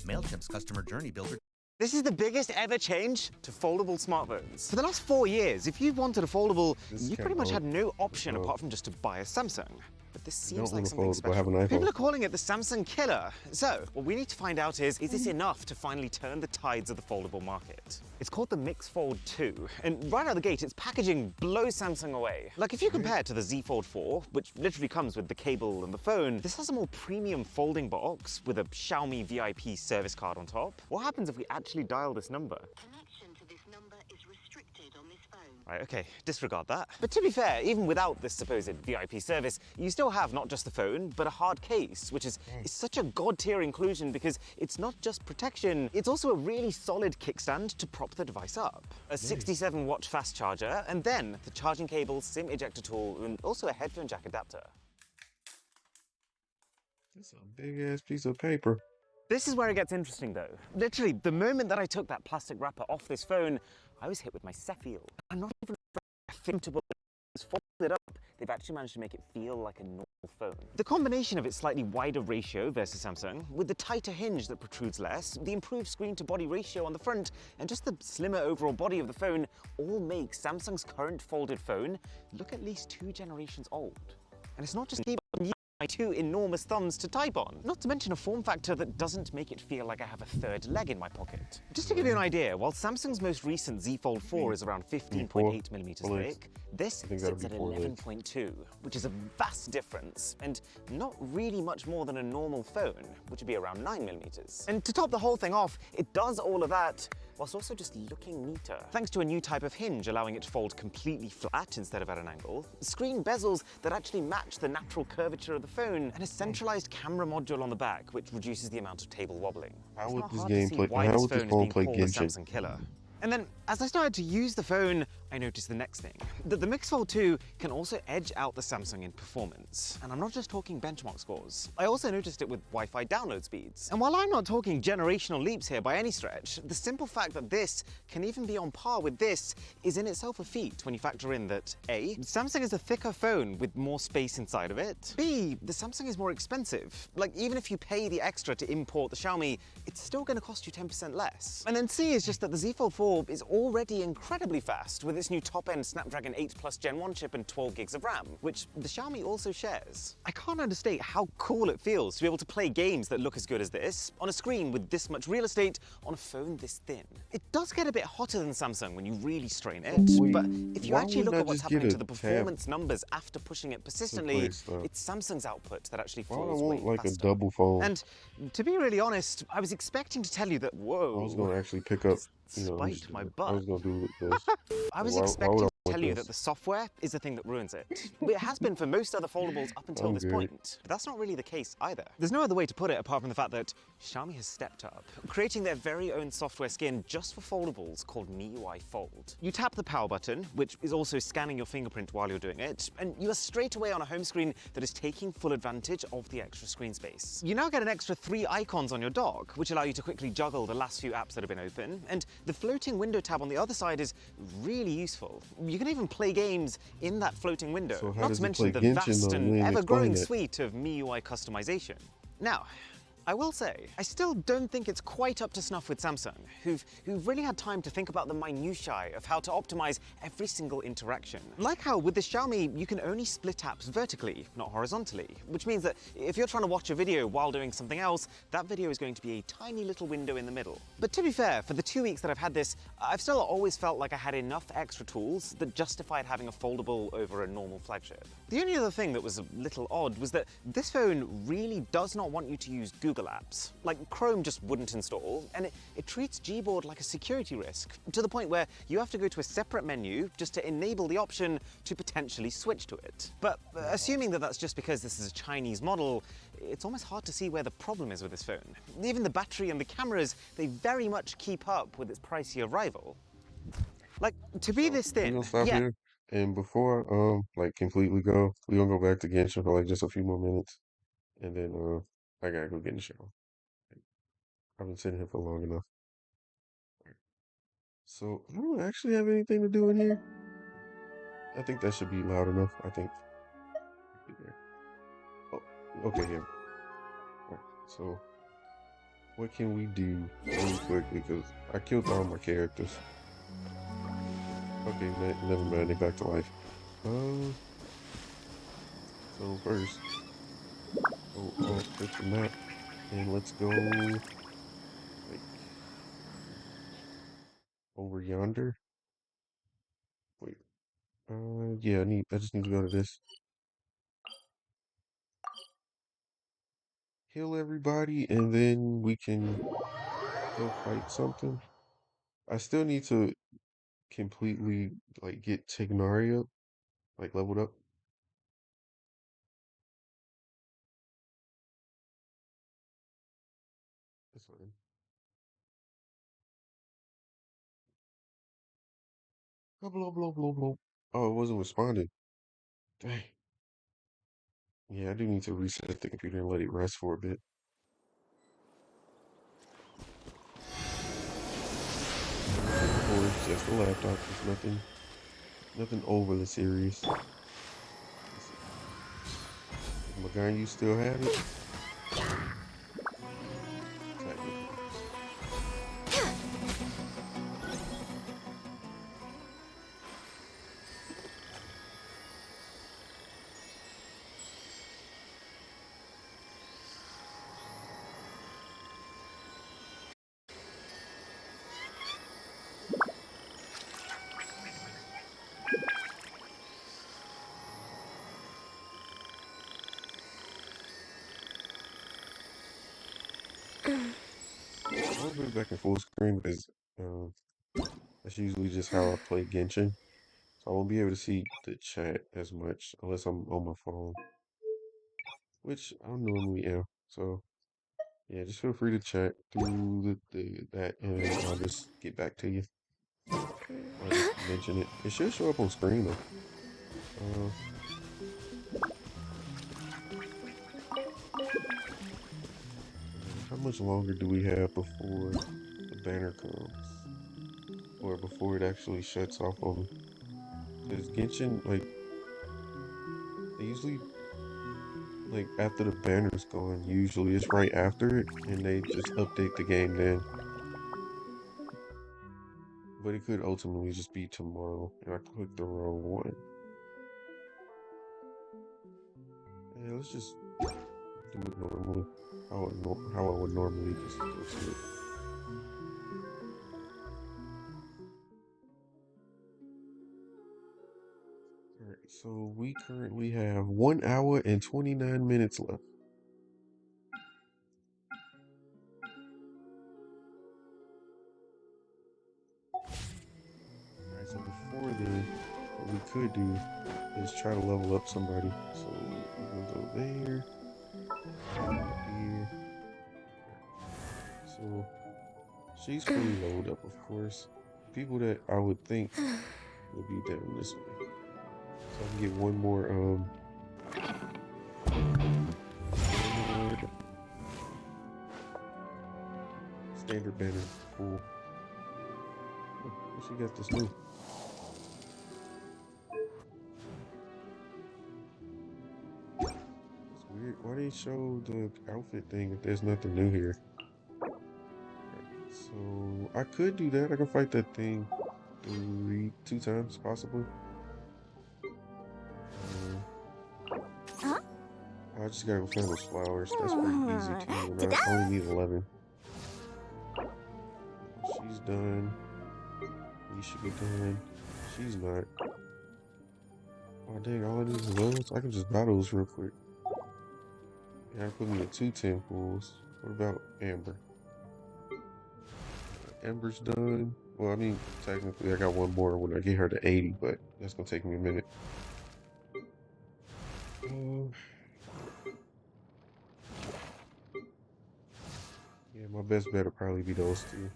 MailChimp's customer journey builder. This is the biggest ever change to foldable smartphones. For the last 4 years, if you wanted a foldable, you pretty much had no option apart from just to buy a Samsung. But this seems like something special. People are calling it the Samsung killer. So, what we need to find out is this enough to finally turn the tides of the foldable market? It's called the Mix Fold 2, and right out of the gate, its packaging blows Samsung away. Like, if you compare it to the Z Fold 4, which literally comes with the cable and the phone, this has a more premium folding box with a Xiaomi VIP service card on top. What happens if we actually dial this number? Right, okay, disregard that. But to be fair, even without this supposed VIP service, you still have not just the phone, but a hard case, which is such a god-tier inclusion because it's not just protection, it's also a really solid kickstand to prop the device up. A 67-watt fast charger, and then the charging cable, SIM ejector tool, and also a headphone jack adapter. That's a big-ass piece of paper. This is where it gets interesting though. Literally, the moment that I took that plastic wrapper off this phone, I was hit with my Cepheid. I'm not even affordable. It's folded up. They've actually managed to make it feel like a normal phone. The combination of its slightly wider ratio versus Samsung, with the tighter hinge that protrudes less, the improved screen-to-body ratio on the front, and just the slimmer overall body of the phone, all make Samsung's current folded phone look at least 2 generations old. And it's not just my 2 enormous thumbs to type on. Not to mention a form factor that doesn't make it feel like I have a third leg in my pocket. Just to give you an idea, while Samsung's most recent Z Fold 4 is around 15.8mm thick, this sits at 11.2, which is a vast difference, and not really much more than a normal phone, which would be around 9mm. And to top the whole thing off, it does all of that whilst also just looking neater. Thanks to a new type of hinge allowing it to fold completely flat instead of at an angle, screen bezels that actually match the natural curvature of the phone, and a centralized camera module on the back, which reduces the amount of table wobbling. How It's would not this hard to game see play? why How this would this phone is phone being play called the Genshin? Samsung killer. And then, as I started to use the phone, I noticed the next thing, that the Mix Fold 2 can also edge out the Samsung in performance. And I'm not just talking benchmark scores. I also noticed it with Wi-Fi download speeds. And while I'm not talking generational leaps here by any stretch, the simple fact that this can even be on par with this is in itself a feat when you factor in that A, Samsung is a thicker phone with more space inside of it. B, the Samsung is more expensive. Like, even if you pay the extra to import the Xiaomi, it's still going to cost you 10% less. And then C is just that the Z Fold 4 4 is already incredibly fast with its new top-end Snapdragon 8 Plus Gen 1 chip and 12 gigs of RAM, which the Xiaomi also shares. I can't understate how cool it feels to be able to play games that look as good as this, on a screen with this much real estate, on a phone this thin. It does get a bit hotter than Samsung when you really strain it, but if you actually look at what's happening to the performance numbers after pushing it persistently, it's Samsung's output that actually falls way like faster. a double phone. And to be really honest, I was expecting to tell you that, whoa. I was gonna actually pick up, spite my butt. I was gonna do this. I was Why expecting would I to want tell you this? that the software is the thing that ruins it. It has been for most other foldables up until I'm this good. point, but that's not really the case either. There's no other way to put it apart from the fact that Xiaomi has stepped up, creating their very own software skin just for foldables called MIUI Fold. You tap the power button, which is also scanning your fingerprint while you're doing it, and you are straight away on a home screen that is taking full advantage of the extra screen space. You now get an extra 3 icons on your dock, which allow you to quickly juggle the last few apps that have been open, and the floating window tab on the other side is really useful. You can even play games in that floating window, So how not does to it mention play the Genshin, vast though? and You ain't ever-growing explained suite of MIUI customization. Now, I will say, I still don't think it's quite up to snuff with Samsung, who've really had time to think about the minutiae of how to optimize every single interaction. Like how with the Xiaomi, you can only split apps vertically, not horizontally, which means that if you're trying to watch a video while doing something else, that video is going to be a tiny little window in the middle. But to be fair, for the 2 weeks that I've had this, I've still always felt like I had enough extra tools that justified having a foldable over a normal flagship. The only other thing that was a little odd was that this phone really does not want you to use Google apps. Like Chrome just wouldn't install, and it treats Gboard like a security risk, to the point where you have to go to a separate menu just to enable the option to potentially switch to it. But assuming that that's just because this is a Chinese model, it's almost hard to see where the problem is with this phone. Even the battery and the cameras, they very much keep up with its pricier rival. Like, to be this We're thin, gonna stop yeah, here, and before like completely go, we're gonna go back to Genshin for like just a few more minutes, and then I gotta go get in the shower. I've been sitting here for long enough. So I don't actually have anything to do in here. I think that should be loud enough. I think. Oh, okay, yeah. Alright, so what can we do really quick, because I killed all my characters. Okay, never mind, they back to life. So first, go off the map, and let's go like over yonder. Wait, yeah, I just need to go to this. Heal everybody, and then we can go fight something. I still need to completely like get Tignari up, like leveled up. That's fine. Blah blah blah blah blah. Oh, it wasn't responding. Dang. Yeah, I do need to reset the computer and let it rest for a bit. Or it's just a laptop. It's nothing overly serious. Magan, you still have it? Technically. I'll put it back in full screen because that's usually just how I play Genshin. So I won't be able to see the chat as much unless I'm on my phone, which I normally am. So yeah, just feel free to chat through that, and then I'll just get back to you. I'll just mention it. It should show up on screen though. How much longer do we have before the banner comes? Or before it actually shuts off on me? Because Genshin, like, they usually, like, after the banner's gone, usually it's right after it, and they just update the game then. But it could ultimately just be tomorrow, and I clicked the wrong one. Yeah, let's just do it normally. How I would normally just go to it. Alright, so we currently have 1 hour and 29 minutes left. Alright, so before then, what we could do is try to level up somebody. So we're gonna go there, here. So she's fully loaded up, of course. People that I would think would be down this way. So I can get one more standard banner. Cool. Oh, she got this new. It's weird. Why they show the outfit thing if there's nothing new here? So I could do that. I can fight that thing 2 times possibly. I just gotta go find those flowers. That's pretty easy too. And I only need 11. She's done. You should be done. She's not. Oh dang, all I need is those. I can just buy those real quick. You gotta put me at 2 temples. What about Amber? Amber's done. Well, I mean, technically I got one more when I get her to 80, but that's gonna take me a minute. Yeah, my best bet will probably be those 2.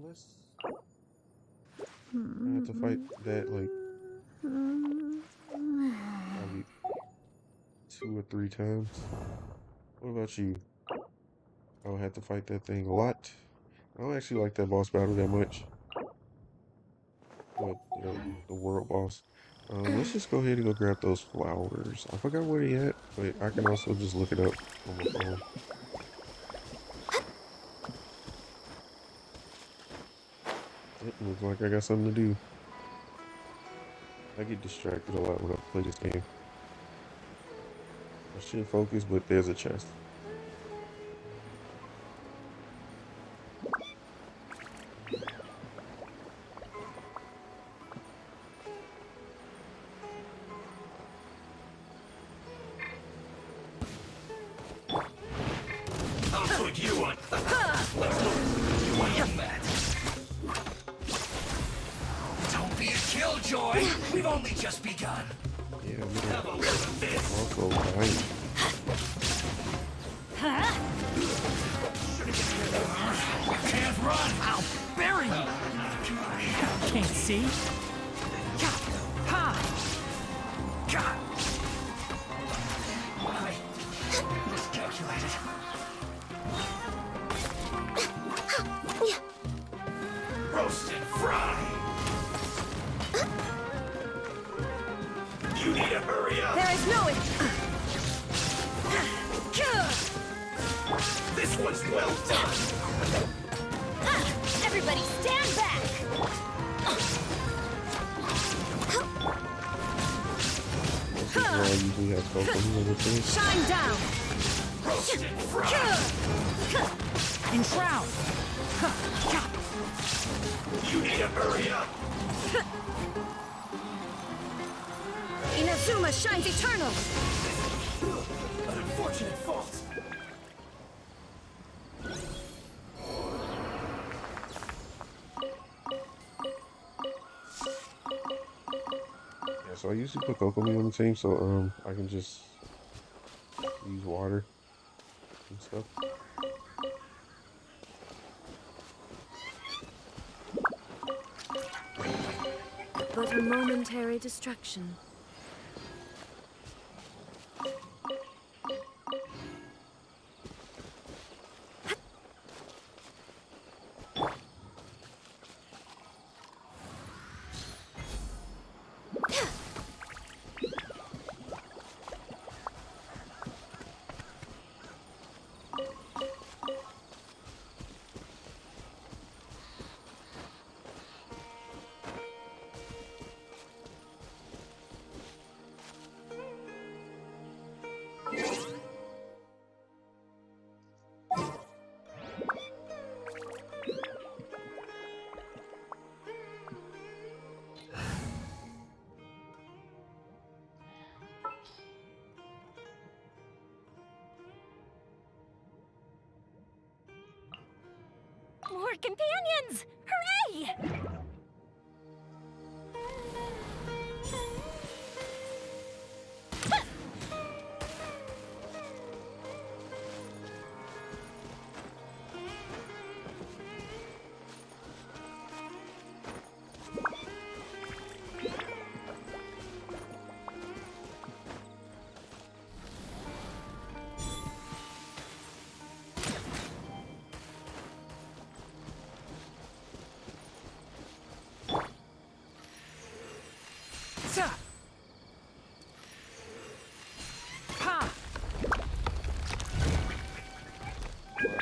Let's. I have to fight that like probably 2 or 3 times. What about you? I'll have to fight that thing a lot. I don't actually like that boss battle that much. But the world boss. Let's just go ahead and go grab those flowers. I forgot where they at, but I can also just look it up on my phone. It looks like I got something to do. I get distracted a lot when I play this game. I should focus, but there's a chest. I'll put you on. Let's look. You want that? Don't be a killjoy. We've only just begun. Yeah, man. Also, dying. Can't run. I'll bury you. Can't see. Ha! God. I miscalculated. Roast and fry. You need to hurry up. There is no This one's well done. Everybody stand back! This is why I usually have Pokemon with this. Shine down! Roast and fry. Enshroud! You need to hurry up. Inazuma shines eternal! An unfortunate fault. Yeah, so I usually put Kokomi on the team, so I can just use water and stuff. But a momentary distraction. More companions! Hooray!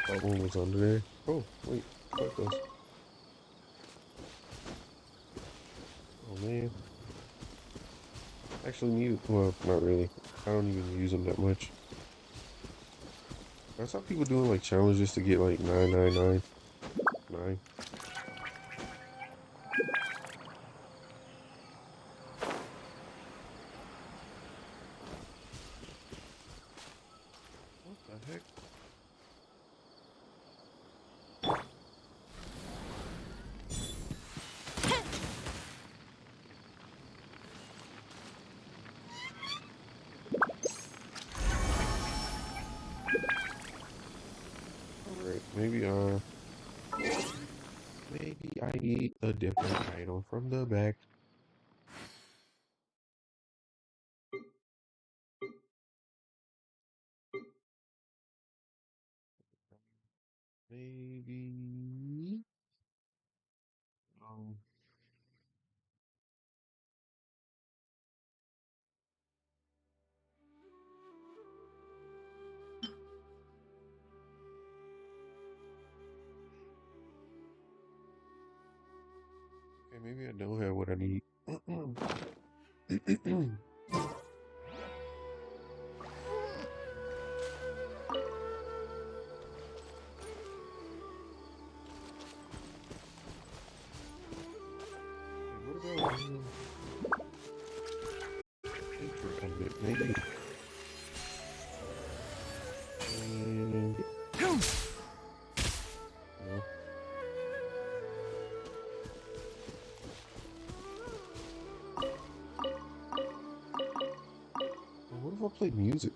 That one was under there. Oh, wait. What goes? Oh, man. Actually, need. Well, not really. I don't even use them that much. I saw people doing like challenges to get like 999. What the heck? Alright, maybe I need a different item from the back. Maybe. Um. Okay, maybe I don't have what I need. What about intro edit? Maybe. No. What if I played music?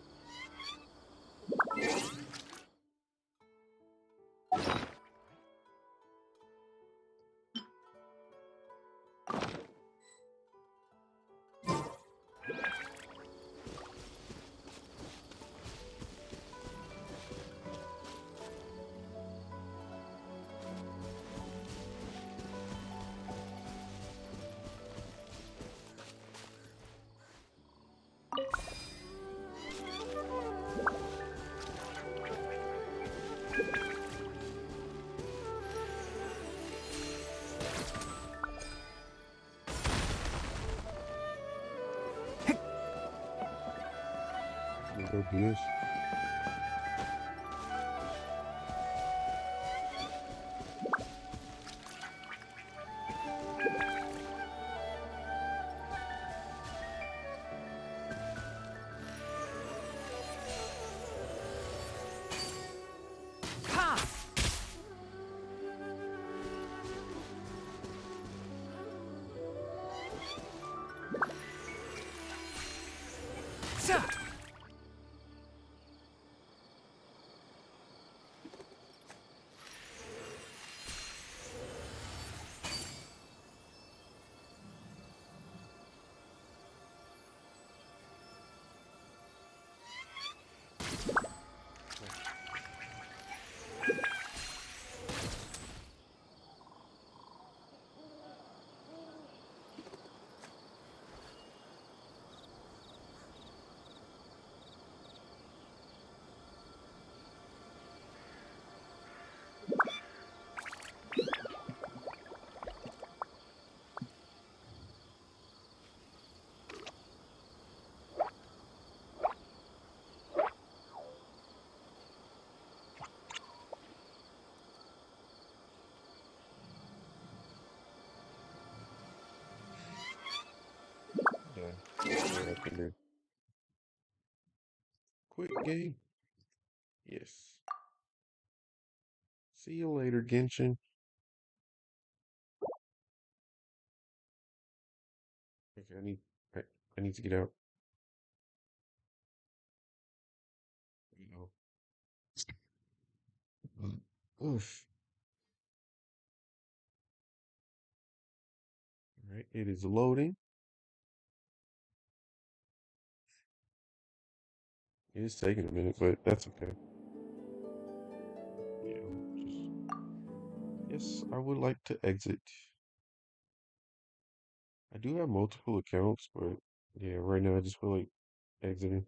Go do this. What I can do. Quick game. Yes. See you later, Genshin. Okay, I need to get out. You know. Oof. All right, it is loading. It is taking a minute, but that's okay. Yes, I would like to exit. I do have multiple accounts, but yeah, right now I just feel like exiting.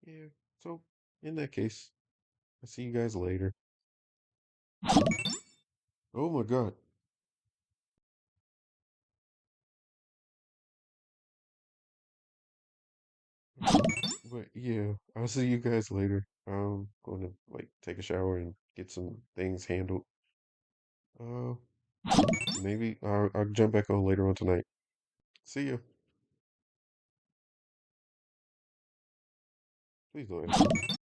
Yeah, so in that case, I'll see you guys later. Oh my God. But yeah, I'll see you guys later. I'm gonna like take a shower and get some things handled. Uh, maybe I'll jump back on later on tonight. See ya. Please don't end.